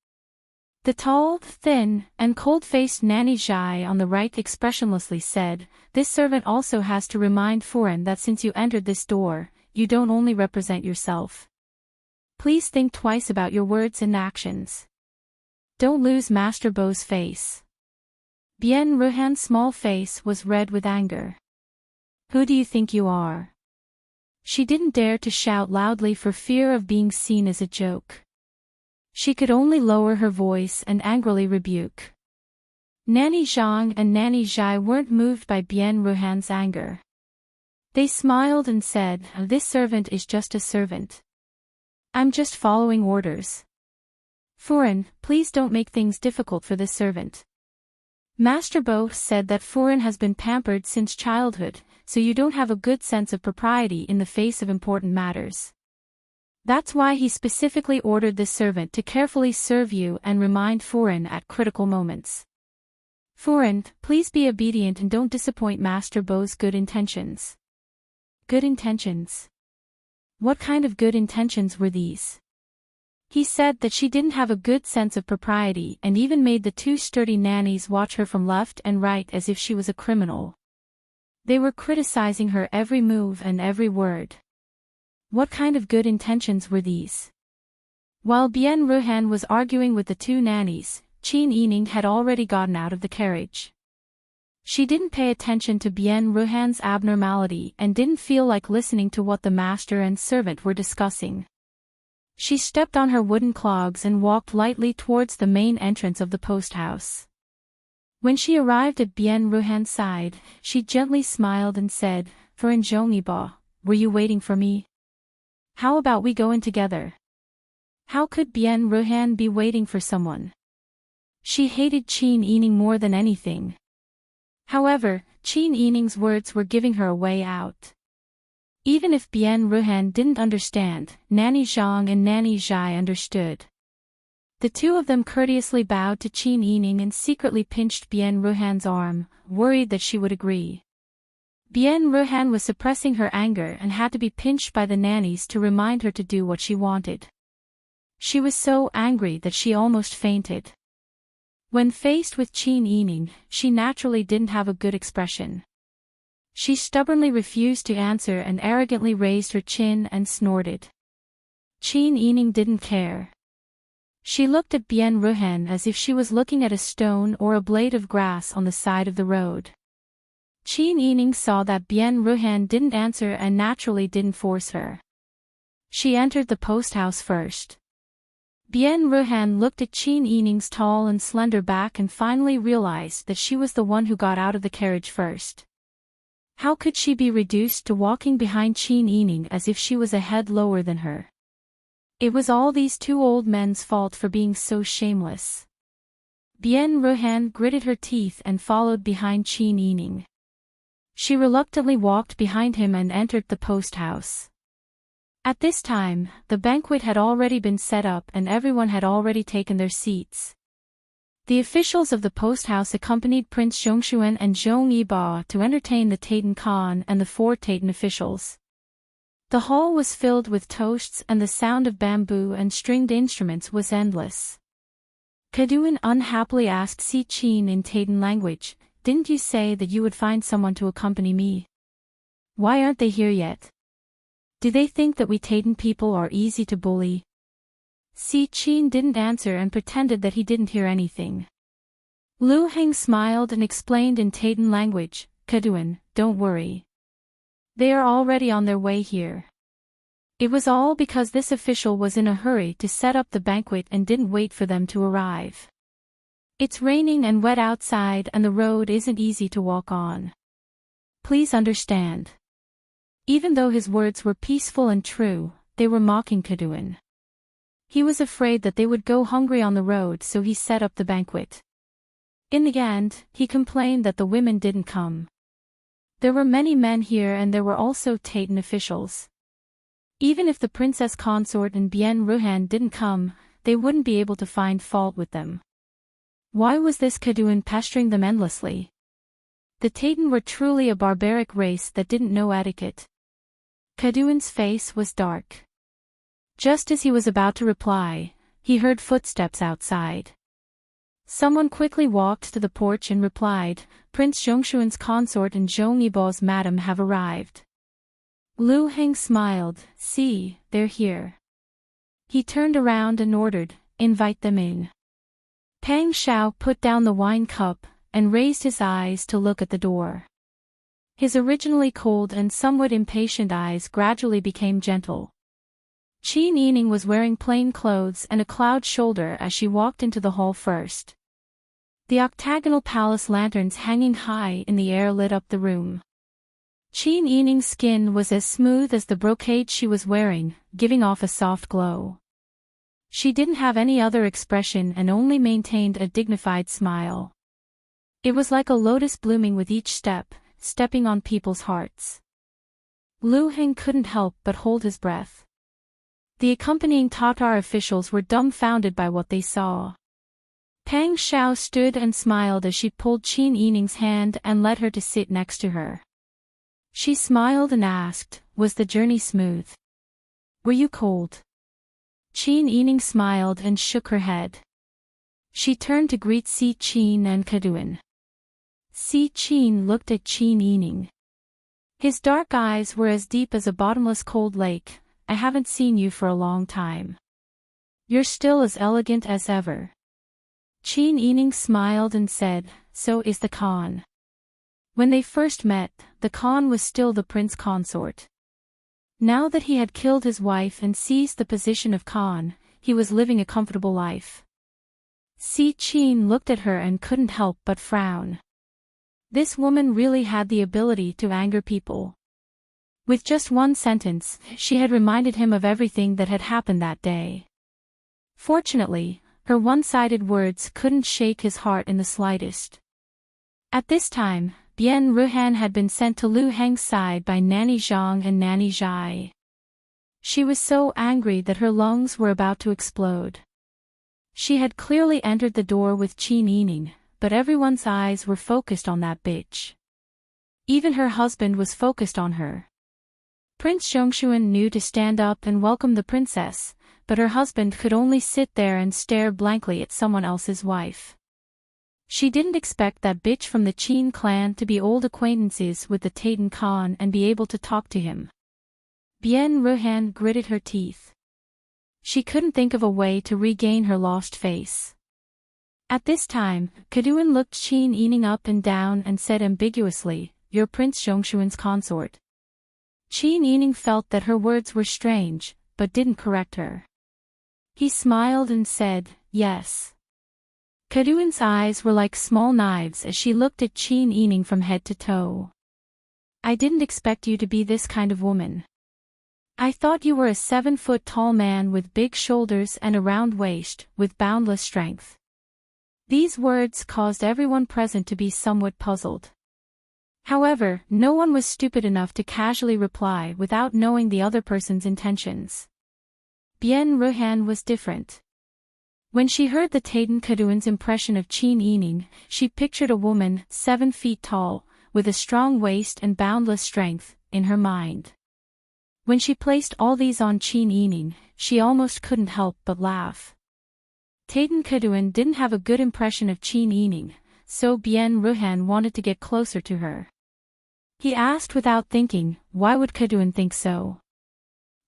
The tall, thin, and cold-faced Nanny Zhai on the right expressionlessly said, this servant also has to remind Furen that since you entered this door, you don't only represent yourself. Please think twice about your words and actions. Don't lose Master Bo's face. Bian Ruhan's small face was red with anger. Who do you think you are? She didn't dare to shout loudly for fear of being seen as a joke. She could only lower her voice and angrily rebuke. Nanny Zhang and Nanny Zhai weren't moved by Bian Ruhan's anger. They smiled and said, this servant is just a servant. I'm just following orders. Furen, please don't make things difficult for this servant. Master Bo said that Furen has been pampered since childhood, so you don't have a good sense of propriety in the face of important matters. That's why he specifically ordered this servant to carefully serve you and remind Furen at critical moments. Furen, please be obedient and don't disappoint Master Bo's good intentions. Good intentions? What kind of good intentions were these? He said that she didn't have a good sense of propriety and even made the two sturdy nannies watch her from left and right as if she was a criminal. They were criticizing her every move and every word. What kind of good intentions were these? While Bien Ruhan was arguing with the two nannies, Qin Yining had already gotten out of the carriage. She didn't pay attention to Bien Ruhan's abnormality and didn't feel like listening to what the master and servant were discussing. She stepped on her wooden clogs and walked lightly towards the main entrance of the post house. When she arrived at Bien Ruhan's side, she gently smiled and said, "For Zhongyiba, were you waiting for me? How about we go in together?" How could Bien Ruhan be waiting for someone? She hated Qin Yining more than anything. However, Qin Yining's words were giving her a way out. Even if Bien Ruhan didn't understand, Nanny Zhang and Nanny Zhai understood. The two of them courteously bowed to Qin Yining and secretly pinched Bien Ruhan's arm, worried that she would agree. Bien Ruhan was suppressing her anger and had to be pinched by the nannies to remind her to do what she wanted. She was so angry that she almost fainted. When faced with Qin Yining, she naturally didn't have a good expression. She stubbornly refused to answer and arrogantly raised her chin and snorted. Qin Yining didn't care. She looked at Bien Ruhan as if she was looking at a stone or a blade of grass on the side of the road. Qin Yining saw that Bien Ruhan didn't answer and naturally didn't force her. She entered the post house first. Bien Ruhan looked at Qin Yining's tall and slender back and finally realized that she was the one who got out of the carriage first. How could she be reduced to walking behind Qin Yining as if she was a head lower than her? It was all these two old men's fault for being so shameless. Bien Ruhan gritted her teeth and followed behind Qin Yining. She reluctantly walked behind him and entered the post house. At this time, the banquet had already been set up and everyone had already taken their seats. The officials of the post house accompanied Prince Zhongshuan and Zhong Yiba to entertain the Taitan Khan and the 4 Taitan officials. The hall was filled with toasts and the sound of bamboo and stringed instruments was endless. Kaduan unhappily asked Si Qin in Taitan language, "Didn't you say that you would find someone to accompany me? Why aren't they here yet? Do they think that we Taitan people are easy to bully?" Si Qin didn't answer and pretended that he didn't hear anything. Lu Heng smiled and explained in Taitan language, "Kaduan, don't worry. They are already on their way here." It was all because this official was in a hurry to set up the banquet and didn't wait for them to arrive. It's raining and wet outside and the road isn't easy to walk on. Please understand. Even though his words were peaceful and true, they were mocking Kaduan. He was afraid that they would go hungry on the road, so he set up the banquet. In the end, he complained that the women didn't come. There were many men here and there were also Taitan officials. Even if the princess consort and Bien Ruhan didn't come, they wouldn't be able to find fault with them. Why was this Kaduan pestering them endlessly? The Taitan were truly a barbaric race that didn't know etiquette. Kaduan's face was dark. Just as he was about to reply, he heard footsteps outside. Someone quickly walked to the porch and replied, "Prince Zhongshuan's consort and Zhong Yiba's madam have arrived." Lu Heng smiled, "See, they're here." He turned around and ordered, "Invite them in." Pang Xiao put down the wine cup and raised his eyes to look at the door. His originally cold and somewhat impatient eyes gradually became gentle. Qin Yining was wearing plain clothes and a cloud shoulder as she walked into the hall first. The octagonal palace lanterns hanging high in the air lit up the room. Qin Yining's skin was as smooth as the brocade she was wearing, giving off a soft glow. She didn't have any other expression and only maintained a dignified smile. It was like a lotus blooming with each step, stepping on people's hearts. Lu Heng couldn't help but hold his breath. The accompanying Tatar officials were dumbfounded by what they saw. Pang Xiao stood and smiled as she pulled Qin Yining's hand and led her to sit next to her. She smiled and asked, "Was the journey smooth? Were you cold?" Qin Yining smiled and shook her head. She turned to greet Si Qin and Kaduan. Si Qin looked at Qin Yining. His dark eyes were as deep as a bottomless cold lake. "I haven't seen you for a long time. You're still as elegant as ever. Qin Yining smiled and said, so is the Khan. When they first met, the Khan was still the prince consort. Now that he had killed his wife and seized the position of Khan, he was living a comfortable life. Si Qin looked at her and couldn't help but frown. This woman really had the ability to anger people. With just one sentence, she had reminded him of everything that had happened that day. Fortunately, her one-sided words couldn't shake his heart in the slightest. At this time, Bian Ruhan had been sent to Lu Heng's side by Nanny Zhang and Nanny Zhai. She was so angry that her lungs were about to explode. She had clearly entered the door with Qin Yining, but everyone's eyes were focused on that bitch. Even her husband was focused on her. Prince Zhongshuan knew to stand up and welcome the princess, but her husband could only sit there and stare blankly at someone else's wife. She didn't expect that bitch from the Qin clan to be old acquaintances with the Taitan Khan and be able to talk to him. Bian Ruhan gritted her teeth. She couldn't think of a way to regain her lost face. At this time, Kaduan looked Qin Yining up and down and said ambiguously, "You're Prince Zhongshuan's consort." Qin Yining felt that her words were strange, but didn't correct her. He smiled and said, "Yes." Kaduan's eyes were like small knives as she looked at Qin Yining from head to toe. "I didn't expect you to be this kind of woman. I thought you were a 7-foot-tall man with big shoulders and a round waist, with boundless strength." These words caused everyone present to be somewhat puzzled. However, no one was stupid enough to casually reply without knowing the other person's intentions. Bian Ruhan was different. When she heard the Taitan Kaduan's impression of Qin Yining, she pictured a woman 7 feet tall, with a strong waist and boundless strength, in her mind. When she placed all these on Qin Yining, she almost couldn't help but laugh. Taitan Kaduan didn't have a good impression of Qin Yining, so Bian Ruhan wanted to get closer to her. He asked without thinking, why would Kaduan think so?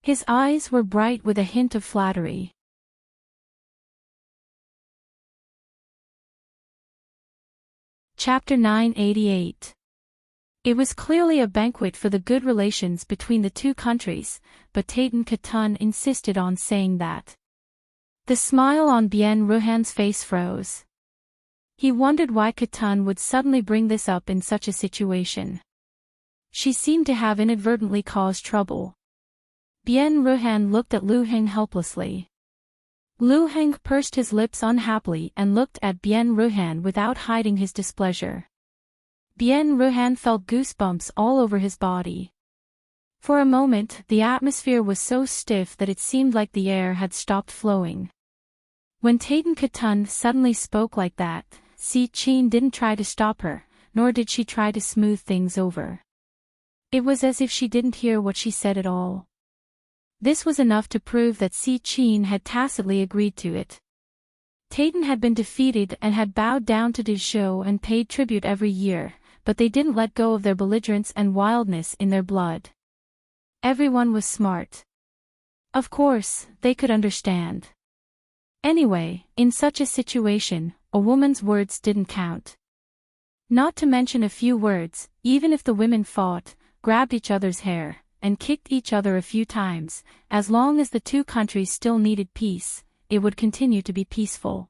His eyes were bright with a hint of flattery. Chapter 988. It was clearly a banquet for the good relations between the two countries, but Taitan Katun insisted on saying that. The smile on Bian Ruhan's face froze. He wondered why Katun would suddenly bring this up in such a situation. She seemed to have inadvertently caused trouble. Bian Ruhan looked at Lu Heng helplessly. Lu Heng pursed his lips unhappily and looked at Bian Ruhan without hiding his displeasure. Bian Ruhan felt goosebumps all over his body. For a moment, the atmosphere was so stiff that it seemed like the air had stopped flowing. When Taitan Katun suddenly spoke like that, Si Qin didn't try to stop her, nor did she try to smooth things over. It was as if she didn't hear what she said at all. This was enough to prove that Si Qin had tacitly agreed to it. Taitan had been defeated and had bowed down to Dizhou and paid tribute every year, but they didn't let go of their belligerence and wildness in their blood. Everyone was smart. Of course, they could understand. Anyway, in such a situation, a woman's words didn't count. Not to mention a few words, even if the women fought, grabbed each other's hair, and kicked each other a few times, as long as the two countries still needed peace, it would continue to be peaceful.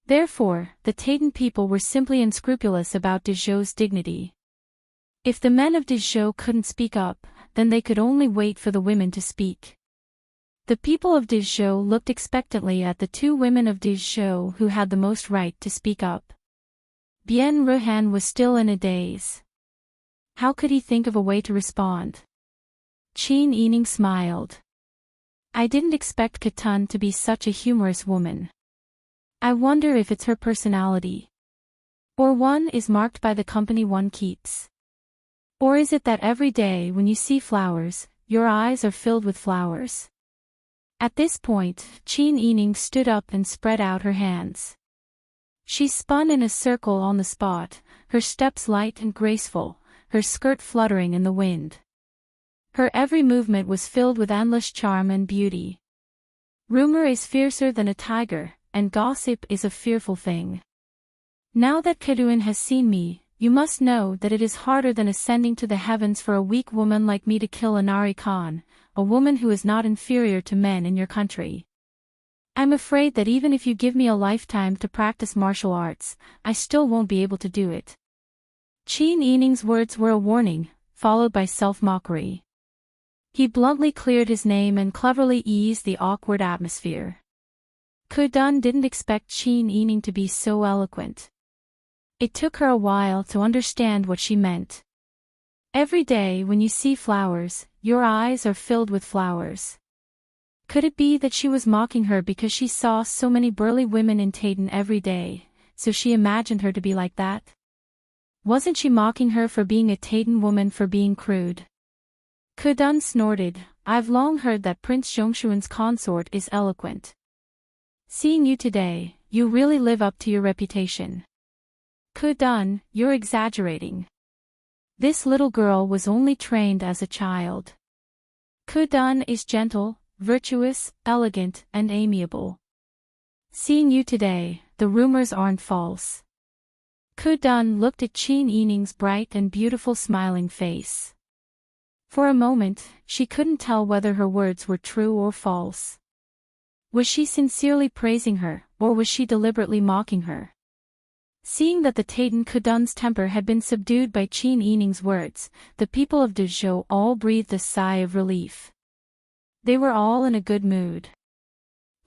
Therefore, the Taitan people were simply unscrupulous about Dizhou's dignity. If the men of Dizhou couldn't speak up, then they could only wait for the women to speak. The people of Dizhou looked expectantly at the two women of Dizhou who had the most right to speak up. Bian Ruhan was still in a daze. How could he think of a way to respond? Qin Yining smiled. "I didn't expect Katun to be such a humorous woman. I wonder if it's her personality. Or one is marked by the company one keeps. Or is it that every day when you see flowers, your eyes are filled with flowers?" At this point, Qin Yining stood up and spread out her hands. She spun in a circle on the spot, her steps light and graceful, her skirt fluttering in the wind. Her every movement was filled with endless charm and beauty. Rumor is fiercer than a tiger, and gossip is a fearful thing. Now that Kadun has seen me, you must know that it is harder than ascending to the heavens for a weak woman like me to kill a Nari Khan, a woman who is not inferior to men in your country. I'm afraid that even if you give me a lifetime to practice martial arts, I still won't be able to do it. Qin Yining's words were a warning, followed by self-mockery. He bluntly cleared his name and cleverly eased the awkward atmosphere. Kadun didn't expect Qin Yining to be so eloquent. It took her a while to understand what she meant. Every day when you see flowers, your eyes are filled with flowers. Could it be that she was mocking her because she saw so many burly women in Tayton every day, so she imagined her to be like that? Wasn't she mocking her for being a Tayton woman, for being crude? Kadun snorted. I've long heard that Prince Zhongshuan's consort is eloquent. Seeing you today, you really live up to your reputation. Kadun, you're exaggerating. This little girl was only trained as a child. Kadun is gentle, virtuous, elegant, and amiable. Seeing you today, the rumors aren't false. Kadun looked at Qin Yining's bright and beautiful smiling face. For a moment, she couldn't tell whether her words were true or false. Was she sincerely praising her, or was she deliberately mocking her? Seeing that the Tayton Kadun's temper had been subdued by Qin Yining's words, the people of Dezhou all breathed a sigh of relief. They were all in a good mood.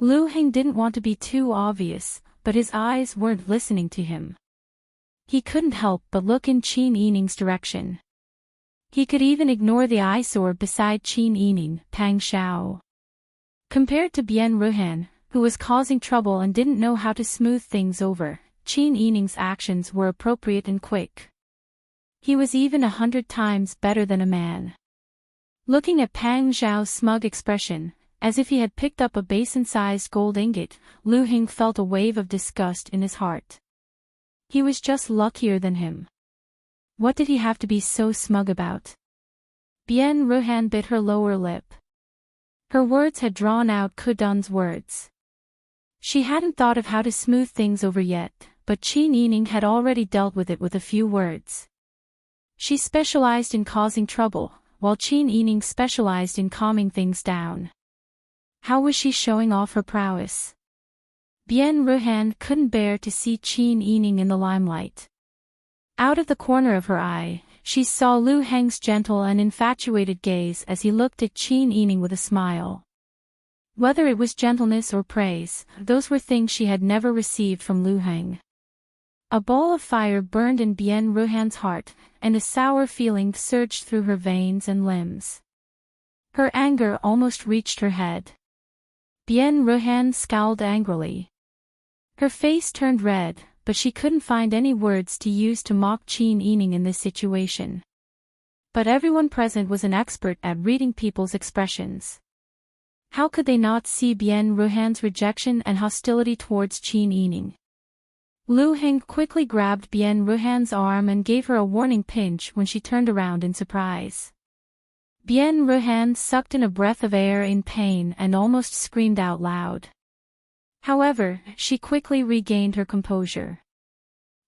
Lu Heng didn't want to be too obvious, but his eyes weren't listening to him. He couldn't help but look in Qin Yining's direction. He could even ignore the eyesore beside Qin Yining, Pang Xiao. Compared to Bian Ruhan, who was causing trouble and didn't know how to smooth things over, Qin Yining's actions were appropriate and quick. He was even 100 times better than a man. Looking at Pang Xiao's smug expression, as if he had picked up a basin-sized gold ingot, Lu Heng felt a wave of disgust in his heart. He was just luckier than him. What did he have to be so smug about? Bian Ruhan bit her lower lip. Her words had drawn out Kadun's words. She hadn't thought of how to smooth things over yet, but Qin Yining had already dealt with it with a few words. She specialized in causing trouble, while Qin Yining specialized in calming things down. How was she showing off her prowess? Bian Ruhan couldn't bear to see Qin Yining in the limelight. Out of the corner of her eye, she saw Lu Heng's gentle and infatuated gaze as he looked at Qin Yining with a smile. Whether it was gentleness or praise, those were things she had never received from Lu Heng. A ball of fire burned in Bian Ruhan's heart, and a sour feeling surged through her veins and limbs. Her anger almost reached her head. Bian Ruhan scowled angrily. Her face turned red, but she couldn't find any words to use to mock Qin Yining in this situation. But everyone present was an expert at reading people's expressions. How could they not see Bian Ruhan's rejection and hostility towards Qin Yining? Lu Heng quickly grabbed Bian Ruhan's arm and gave her a warning pinch when she turned around in surprise. Bian Ruhan sucked in a breath of air in pain and almost screamed out loud. However, she quickly regained her composure.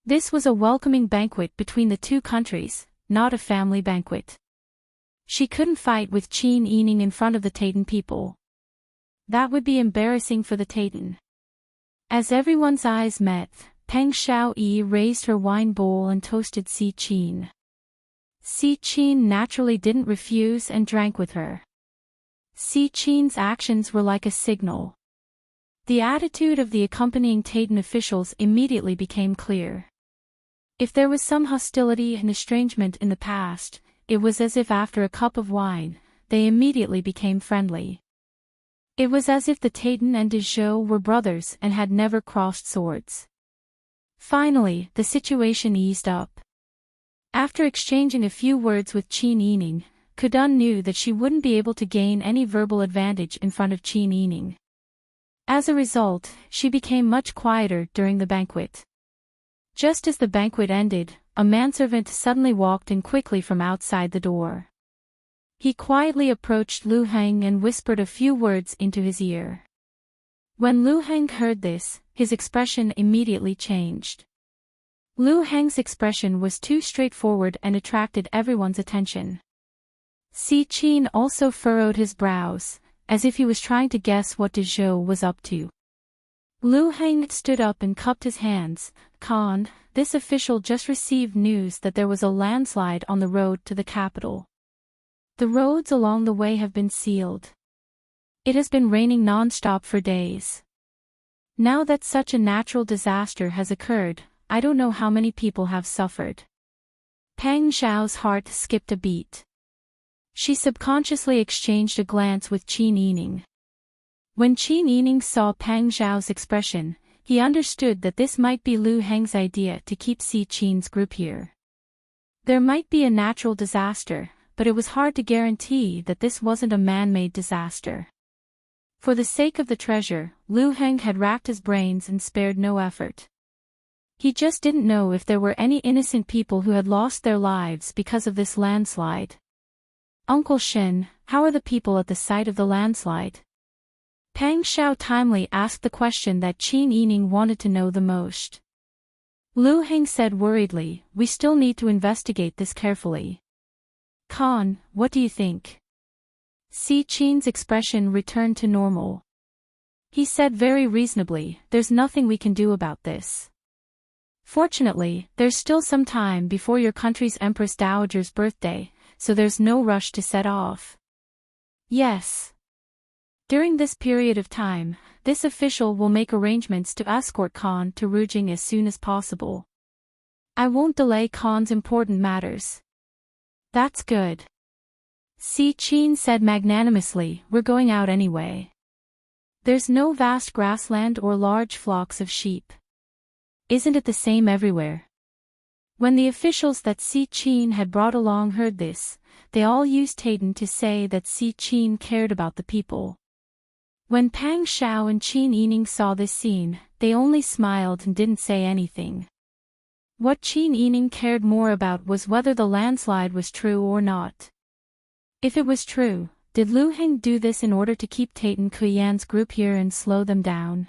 This was a welcoming banquet between the two countries, not a family banquet. She couldn't fight with Qin Yining in front of the Tayton people. That would be embarrassing for the Tayton. As everyone's eyes met, Peng Xiaoyi raised her wine bowl and toasted Si Qin. Si Qin naturally didn't refuse and drank with her. Si Qin's actions were like a signal. The attitude of the accompanying Tayton officials immediately became clear. If there was some hostility and estrangement in the past, it was as if after a cup of wine, they immediately became friendly. It was as if the Tayton and Dezhou were brothers and had never crossed swords. Finally, the situation eased up. After exchanging a few words with Qin Yining, Kadun knew that she wouldn't be able to gain any verbal advantage in front of Qin Yining. As a result, she became much quieter during the banquet. Just as the banquet ended, a manservant suddenly walked in quickly from outside the door. He quietly approached Lu Heng and whispered a few words into his ear. When Lu Heng heard this, his expression immediately changed. Lu Heng's expression was too straightforward and attracted everyone's attention. Si Qin also furrowed his brows, as if he was trying to guess what de Zhou was up to. Lu Heng stood up and cupped his hands. Khan, this official just received news that there was a landslide on the road to the capital. The roads along the way have been sealed. It has been raining non-stop for days. Now that such a natural disaster has occurred, I don't know how many people have suffered. Pang Zhao's heart skipped a beat. She subconsciously exchanged a glance with Qin Yining. When Qin Yining saw Pang Zhao's expression, he understood that this might be Lu Heng's idea to keep Si Qin's group here. There might be a natural disaster, but it was hard to guarantee that this wasn't a man-made disaster. For the sake of the treasure, Lu Heng had racked his brains and spared no effort. He just didn't know if there were any innocent people who had lost their lives because of this landslide. Uncle Shen, how are the people at the site of the landslide? Pang Zhao timely asked the question that Qin Yining wanted to know the most. Lu Heng said worriedly, we still need to investigate this carefully. Khan, what do you think? Si Qin's expression returned to normal. He said very reasonably, there's nothing we can do about this. Fortunately, there's still some time before your country's Empress Dowager's birthday, so there's no rush to set off. Yes. During this period of time, this official will make arrangements to escort Khan to Rujing as soon as possible. I won't delay Khan's important matters. That's good. Si Qin said magnanimously, we're going out anyway. There's no vast grassland or large flocks of sheep. Isn't it the same everywhere? When the officials that Si Qin had brought along heard this, they all used Taitan to say that Si Qin cared about the people. When Pang Zhao and Qin Yining saw this scene, they only smiled and didn't say anything. What Qin Yining cared more about was whether the landslide was true or not. If it was true, did Lu Heng do this in order to keep Taitan Kuyan's group here and slow them down?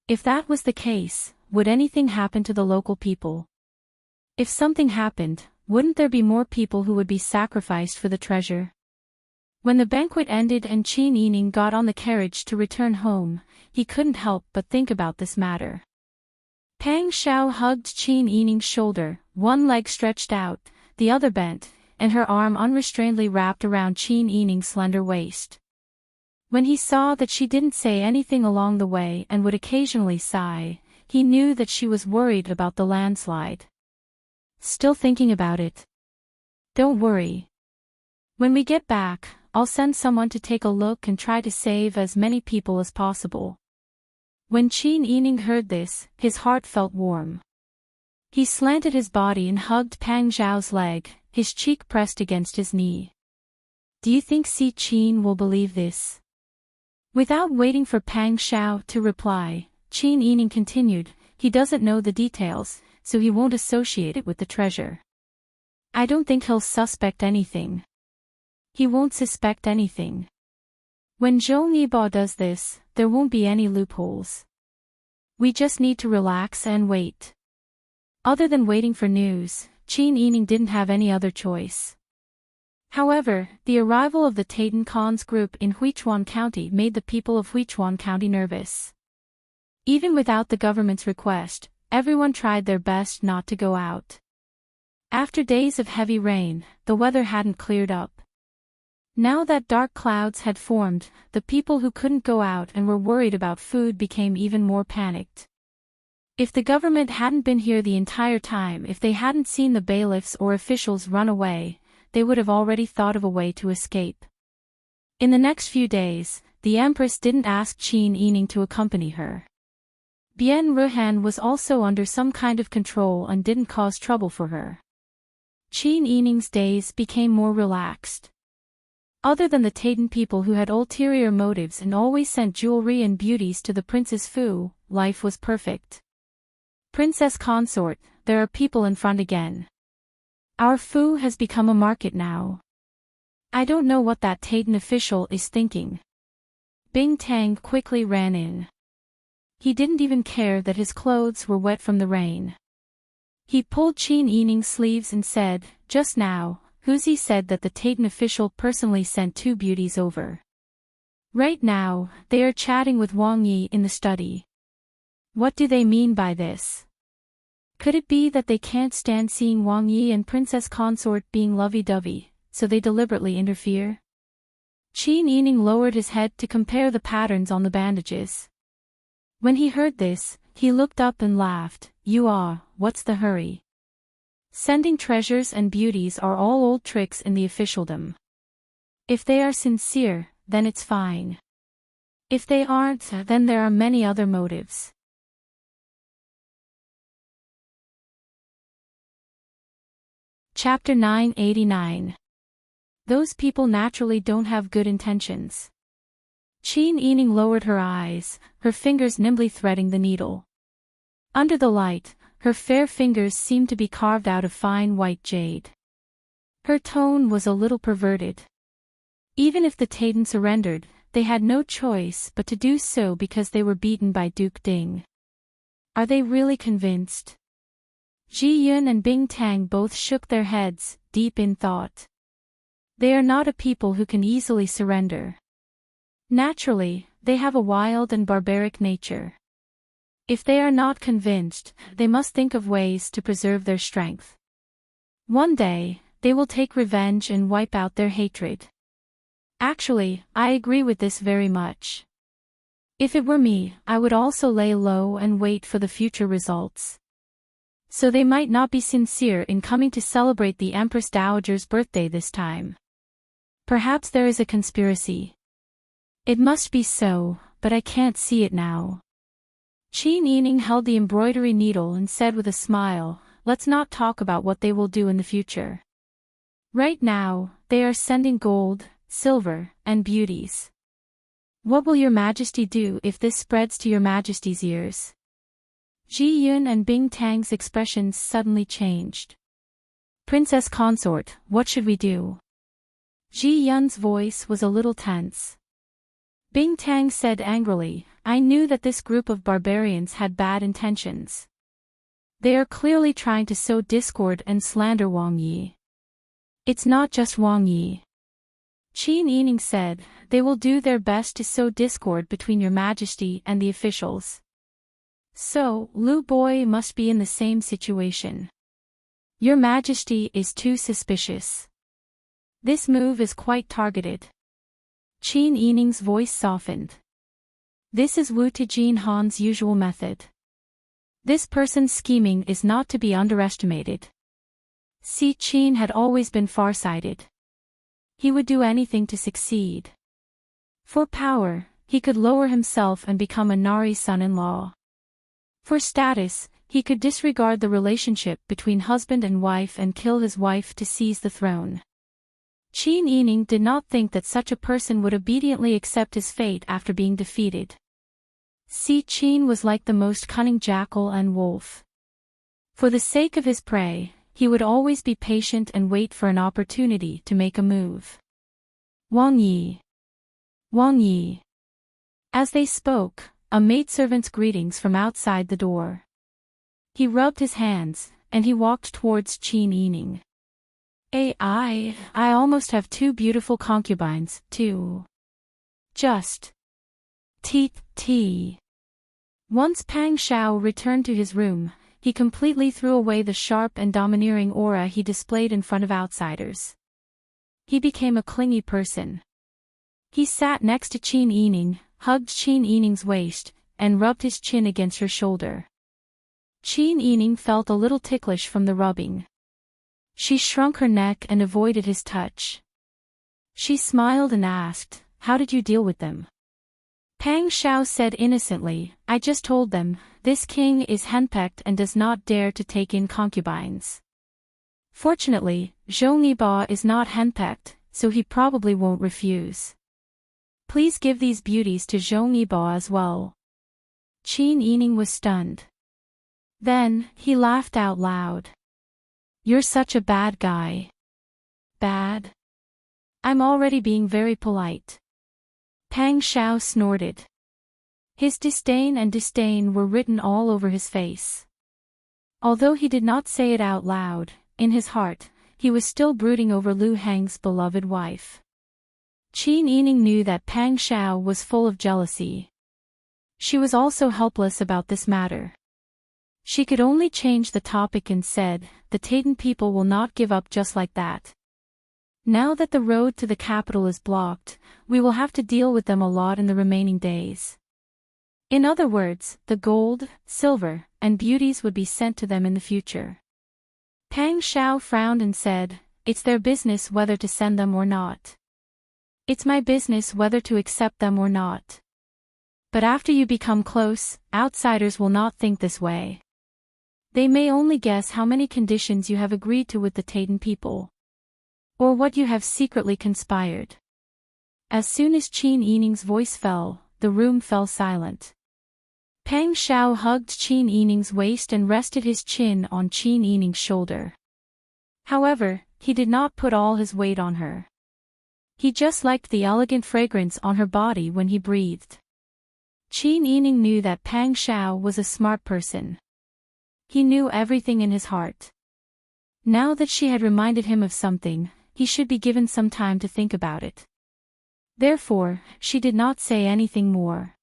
If that was the case, would anything happen to the local people? If something happened, wouldn't there be more people who would be sacrificed for the treasure? When the banquet ended and Qin Yining got on the carriage to return home, he couldn't help but think about this matter. Pang Zhao hugged Qin Yining's shoulder, one leg stretched out, the other bent, and her arm unrestrainedly wrapped around Qin Yining's slender waist. When he saw that she didn't say anything along the way and would occasionally sigh, he knew that she was worried about the landslide. Still thinking about it? Don't worry. When we get back, I'll send someone to take a look and try to save as many people as possible. When Qin Yining heard this, his heart felt warm. He slanted his body and hugged Pang Zhao's leg, his cheek pressed against his knee. Do you think Si Qin will believe this? Without waiting for Pang Zhao to reply, Qin Yining continued, he doesn't know the details, so he won't associate it with the treasure. I don't think he'll suspect anything. He won't suspect anything. When Zhou Nibo does this, there won't be any loopholes. We just need to relax and wait. Other than waiting for news, Qin Yining didn't have any other choice. However, the arrival of the Taitan Khan's group in Huichuan County made the people of Huichuan County nervous. Even without the government's request, everyone tried their best not to go out. After days of heavy rain, the weather hadn't cleared up. Now that dark clouds had formed, the people who couldn't go out and were worried about food became even more panicked. If the government hadn't been here the entire time, if they hadn't seen the bailiffs or officials run away, they would have already thought of a way to escape. In the next few days, the Empress didn't ask Qin Yining to accompany her. Bian Ruhan was also under some kind of control and didn't cause trouble for her. Qin Yining's days became more relaxed. Other than the Taitan people who had ulterior motives and always sent jewelry and beauties to the Princess Fu, life was perfect. Princess Consort, there are people in front again. Our Fu has become a market now. I don't know what that Taitan official is thinking. Bing Tang quickly ran in. He didn't even care that his clothes were wet from the rain. He pulled Qin Yining's sleeves and said, "Just now, Huzi said that the Titan official personally sent two beauties over. Right now, they are chatting with Wang Yi in the study. What do they mean by this? Could it be that they can't stand seeing Wang Yi and Princess Consort being lovey-dovey, so they deliberately interfere?" Qin Yining lowered his head to compare the patterns on the bandages. When he heard this, he looked up and laughed. What's the hurry? Sending treasures and beauties are all old tricks in the officialdom. If they are sincere, then it's fine. If they aren't, then there are many other motives. Chapter 989. Those people naturally don't have good intentions. Qin Yining lowered her eyes, her fingers nimbly threading the needle. Under the light, her fair fingers seemed to be carved out of fine white jade. Her tone was a little perverted. Even if the Titan surrendered, they had no choice but to do so because they were beaten by Duke Ding. Are they really convinced? Ji Yun and Bing Tang both shook their heads, deep in thought. They are not a people who can easily surrender. Naturally, they have a wild and barbaric nature. If they are not convinced, they must think of ways to preserve their strength. One day, they will take revenge and wipe out their hatred. Actually, I agree with this very much. If it were me, I would also lay low and wait for the future results. So they might not be sincere in coming to celebrate the Empress Dowager's birthday this time. Perhaps there is a conspiracy. It must be so, but I can't see it now. Qin Yining held the embroidery needle and said with a smile, "Let's not talk about what they will do in the future. Right now, they are sending gold, silver, and beauties. What will your Majesty do if this spreads to your Majesty's ears?" Ji Yun and Bing Tang's expressions suddenly changed. "Princess Consort, what should we do?" Ji Yun's voice was a little tense. Bing Tang said angrily, "I knew that this group of barbarians had bad intentions. They are clearly trying to sow discord and slander Wang Yi." "It's not just Wang Yi," Qin Yining said, "they will do their best to sow discord between your Majesty and the officials. So, Lu Boi must be in the same situation. Your Majesty is too suspicious. This move is quite targeted." Qin Yining's voice softened. "This is Wu Tijin Han's usual method. This person's scheming is not to be underestimated. Si Qin had always been farsighted. He would do anything to succeed. For power, he could lower himself and become a Nari's son-in-law. For status, he could disregard the relationship between husband and wife and kill his wife to seize the throne." Qin Yining did not think that such a person would obediently accept his fate after being defeated. Si Qin was like the most cunning jackal and wolf. For the sake of his prey, he would always be patient and wait for an opportunity to make a move. "Wang Yi! Wang Yi!" As they spoke, a maidservant's greetings from outside the door. He rubbed his hands, and he walked towards Qin Yining. I almost have two beautiful concubines, too. Just. T. Once Pang Shao returned to his room, he completely threw away the sharp and domineering aura he displayed in front of outsiders. He became a clingy person. He sat next to Qin Yining, hugged Qin Yining's waist, and rubbed his chin against her shoulder. Qin Yining felt a little ticklish from the rubbing. She shrunk her neck and avoided his touch. She smiled and asked, "How did you deal with them?" Pang Shao said innocently, "I just told them, this king is henpecked and does not dare to take in concubines. Fortunately, Zhou Niba is not henpecked, so he probably won't refuse. Please give these beauties to Zhou Niba as well." Qin Yining was stunned. Then, he laughed out loud. "You're such a bad guy." "Bad? I'm already being very polite." Pang Shao snorted. His disdain were written all over his face. Although he did not say it out loud, in his heart, he was still brooding over Lu Heng's beloved wife. Qin Yining knew that Pang Xiao was full of jealousy. She was also helpless about this matter. She could only change the topic and said, "The Taitan people will not give up just like that. Now that the road to the capital is blocked, we will have to deal with them a lot in the remaining days." In other words, the gold, silver, and beauties would be sent to them in the future. Pang Xiao frowned and said, "It's their business whether to send them or not. It's my business whether to accept them or not. But after you become close, outsiders will not think this way. They may only guess how many conditions you have agreed to with the Taitan people. Or what you have secretly conspired." As soon as Qin Yining's voice fell, the room fell silent. Pang Xiao hugged Qin Yining's waist and rested his chin on Qin Yining's shoulder. However, he did not put all his weight on her. He just liked the elegant fragrance on her body when he breathed. Qin Yining knew that Pang Xiao was a smart person. He knew everything in his heart. Now that she had reminded him of something, he should be given some time to think about it. Therefore, she did not say anything more.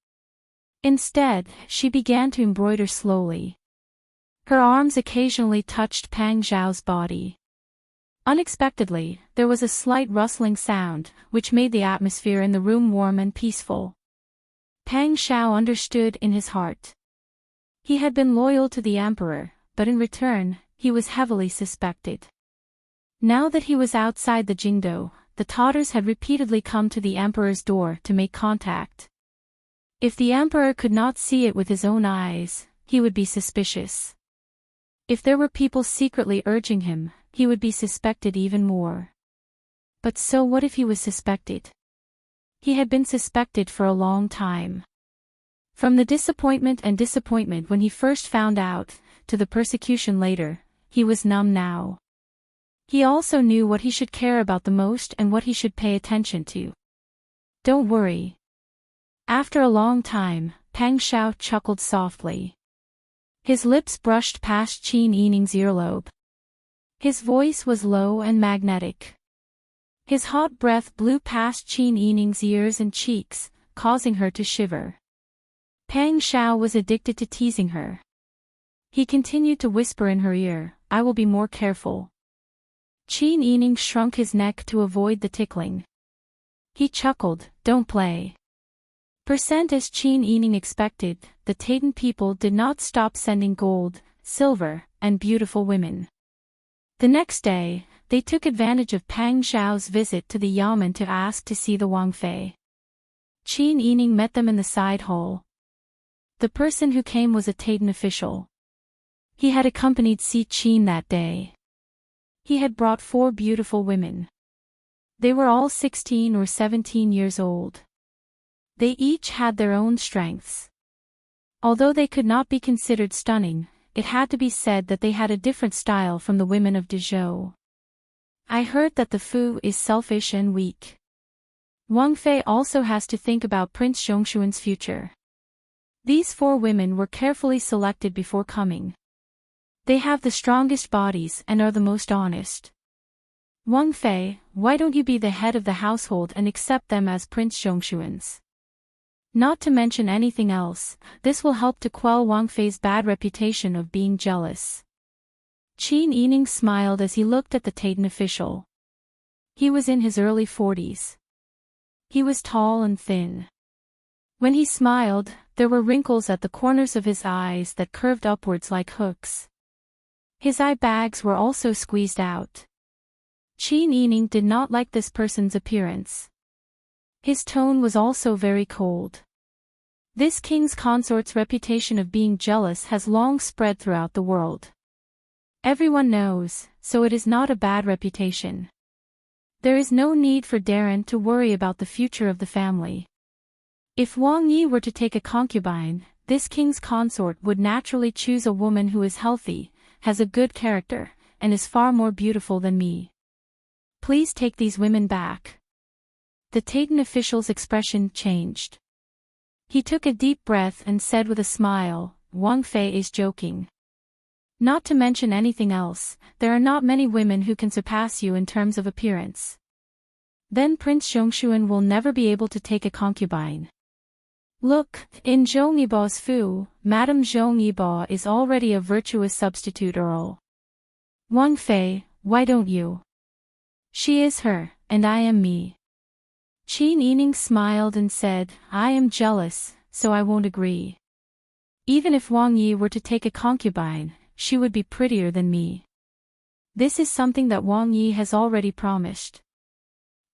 Instead, she began to embroider slowly. Her arms occasionally touched Pang Xiao's body. Unexpectedly, there was a slight rustling sound, which made the atmosphere in the room warm and peaceful. Pang Xiao understood in his heart. He had been loyal to the emperor, but in return, he was heavily suspected. Now that he was outside the Jingdo, the Tatars had repeatedly come to the emperor's door to make contact. If the emperor could not see it with his own eyes, he would be suspicious. If there were people secretly urging him, he would be suspected even more. But so what if he was suspected? He had been suspected for a long time. From the disappointment when he first found out, to the persecution later, he was numb now. He also knew what he should care about the most and what he should pay attention to. "Don't worry." After a long time, Pang Xiao chuckled softly. His lips brushed past Qin Yining's earlobe. His voice was low and magnetic. His hot breath blew past Qin Yining's ears and cheeks, causing her to shiver. Pang Xiao was addicted to teasing her. He continued to whisper in her ear, "I will be more careful." Qin Yining shrunk his neck to avoid the tickling. He chuckled, "Don't play." As Qin Yining expected, the Taitan people did not stop sending gold, silver, and beautiful women. The next day, they took advantage of Pang Xiao's visit to the Yamen to ask to see the Wang Fei. Qin Yining met them in the side hall. The person who came was a Taitan official. He had accompanied Si Qin that day. He had brought 4 beautiful women. They were all 16 or 17 years old. They each had their own strengths. Although they could not be considered stunning, it had to be said that they had a different style from the women of Dezhou. "I heard that the Fu is selfish and weak. Wang Fei also has to think about Prince Zhongshuan's future." These 4 women were carefully selected before coming. They have the strongest bodies and are the most honest. "Wang Fei, why don't you be the head of the household and accept them as Prince Zhongshuan's? Not to mention anything else, this will help to quell Wang Fei's bad reputation of being jealous." Qin Yining smiled as he looked at the Taitan official. He was in his early 40s. He was tall and thin. When he smiled, there were wrinkles at the corners of his eyes that curved upwards like hooks. His eye bags were also squeezed out. Qin Yining did not like this person's appearance. His tone was also very cold. This king's consort's reputation of being jealous has long spread throughout the world. Everyone knows, so it is not a bad reputation. There is no need for Darren to worry about the future of the family. If Wang Yi were to take a concubine, this king's consort would naturally choose a woman who is healthy, has a good character, and is far more beautiful than me. Please take these women back. The Taitan official's expression changed. He took a deep breath and said with a smile, Wang Fei is joking. Not to mention anything else, there are not many women who can surpass you in terms of appearance. Then Prince Zhongshuan will never be able to take a concubine. Look, in Zhong Yibao's fu, Madame Zhong Yibao is already a virtuous substitute earl. Wang Fei, why don't you? She is her, and I am me. Qin Yining smiled and said, I am jealous, so I won't agree. Even if Wang Yi were to take a concubine, she would be prettier than me. This is something that Wang Yi has already promised.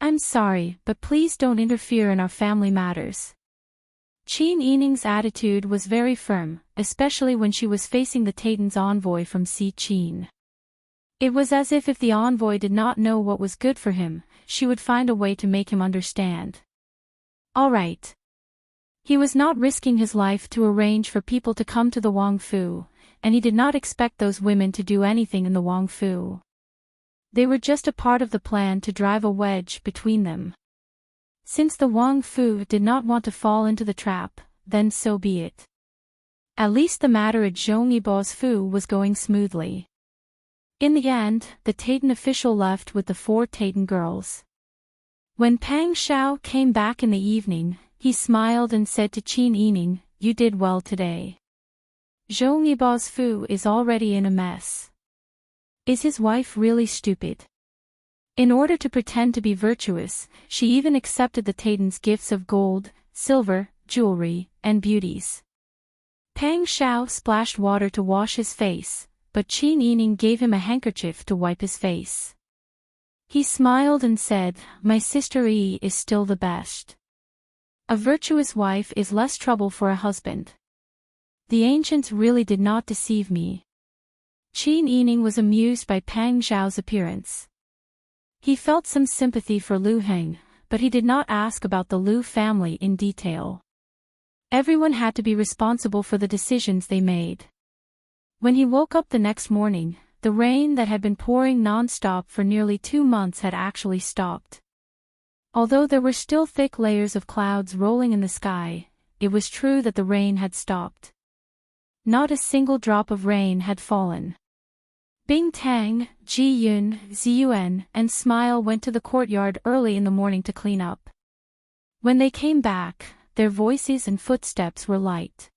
I'm sorry, but please don't interfere in our family matters. Qin Yining's attitude was very firm, especially when she was facing the Tatan's envoy from Si Qin. It was as if the envoy did not know what was good for him, she would find a way to make him understand. All right. He was not risking his life to arrange for people to come to the Wang Fu, and he did not expect those women to do anything in the Wang Fu. They were just a part of the plan to drive a wedge between them. Since the Wang Fu did not want to fall into the trap, then so be it. At least the matter at Zhong Yibao's Fu was going smoothly. In the end, the Tatan official left with the 4 Tatan girls. When Pang Xiao came back in the evening, he smiled and said to Qin Yining, You did well today. Zhong Yibao's Fu is already in a mess. Is his wife really stupid? In order to pretend to be virtuous, she even accepted the Tatan's gifts of gold, silver, jewelry, and beauties. Pang Xiao splashed water to wash his face, but Qin Yining gave him a handkerchief to wipe his face. He smiled and said, My sister Yi is still the best. A virtuous wife is less trouble for a husband. The ancients really did not deceive me. Qin Yining was amused by Pang Xiao's appearance. He felt some sympathy for Lu Heng, but he did not ask about the Lu family in detail. Everyone had to be responsible for the decisions they made. When he woke up the next morning, the rain that had been pouring non-stop for nearly 2 months had actually stopped. Although there were still thick layers of clouds rolling in the sky, it was true that the rain had stopped. Not a single drop of rain had fallen. Bing Tang, Ji Yun, Ziyuan, and Smile went to the courtyard early in the morning to clean up. When they came back, their voices and footsteps were light.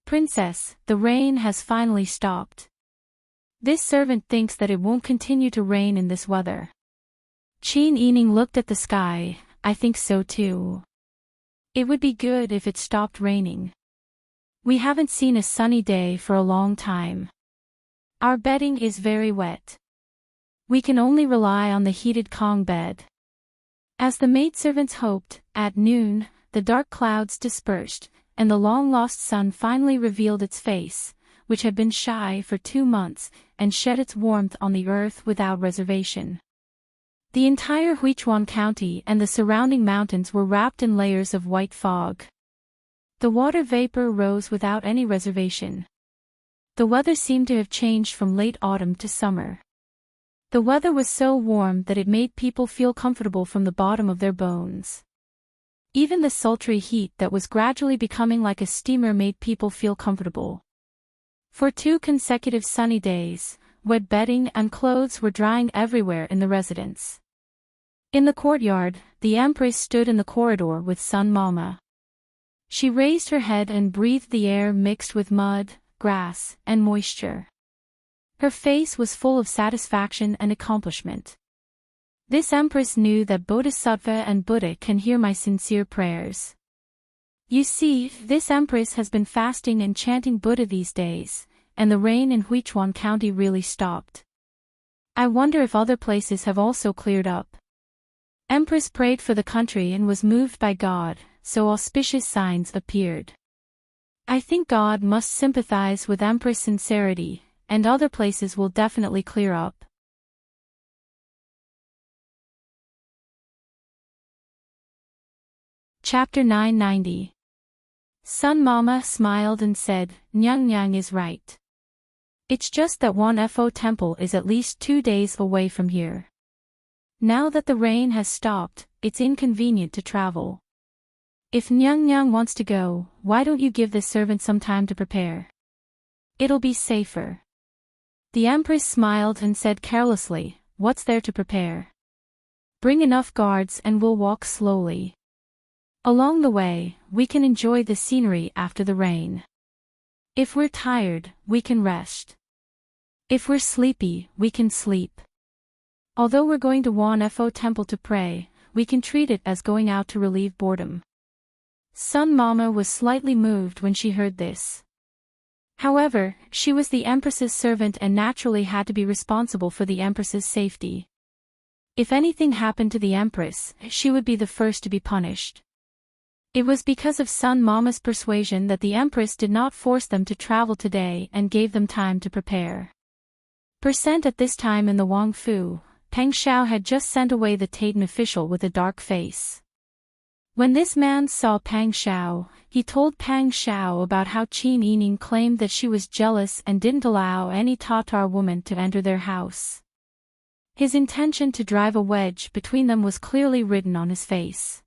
Princess, the rain has finally stopped. This servant thinks that it won't continue to rain in this weather. Qin Yining looked at the sky, I think so too. It would be good if it stopped raining. We haven't seen a sunny day for a long time. Our bedding is very wet. We can only rely on the heated Kong bed. As the maidservants hoped, at noon, the dark clouds dispersed, and the long-lost sun finally revealed its face, which had been shy for 2 months, and shed its warmth on the earth without reservation. The entire Huichuan County and the surrounding mountains were wrapped in layers of white fog. The water vapor rose without any reservation. The weather seemed to have changed from late autumn to summer. The weather was so warm that it made people feel comfortable from the bottom of their bones. Even the sultry heat that was gradually becoming like a steamer made people feel comfortable. For 2 consecutive sunny days, wet bedding and clothes were drying everywhere in the residence. In the courtyard, the Empress stood in the corridor with Sun Mama. She raised her head and breathed the air mixed with mud, grass, and moisture. Her face was full of satisfaction and accomplishment. This Empress knew that Bodhisattva and Buddha can hear my sincere prayers. You see, this Empress has been fasting and chanting Buddha these days, and the rain in Huichuan County really stopped. I wonder if other places have also cleared up. Empress prayed for the country and was moved by God, so auspicious signs appeared. I think God must sympathize with Empress' sincerity, and other places will definitely clear up. Chapter 990. Sun Mama smiled and said, Nyang Nyang is right. It's just that Wanfo Temple is at least 2 days away from here. Now that the rain has stopped, it's inconvenient to travel. If Nyang Nyang wants to go, why don't you give this servant some time to prepare? It'll be safer. The Empress smiled and said carelessly, what's there to prepare? Bring enough guards and we'll walk slowly. Along the way, we can enjoy the scenery after the rain. If we're tired, we can rest. If we're sleepy, we can sleep. Although we're going to Wan Fo Temple to pray, we can treat it as going out to relieve boredom. Sun Mama was slightly moved when she heard this. However, she was the Empress's servant and naturally had to be responsible for the Empress's safety. If anything happened to the Empress, she would be the first to be punished. It was because of Sun Mama's persuasion that the Empress did not force them to travel today and gave them time to prepare. At this time in the Wang Fu, Peng Xiao had just sent away the Taiten official with a dark face. When this man saw Peng Xiao, he told Peng Xiao about how Qin Yining claimed that she was jealous and didn't allow any Tatar woman to enter their house. His intention to drive a wedge between them was clearly written on his face.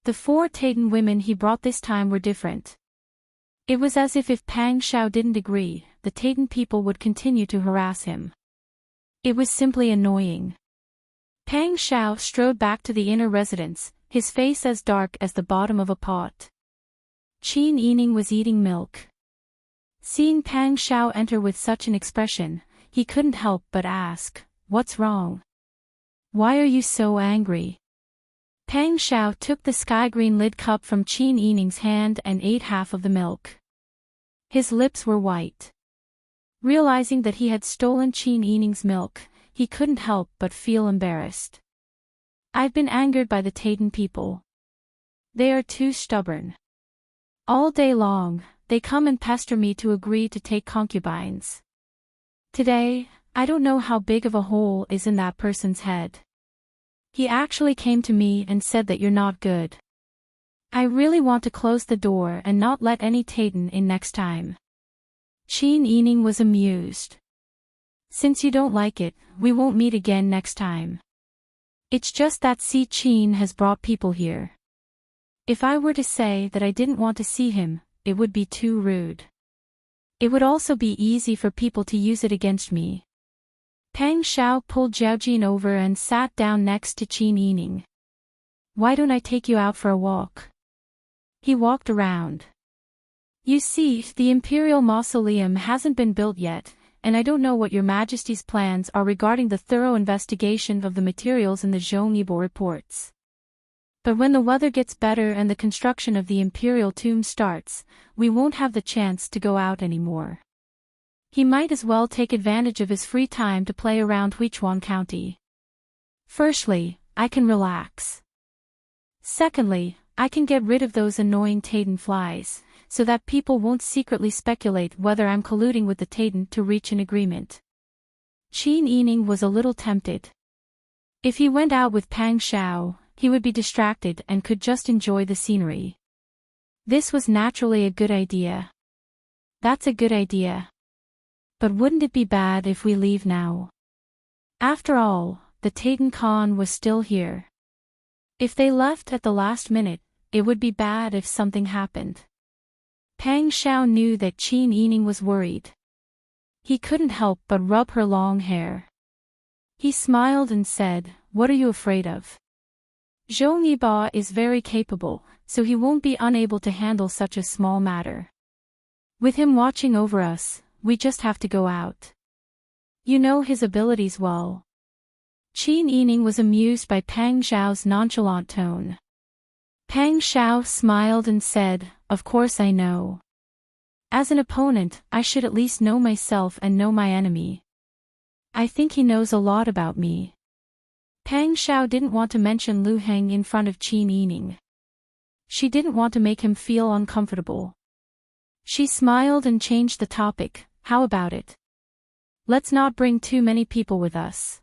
The 4 Taiten women he brought this time were different. It was as if Peng Xiao didn't agree, the Taiten people would continue to harass him. It was simply annoying. Peng Xiao strode back to the inner residence, his face as dark as the bottom of a pot. Qin Yining was eating milk. Seeing Peng Xiao enter with such an expression, he couldn't help but ask, what's wrong? Why are you so angry? Peng Xiao took the sky-green lid cup from Qin Yining's hand and ate half of the milk. His lips were white. Realizing that he had stolen Qin Yining's milk, he couldn't help but feel embarrassed. I've been angered by the Taiten people. They are too stubborn. All day long, they come and pester me to agree to take concubines. Today, I don't know how big of a hole is in that person's head. He actually came to me and said that you're not good. I really want to close the door and not let any Taiten in next time. Qin Yining was amused. Since you don't like it, we won't meet again next time. It's just that Si Qin has brought people here. If I were to say that I didn't want to see him, it would be too rude. It would also be easy for people to use it against me. Peng Xiao pulled Zhaojin over and sat down next to Qin Yining. Why don't I take you out for a walk? He walked around. You see, the Imperial Mausoleum hasn't been built yet, and I don't know what your Majesty's plans are regarding the thorough investigation of the materials in the Zhongyibo reports. But when the weather gets better and the construction of the Imperial Tomb starts, we won't have the chance to go out anymore. He might as well take advantage of his free time to play around Huichuan County. Firstly, I can relax. Secondly, I can get rid of those annoying Taiten flies, so that people won't secretly speculate whether I'm colluding with the Taiten to reach an agreement. Qin Yining was a little tempted. If he went out with Peng Xiao, he would be distracted and could just enjoy the scenery. This was naturally a good idea. That's a good idea. But wouldn't it be bad if we leave now? After all, the Taiten Khan was still here. If they left at the last minute, it would be bad if something happened. Peng Xiao knew that Qin Yining was worried. He couldn't help but rub her long hair. He smiled and said, "What are you afraid of? Zhongyibo is very capable, so he won't be unable to handle such a small matter. With him watching over us, we just have to go out. You know his abilities well." Qin Yining was amused by Peng Xiao's nonchalant tone. Peng Xiao smiled and said, "Of course I know. As an opponent, I should at least know myself and know my enemy. I think he knows a lot about me." Peng Xiao didn't want to mention Lu Heng in front of Qin Yining. She didn't want to make him feel uncomfortable. She smiled and changed the topic. "How about it? Let's not bring too many people with us.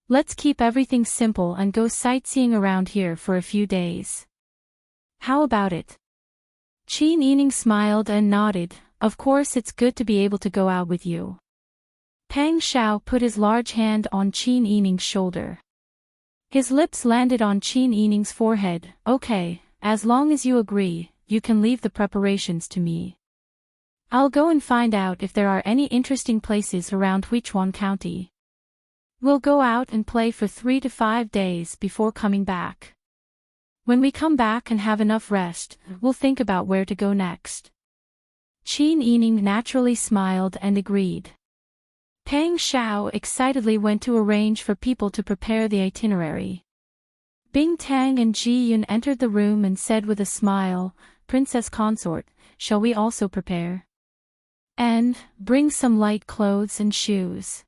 Let's keep everything simple and go sightseeing around here for a few days. How about it?" Qin Yining smiled and nodded. "Of course it's good to be able to go out with you." Peng Xiao put his large hand on Qin Yining's shoulder. His lips landed on Qin Yining's forehead. "Okay, as long as you agree, you can leave the preparations to me. I'll go and find out if there are any interesting places around Fictional County. We'll go out and play for 3 to 5 days before coming back. When we come back and have enough rest, we'll think about where to go next. Qin Yining naturally smiled and agreed. Pang Xiao excitedly went to arrange for people to prepare the itinerary. Bing Tang and Ji Yun entered the room and said with a smile, "Princess consort, shall we also prepare? And, bring some light clothes and shoes.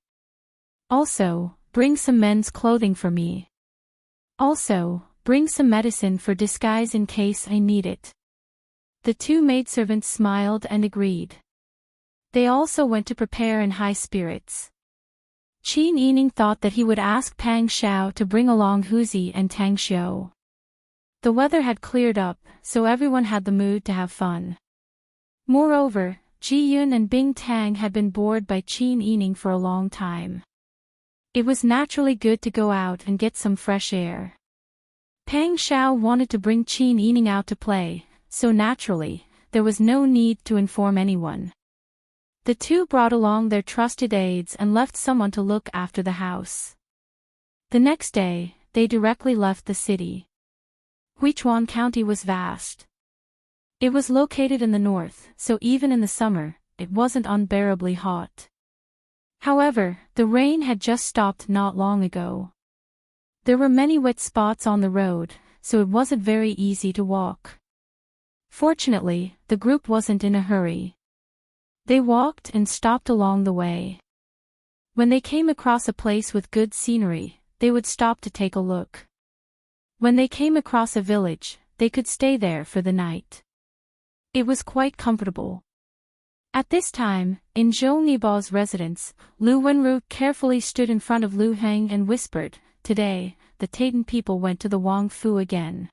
Also, bring some men's clothing for me. Also, bring some medicine for disguise in case I need it." The two maidservants smiled and agreed. They also went to prepare in high spirits. Qin Yining thought that he would ask Pang Xiao to bring along Huzi and Tang Xiu. The weather had cleared up, so everyone had the mood to have fun. Moreover, Ji Yun and Bing Tang had been bored by Qin Yining for a long time. It was naturally good to go out and get some fresh air. Pang Xiao wanted to bring Qin Yining out to play, so naturally, there was no need to inform anyone. The two brought along their trusted aides and left someone to look after the house. The next day, they directly left the city. Fictional County was vast. It was located in the north, so even in the summer, it wasn't unbearably hot. However, the rain had just stopped not long ago. There were many wet spots on the road, so it wasn't very easy to walk. Fortunately, the group wasn't in a hurry. They walked and stopped along the way. When they came across a place with good scenery, they would stop to take a look. When they came across a village, they could stay there for the night. It was quite comfortable. At this time, in Zhou Nibao's residence, Lu Wenru carefully stood in front of Lu Heng and whispered, "Today, the Taitan people went to the Wang Fu again."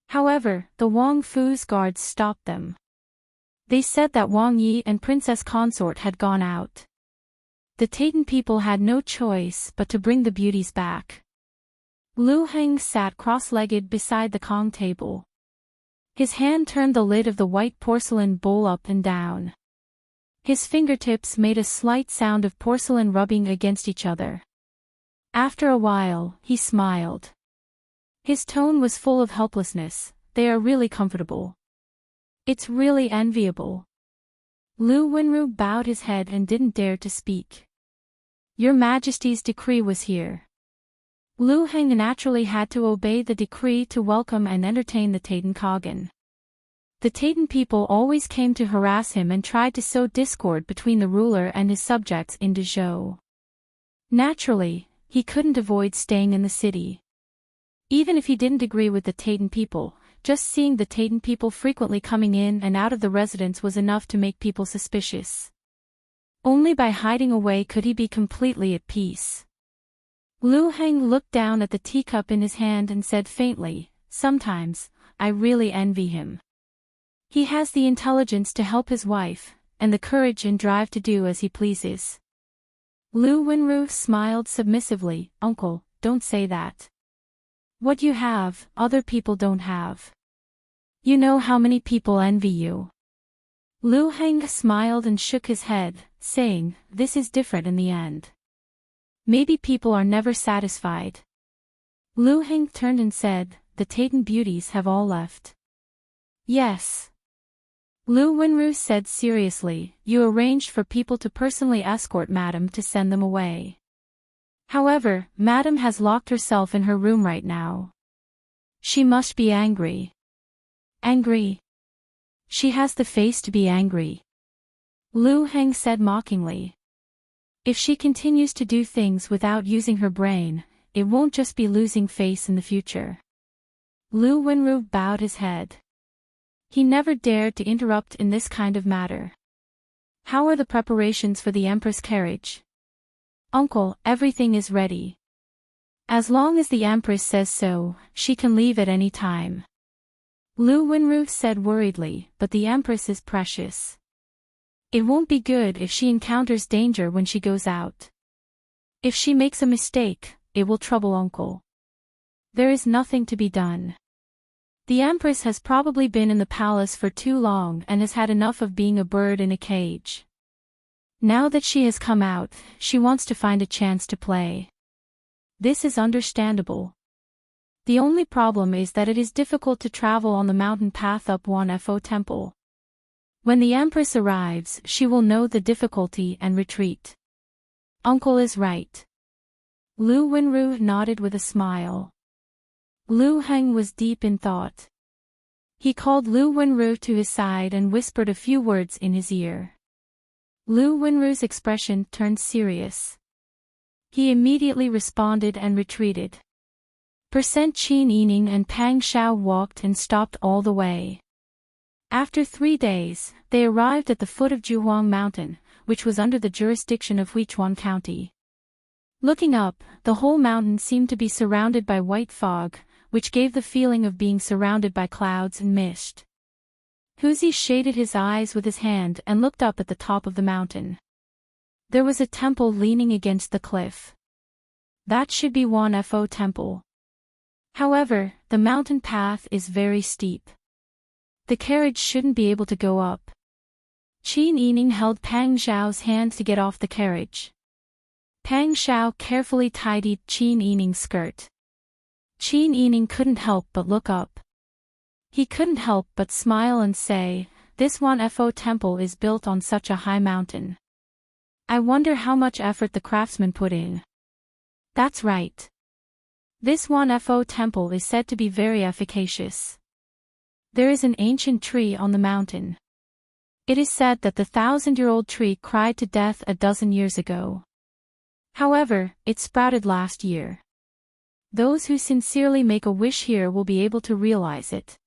However, the Wang Fu's guards stopped them. They said that Wang Yi and Princess Consort had gone out. The Taitan people had no choice but to bring the beauties back. Lu Heng sat cross-legged beside the Kong table. His hand turned the lid of the white porcelain bowl up and down. His fingertips made a slight sound of porcelain rubbing against each other. After a while, he smiled. His tone was full of helplessness. "They are really comfortable. It's really enviable." Lu Wenru bowed his head and didn't dare to speak. "Your Majesty's decree was here." Lu Heng naturally had to obey the decree to welcome and entertain the Taitan Khagan. The Taitan people always came to harass him and tried to sow discord between the ruler and his subjects in Dezhou. Naturally, he couldn't avoid staying in the city. Even if he didn't agree with the Taitan people, just seeing the Taitan people frequently coming in and out of the residence was enough to make people suspicious. Only by hiding away could he be completely at peace. Lu Heng looked down at the teacup in his hand and said faintly, "Sometimes, I really envy him. He has the intelligence to help his wife, and the courage and drive to do as he pleases." Lu Wenru smiled submissively, "Uncle, don't say that. What you have, other people don't have. You know how many people envy you." Lu Heng smiled and shook his head, saying, "This is different in the end. Maybe people are never satisfied." Lu Heng turned and said, "The Taitan beauties have all left." "Yes." Lu Wenru said seriously, "You arranged for people to personally escort Madam to send them away. However, Madam has locked herself in her room right now. She must be angry." "Angry? She has the face to be angry," Lu Heng said mockingly. "If she continues to do things without using her brain, it won't just be losing face in the future." Lu Wenru bowed his head. He never dared to interrupt in this kind of matter. "How are the preparations for the Empress carriage?" "Uncle, everything is ready. As long as the Empress says so, she can leave at any time." Lu Wenru said worriedly, "But the Empress is precious. It won't be good if she encounters danger when she goes out. If she makes a mistake, it will trouble Uncle. There is nothing to be done." The Empress has probably been in the palace for too long and has had enough of being a bird in a cage. Now that she has come out, she wants to find a chance to play. This is understandable. The only problem is that it is difficult to travel on the mountain path up 1FO Temple. When the Empress arrives, she will know the difficulty and retreat. Uncle is right. Lu Wenru nodded with a smile. Lu Heng was deep in thought. He called Lu Wenru to his side and whispered a few words in his ear. Lu Wenru's expression turned serious. He immediately responded and retreated. Qin Yining and Pang Shao walked and stopped all the way. After 3 days, they arrived at the foot of Juhuang Mountain, which was under the jurisdiction of Huichuan County. Looking up, the whole mountain seemed to be surrounded by white fog, which gave the feeling of being surrounded by clouds and mist. Huzi shaded his eyes with his hand and looked up at the top of the mountain. There was a temple leaning against the cliff. That should be 1FO Temple. However, the mountain path is very steep. The carriage shouldn't be able to go up. Qin Yining held Pang Xiao's hand to get off the carriage. Pang Xiao carefully tidied Qin Yining's skirt. Qin Yining couldn't help but look up. He couldn't help but smile and say, "This 1FO Temple is built on such a high mountain. I wonder how much effort the craftsmen put in." That's right. This 1FO Temple is said to be very efficacious. There is an ancient tree on the mountain. It is said that the 1,000-year-old tree cried to death a dozen years ago. However, it sprouted last year. Those who sincerely make a wish here will be able to realize it.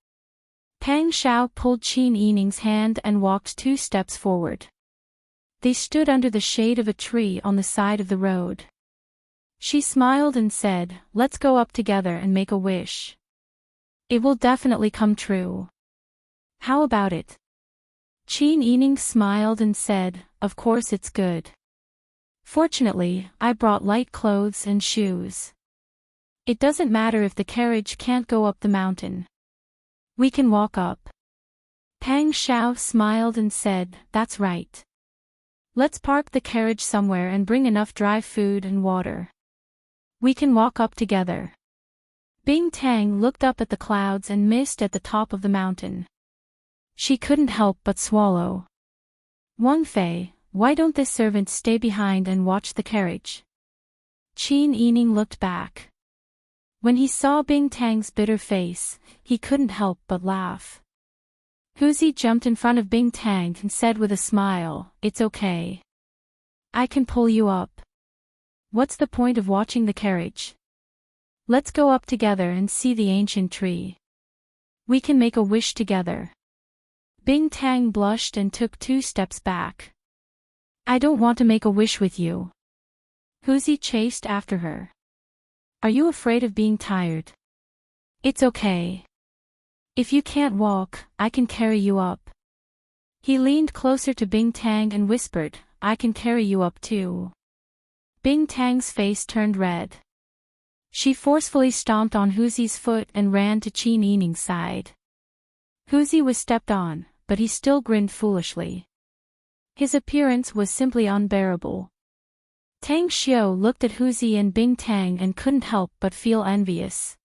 Pang Xiao pulled Qin Yining's hand and walked 2 steps forward. They stood under the shade of a tree on the side of the road. She smiled and said, "Let's go up together and make a wish. It will definitely come true. How about it?" Qin Yining smiled and said, "Of course it's good. Fortunately, I brought light clothes and shoes. It doesn't matter if the carriage can't go up the mountain. We can walk up." Pang Xiao smiled and said, "That's right. Let's park the carriage somewhere and bring enough dry food and water. We can walk up together." Bing Tang looked up at the clouds and mist at the top of the mountain. She couldn't help but swallow. "Wang Fei, why don't the servants stay behind and watch the carriage?" Qin Yining looked back. When he saw Bing Tang's bitter face, he couldn't help but laugh. Huzi jumped in front of Bing Tang and said with a smile, "It's okay. I can pull you up. What's the point of watching the carriage? Let's go up together and see the ancient tree. We can make a wish together." Bing Tang blushed and took 2 steps back. "I don't want to make a wish with you." Huzi chased after her. "Are you afraid of being tired? It's okay. If you can't walk, I can carry you up." He leaned closer to Bing Tang and whispered, "I can carry you up too." Bing Tang's face turned red. She forcefully stomped on Huzi's foot and ran to Qin Yining's side. Huzi was stepped on, but he still grinned foolishly. His appearance was simply unbearable. Tang Xiu looked at Huzi and Bing Tang and couldn't help but feel envious.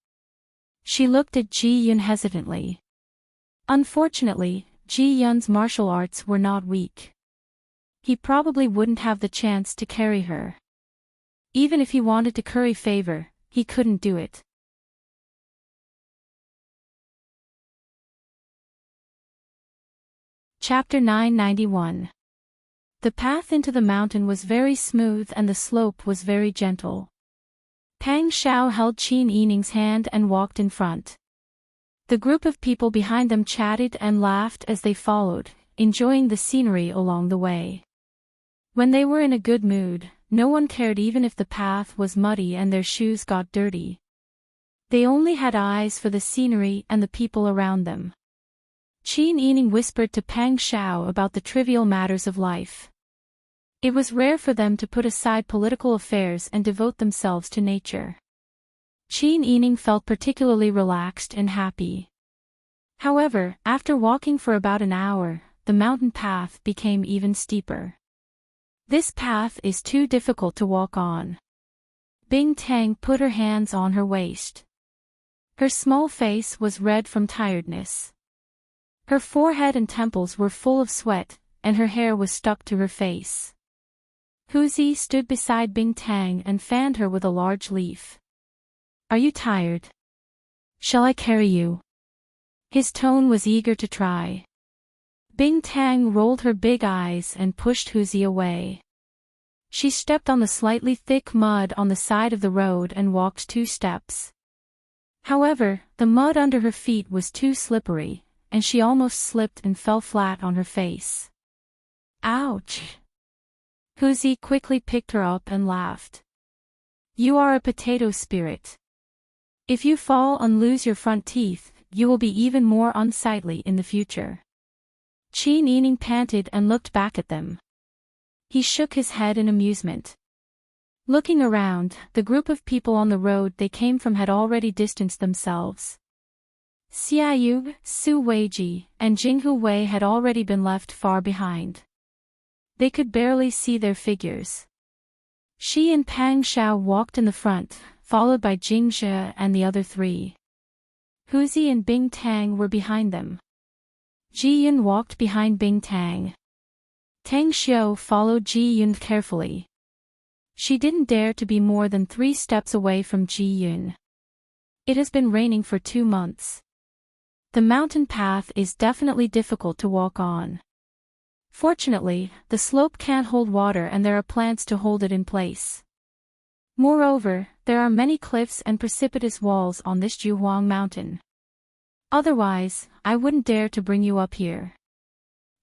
She looked at Ji Yun hesitantly. Unfortunately, Ji Yun's martial arts were not weak. He probably wouldn't have the chance to carry her. Even if he wanted to curry favor, he couldn't do it. Chapter 991. The path into the mountain was very smooth and the slope was very gentle. Pang Xiao held Qin Yining's hand and walked in front. The group of people behind them chatted and laughed as they followed, enjoying the scenery along the way. When they were in a good mood, no one cared even if the path was muddy and their shoes got dirty. They only had eyes for the scenery and the people around them. Qin Yining whispered to Pang Xiao about the trivial matters of life. It was rare for them to put aside political affairs and devote themselves to nature. Qin Yining felt particularly relaxed and happy. However, after walking for about an hour, the mountain path became even steeper. This path is too difficult to walk on. Bing Tang put her hands on her waist. Her small face was red from tiredness. Her forehead and temples were full of sweat, and her hair was stuck to her face. Huzi stood beside Bing Tang and fanned her with a large leaf. Are you tired? Shall I carry you? His tone was eager to try. Bing Tang rolled her big eyes and pushed Huzi away. She stepped on the slightly thick mud on the side of the road and walked 2 steps. However, the mud under her feet was too slippery, and she almost slipped and fell flat on her face. Ouch! Huzi quickly picked her up and laughed. You are a potato spirit. If you fall and lose your front teeth, you will be even more unsightly in the future. Qin Yining panted and looked back at them. He shook his head in amusement. Looking around, the group of people on the road they came from had already distanced themselves. Xiaoyu, Su Weiji, and Jinghu Wei had already been left far behind. They could barely see their figures. Shi and Pang Xiao walked in the front, followed by Jing Zhe and the other 3. Huzi and Bing Tang were behind them. Ji Yun walked behind Bing Tang. Tang Xiu followed Ji Yun carefully. She didn't dare to be more than 3 steps away from Ji Yun. It has been raining for 2 months. The mountain path is definitely difficult to walk on. Fortunately, the slope can't hold water and there are plants to hold it in place. Moreover, there are many cliffs and precipitous walls on this Juhuang mountain. Otherwise, I wouldn't dare to bring you up here.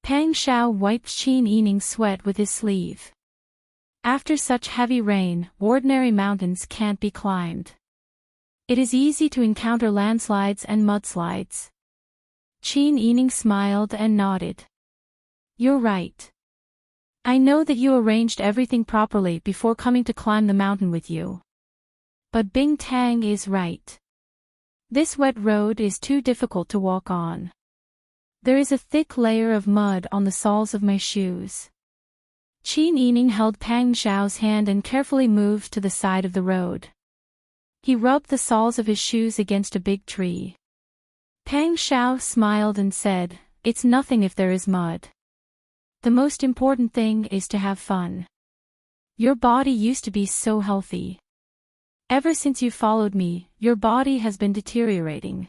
Pang Xiao wiped Qin Yining's sweat with his sleeve. After such heavy rain, ordinary mountains can't be climbed. It is easy to encounter landslides and mudslides. Qin Yining smiled and nodded. You're right. I know that you arranged everything properly before coming to climb the mountain with you. But Bing Tang is right. This wet road is too difficult to walk on. There is a thick layer of mud on the soles of my shoes. Qin Yining held Pang Xiao's hand and carefully moved to the side of the road. He rubbed the soles of his shoes against a big tree. Pang Xiao smiled and said, "It's nothing if there is mud. The most important thing is to have fun. Your body used to be so healthy. Ever since you followed me, your body has been deteriorating.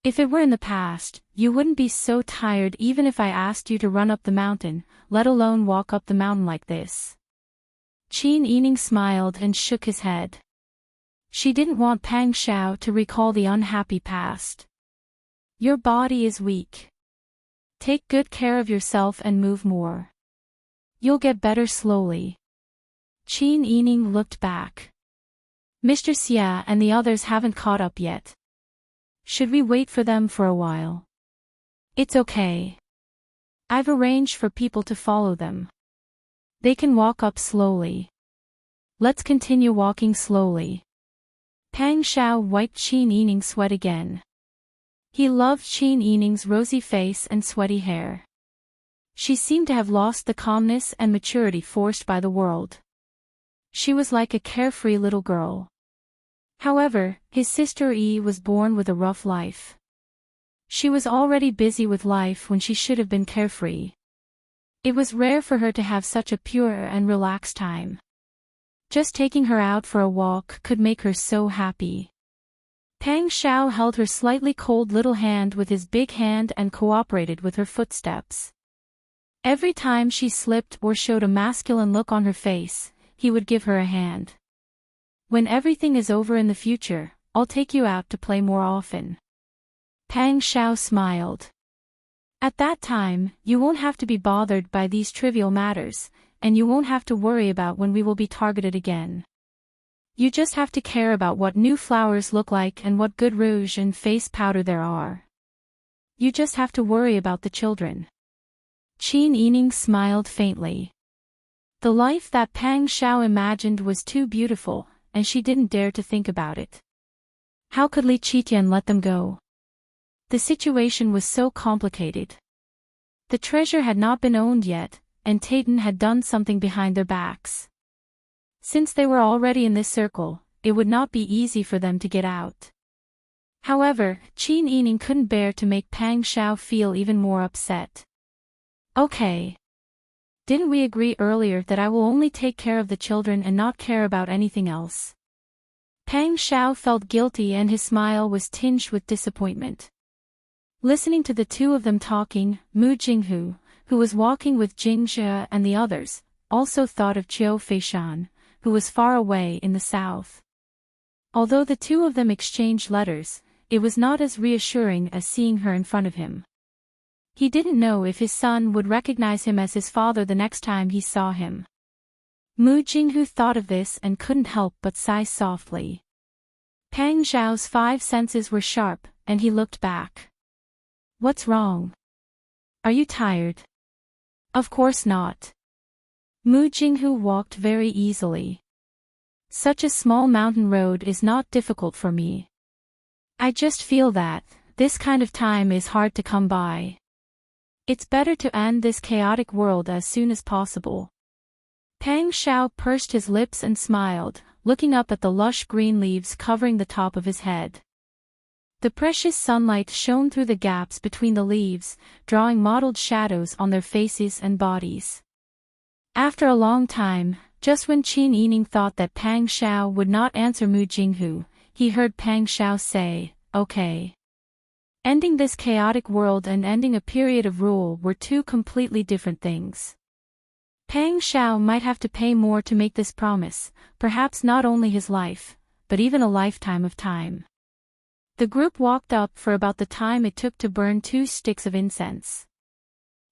If it were in the past, you wouldn't be so tired even if I asked you to run up the mountain, let alone walk up the mountain like this." Qin Yining smiled and shook his head. She didn't want Pang Xiao to recall the unhappy past. Your body is weak. Take good care of yourself and move more. You'll get better slowly. Qin Yining looked back. Mr. Xia and the others haven't caught up yet. Should we wait for them for a while? It's okay. I've arranged for people to follow them. They can walk up slowly. Let's continue walking slowly. Pang Xiao wiped Qin Yining's sweat again. He loved Qin Yining's rosy face and sweaty hair. She seemed to have lost the calmness and maturity forced by the world. She was like a carefree little girl. However, his sister Yi was born with a rough life. She was already busy with life when she should have been carefree. It was rare for her to have such a pure and relaxed time. Just taking her out for a walk could make her so happy. Pang Xiao held her slightly cold little hand with his big hand and cooperated with her footsteps. Every time she slipped or showed a masculine look on her face, he would give her a hand. When everything is over in the future, I'll take you out to play more often. Pang Xiao smiled. At that time, you won't have to be bothered by these trivial matters, and you won't have to worry about when we will be targeted again. You just have to care about what new flowers look like and what good rouge and face powder there are. You just have to worry about the children. Qin Yining smiled faintly. The life that Pang Xiao imagined was too beautiful, and she didn't dare to think about it. How could Li Qitian let them go? The situation was so complicated. The treasure had not been owned yet, and Tayton had done something behind their backs. Since they were already in this circle, it would not be easy for them to get out. However, Qin Yining couldn't bear to make Pang Xiao feel even more upset. Okay. Didn't we agree earlier that I will only take care of the children and not care about anything else? Pang Xiao felt guilty and his smile was tinged with disappointment. Listening to the two of them talking, Mu Jinghu, who was walking with Jing Zhe and the others, also thought of Qiu Feishan, who was far away in the south. Although the two of them exchanged letters, it was not as reassuring as seeing her in front of him. He didn't know if his son would recognize him as his father the next time he saw him. Mu Jinghu thought of this and couldn't help but sigh softly. Pang Xiao's 5 senses were sharp, and he looked back. What's wrong? Are you tired? Of course not. Mu Jinghu walked very easily. Such a small mountain road is not difficult for me. I just feel that this kind of time is hard to come by. It's better to end this chaotic world as soon as possible. Pang Xiao pursed his lips and smiled, looking up at the lush green leaves covering the top of his head. The precious sunlight shone through the gaps between the leaves, drawing mottled shadows on their faces and bodies. After a long time, just when Qin Yining thought that Pang Xiao would not answer Mu Jinghu, he heard Pang Xiao say, "Okay." Ending this chaotic world and ending a period of rule were two completely different things. Pang Xiao might have to pay more to make this promise, perhaps not only his life, but even a lifetime of time. The group walked up for about the time it took to burn 2 sticks of incense.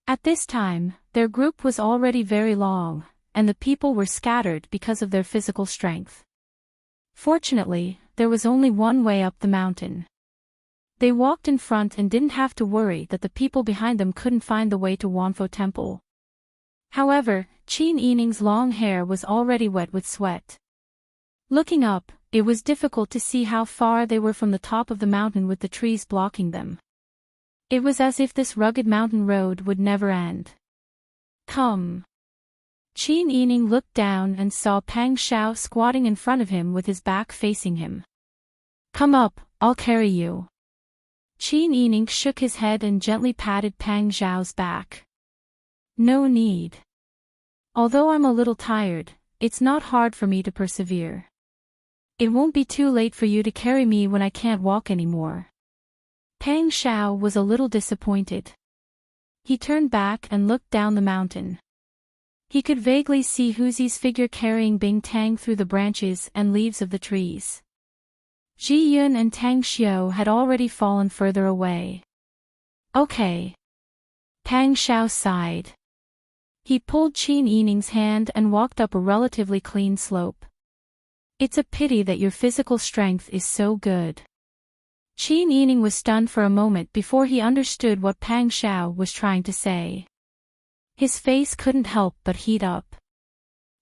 At this time, their group was already very long, and the people were scattered because of their physical strength. Fortunately, there was only one way up the mountain. They walked in front and didn't have to worry that the people behind them couldn't find the way to Wanfo Temple. However, Qin Yining's long hair was already wet with sweat. Looking up, it was difficult to see how far they were from the top of the mountain with the trees blocking them. It was as if this rugged mountain road would never end. Come. Qin Yining looked down and saw Pang Xiao squatting in front of him with his back facing him. Come up, I'll carry you. Qin Yining shook his head and gently patted Pang Xiao's back. No need. Although I'm a little tired, it's not hard for me to persevere. It won't be too late for you to carry me when I can't walk anymore. Pang Xiao was a little disappointed. He turned back and looked down the mountain. He could vaguely see Huzi's figure carrying Bing Tang through the branches and leaves of the trees. Ji Yun and Tang Xiu had already fallen further away. Okay. Pang Xiao sighed. He pulled Qin Yining's hand and walked up a relatively clean slope. It's a pity that your physical strength is so good. Qin Yining was stunned for a moment before he understood what Pang Xiao was trying to say. His face couldn't help but heat up.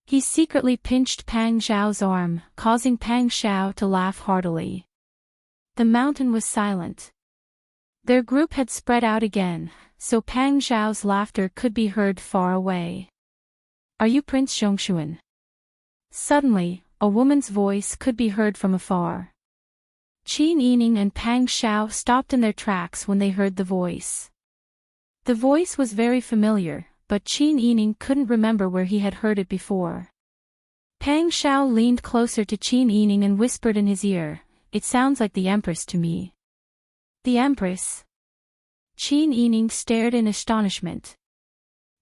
He secretly pinched Pang Xiao's arm, causing Pang Xiao to laugh heartily. The mountain was silent. Their group had spread out again, so Pang Xiao's laughter could be heard far away. Are you Prince Zhongshuan? Suddenly, a woman's voice could be heard from afar. Qin Yining and Pang Xiao stopped in their tracks when they heard the voice. The voice was very familiar, but Qin Yining couldn't remember where he had heard it before. Pang Xiao leaned closer to Qin Yining and whispered in his ear, "It sounds like the Empress to me." The Empress? Qin Yining stared in astonishment.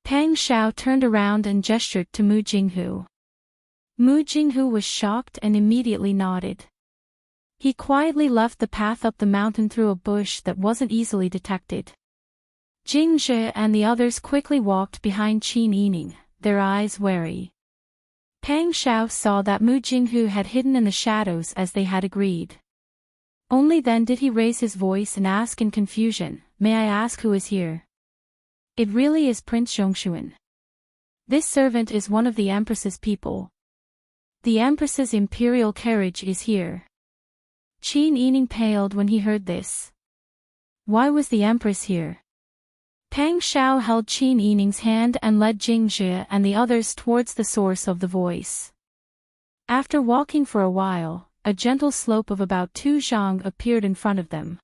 Pang Xiao turned around and gestured to Mu Jinghu. Mu Jinghu was shocked and immediately nodded. He quietly left the path up the mountain through a bush that wasn't easily detected. Jing Zhe and the others quickly walked behind Qin Yining, their eyes wary. Pang Xiao saw that Mu Jinghu had hidden in the shadows as they had agreed. Only then did he raise his voice and ask in confusion, "May I ask who is here?" "It really is Prince Zhongshuan. This servant is one of the Empress's people. The Empress's imperial carriage is here." Qin Yining paled when he heard this. Why was the Empress here? Pang Xiao held Qin Yining's hand and led Jingzhi and the others towards the source of the voice. After walking for a while, a gentle slope of about 2 zhang appeared in front of them.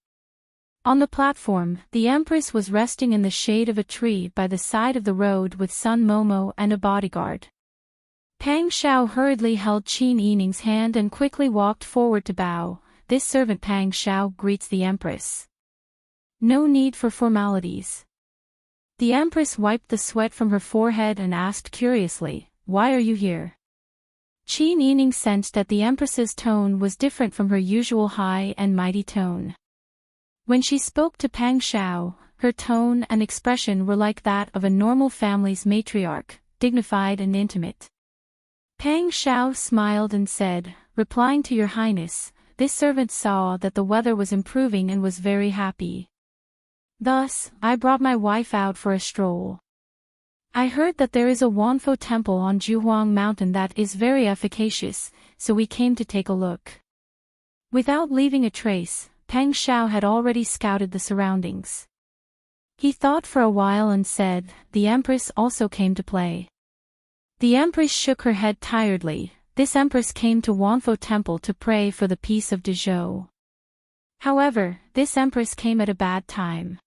On the platform, the Empress was resting in the shade of a tree by the side of the road with Sun Momo and a bodyguard. Pang Xiao hurriedly held Qin Yining's hand and quickly walked forward to bow. This servant Pang Xiao greets the Empress. No need for formalities. The Empress wiped the sweat from her forehead and asked curiously, "Why are you here?" Qin Yining sensed that the Empress's tone was different from her usual high and mighty tone. When she spoke to Pang Xiao, her tone and expression were like that of a normal family's matriarch, dignified and intimate. Pang Xiao smiled and said, "Replying to your highness, this servant saw that the weather was improving and was very happy. Thus, I brought my wife out for a stroll. I heard that there is a Wanfo temple on Juhuang Mountain that is very efficacious, so we came to take a look." Without leaving a trace, Pang Xiao had already scouted the surroundings. He thought for a while and said, "The Empress also came to play." The Empress shook her head tiredly. This Empress came to Wanfo Temple to pray for the peace of Dezhou. However, this Empress came at a bad time.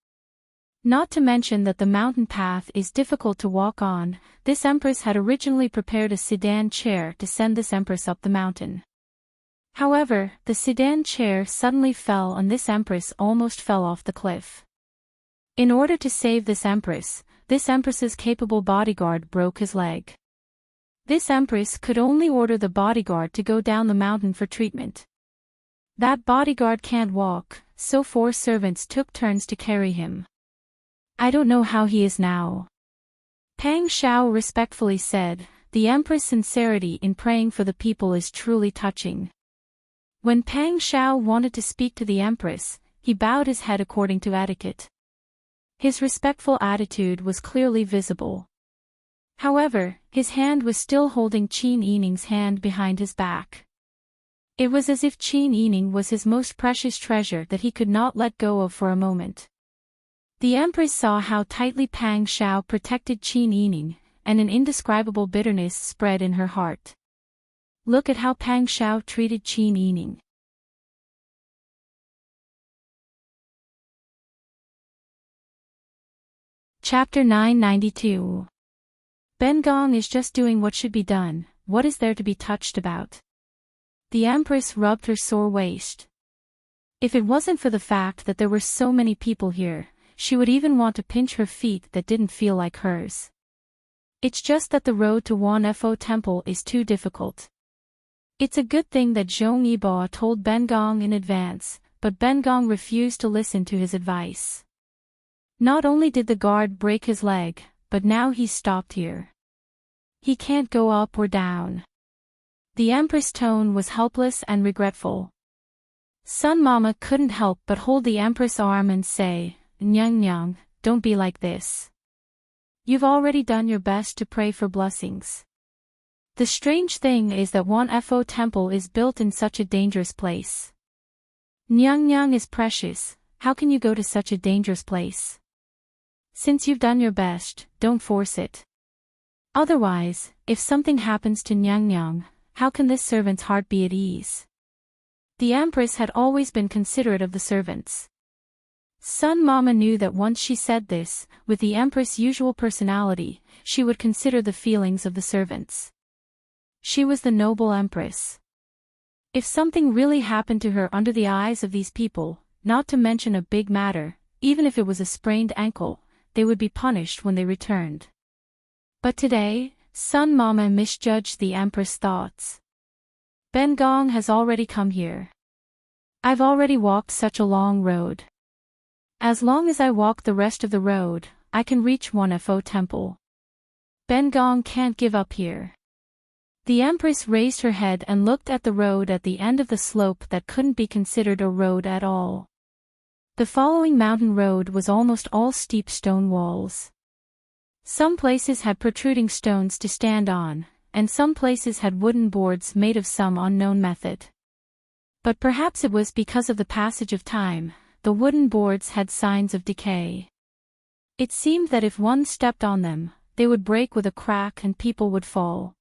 Not to mention that the mountain path is difficult to walk on, this Empress had originally prepared a sedan chair to send this Empress up the mountain. However, the sedan chair suddenly fell and this Empress almost fell off the cliff. In order to save this Empress's capable bodyguard broke his leg. This Empress could only order the bodyguard to go down the mountain for treatment. That bodyguard can't walk, so 4 servants took turns to carry him. I don't know how he is now. Pang Xiao respectfully said, "The Empress' sincerity in praying for the people is truly touching." When Pang Xiao wanted to speak to the Empress, he bowed his head according to etiquette. His respectful attitude was clearly visible. However, his hand was still holding Qin Yining's hand behind his back. It was as if Qin Yining was his most precious treasure that he could not let go of for a moment. The Empress saw how tightly Pang Xiao protected Qin Yining, and an indescribable bitterness spread in her heart. Look at how Pang Xiao treated Qin Yining. Chapter 992. Ben Gong is just doing what should be done. What is there to be touched about? The Empress rubbed her sore waist. If it wasn't for the fact that there were so many people here, she would even want to pinch her feet that didn't feel like hers. It's just that the road to Wanfo Temple is too difficult. It's a good thing that Zhong Yibo told Ben Gong in advance, but Ben Gong refused to listen to his advice. Not only did the guard break his leg, but now he's stopped here. He can't go up or down. The Empress' tone was helpless and regretful. Sun Mama couldn't help but hold the Empress' arm and say, "Nyang Nyang, don't be like this. You've already done your best to pray for blessings. The strange thing is that Wanfo Temple is built in such a dangerous place. Nyang Nyang is precious, how can you go to such a dangerous place? Since you've done your best, don't force it. Otherwise, if something happens to Nyang Nyang, how can this servant's heart be at ease?" The Empress had always been considerate of the servants. Sun Mama knew that once she said this, with the Empress' usual personality, she would consider the feelings of the servants. She was the noble Empress. If something really happened to her under the eyes of these people, not to mention a big matter, even if it was a sprained ankle, they would be punished when they returned. But today, Sun Mama misjudged the Empress' thoughts. Ben Gong has already come here. I've already walked such a long road. As long as I walk the rest of the road, I can reach Wanfo Temple. Ben Gong can't give up here. The Empress raised her head and looked at the road at the end of the slope that couldn't be considered a road at all. The following mountain road was almost all steep stone walls. Some places had protruding stones to stand on, and some places had wooden boards made of some unknown method. But perhaps it was because of the passage of time, the wooden boards had signs of decay. It seemed that if one stepped on them, they would break with a crack and people would fall.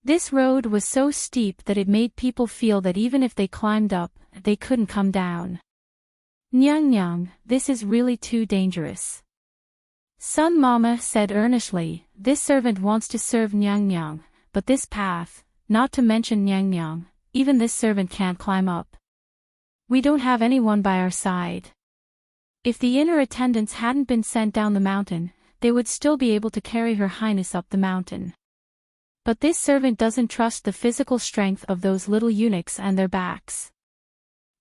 This road was so steep that it made people feel that even if they climbed up, they couldn't come down. Nyang Nyang, this is really too dangerous. Sun Mama said earnestly, this servant wants to serve Nyang Nyang, but this path, not to mention Nyang Nyang, even this servant can't climb up. We don't have anyone by our side. If the inner attendants hadn't been sent down the mountain, they would still be able to carry Her Highness up the mountain. But this servant doesn't trust the physical strength of those little eunuchs and their backs.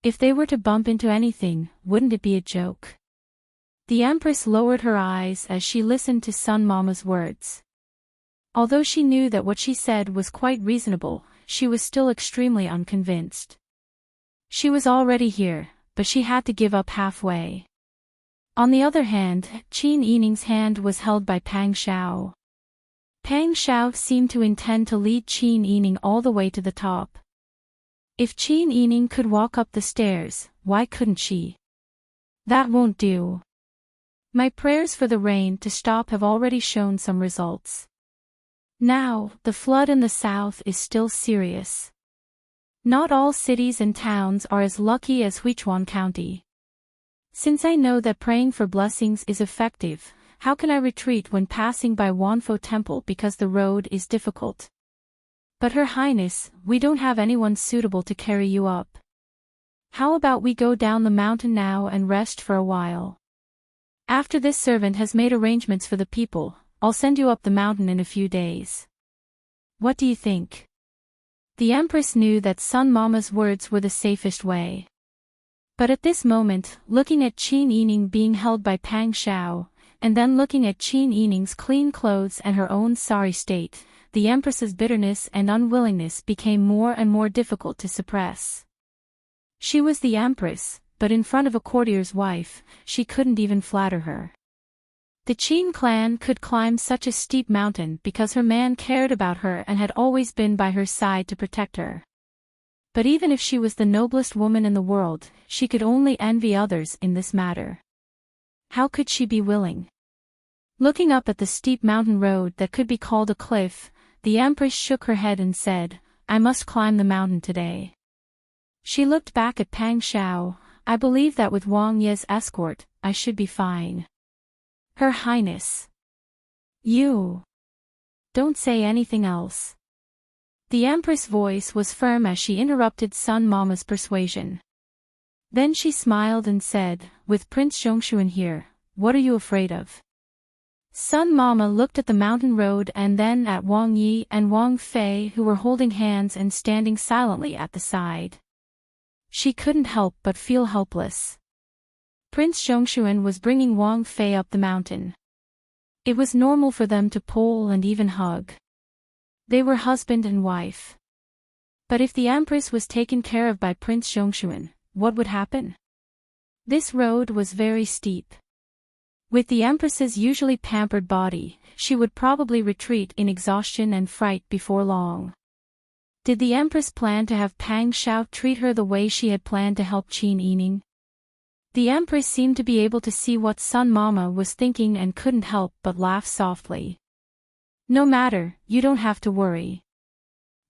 If they were to bump into anything, wouldn't it be a joke? The Empress lowered her eyes as she listened to Sun Mama's words. Although she knew that what she said was quite reasonable, she was still extremely unconvinced. She was already here, but she had to give up halfway. On the other hand, Qin Yining's hand was held by Pang Xiao. Pang Xiao seemed to intend to lead Qin Yining all the way to the top. If Qin Yining could walk up the stairs, why couldn't she? That won't do. My prayers for the rain to stop have already shown some results. Now, the flood in the south is still serious. Not all cities and towns are as lucky as Huichuan County. Since I know that praying for blessings is effective, how can I retreat when passing by Wanfo Temple because the road is difficult? But Her Highness, we don't have anyone suitable to carry you up. How about we go down the mountain now and rest for a while? After this servant has made arrangements for the people, I'll send you up the mountain in a few days. What do you think? The Empress knew that Sun Mama's words were the safest way. But at this moment, looking at Qin Yining being held by Pang Xiao, and then looking at Qin Yining's clean clothes and her own sorry state, the Empress's bitterness and unwillingness became more and more difficult to suppress. She was the Empress, but in front of a courtier's wife, she couldn't even flatter her. The Qin clan could climb such a steep mountain because her man cared about her and had always been by her side to protect her. But even if she was the noblest woman in the world, she could only envy others in this matter. How could she be willing? Looking up at the steep mountain road that could be called a cliff, the Empress shook her head and said, I must climb the mountain today. She looked back at Pang Xiao. I believe that with Wang Ye's escort, I should be fine. Her Highness. You. Don't say anything else. The Empress' voice was firm as she interrupted Sun Mama's persuasion. Then she smiled and said, with Prince Zhongshuan here, what are you afraid of? Sun Mama looked at the mountain road and then at Wang Yi and Wang Fei who were holding hands and standing silently at the side. She couldn't help but feel helpless. Prince Zhongshuan was bringing Wang Fei up the mountain. It was normal for them to pull and even hug. They were husband and wife. But if the Empress was taken care of by Prince Zhongshuan, what would happen? This road was very steep. With the Empress's usually pampered body, she would probably retreat in exhaustion and fright before long. Did the Empress plan to have Pang Xiao treat her the way she had planned to help Qin Yining? The Empress seemed to be able to see what Sun Mama was thinking and couldn't help but laugh softly. No matter, you don't have to worry.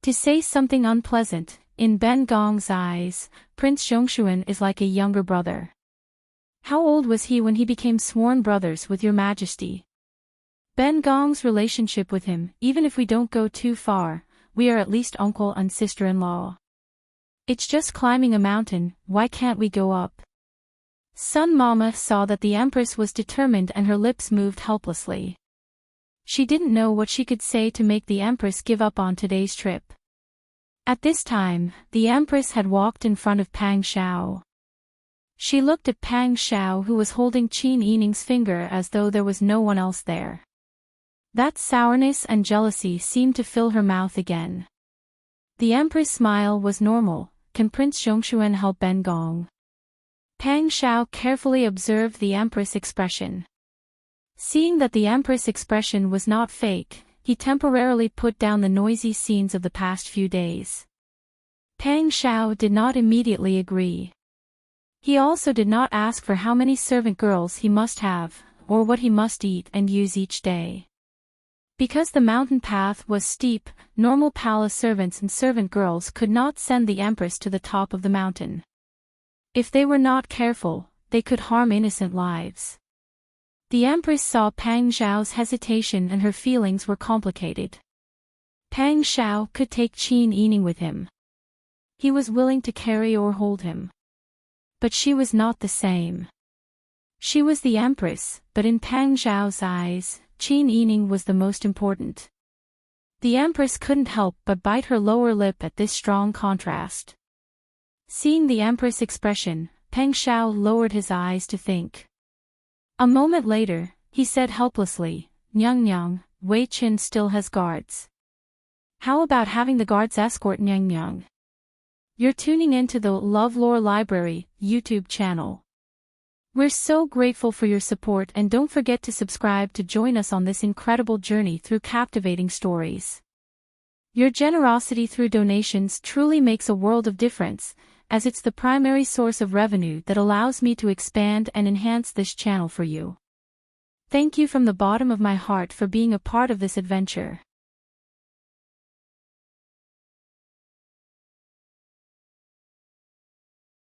To say something unpleasant, in Ben Gong's eyes, Prince Zhongshuan is like a younger brother. How old was he when he became sworn brothers with Your Majesty? Ben Gong's relationship with him, even if we don't go too far, we are at least uncle and sister-in-law. It's just climbing a mountain, why can't we go up? Sun Mama saw that the Empress was determined and her lips moved helplessly. She didn't know what she could say to make the Empress give up on today's trip. At this time, the Empress had walked in front of Pang Xiao. She looked at Pang Xiao who was holding Qin Yining's finger as though there was no one else there. That sourness and jealousy seemed to fill her mouth again. The Empress' smile was normal. Can Prince Zhongshuan help Ben Gong? Pang Xiao carefully observed the Empress' expression. Seeing that the Empress' expression was not fake, he temporarily put down the noisy scenes of the past few days. Pang Xiao did not immediately agree. He also did not ask for how many servant girls he must have, or what he must eat and use each day. Because the mountain path was steep, normal palace servants and servant girls could not send the empress to the top of the mountain. If they were not careful, they could harm innocent lives. The empress saw Pang Zhao's hesitation and her feelings were complicated. Pang Zhao could take Qin Yining with him. He was willing to carry or hold him. But she was not the same. She was the empress, but in Pang Zhao's eyes, Qin Yining was the most important. The empress couldn't help but bite her lower lip at this strong contrast. Seeing the empress' expression, Pang Zhao lowered his eyes to think. A moment later, he said helplessly, "Nyang Nyang, Wei Qin still has guards. How about having the guards escort Nyang Nyang?" You're tuning into the LoveLore Library YouTube channel. We're so grateful for your support and don't forget to subscribe to join us on this incredible journey through captivating stories. Your generosity through donations truly makes a world of difference, as it's the primary source of revenue that allows me to expand and enhance this channel for you. Thank you from the bottom of my heart for being a part of this adventure.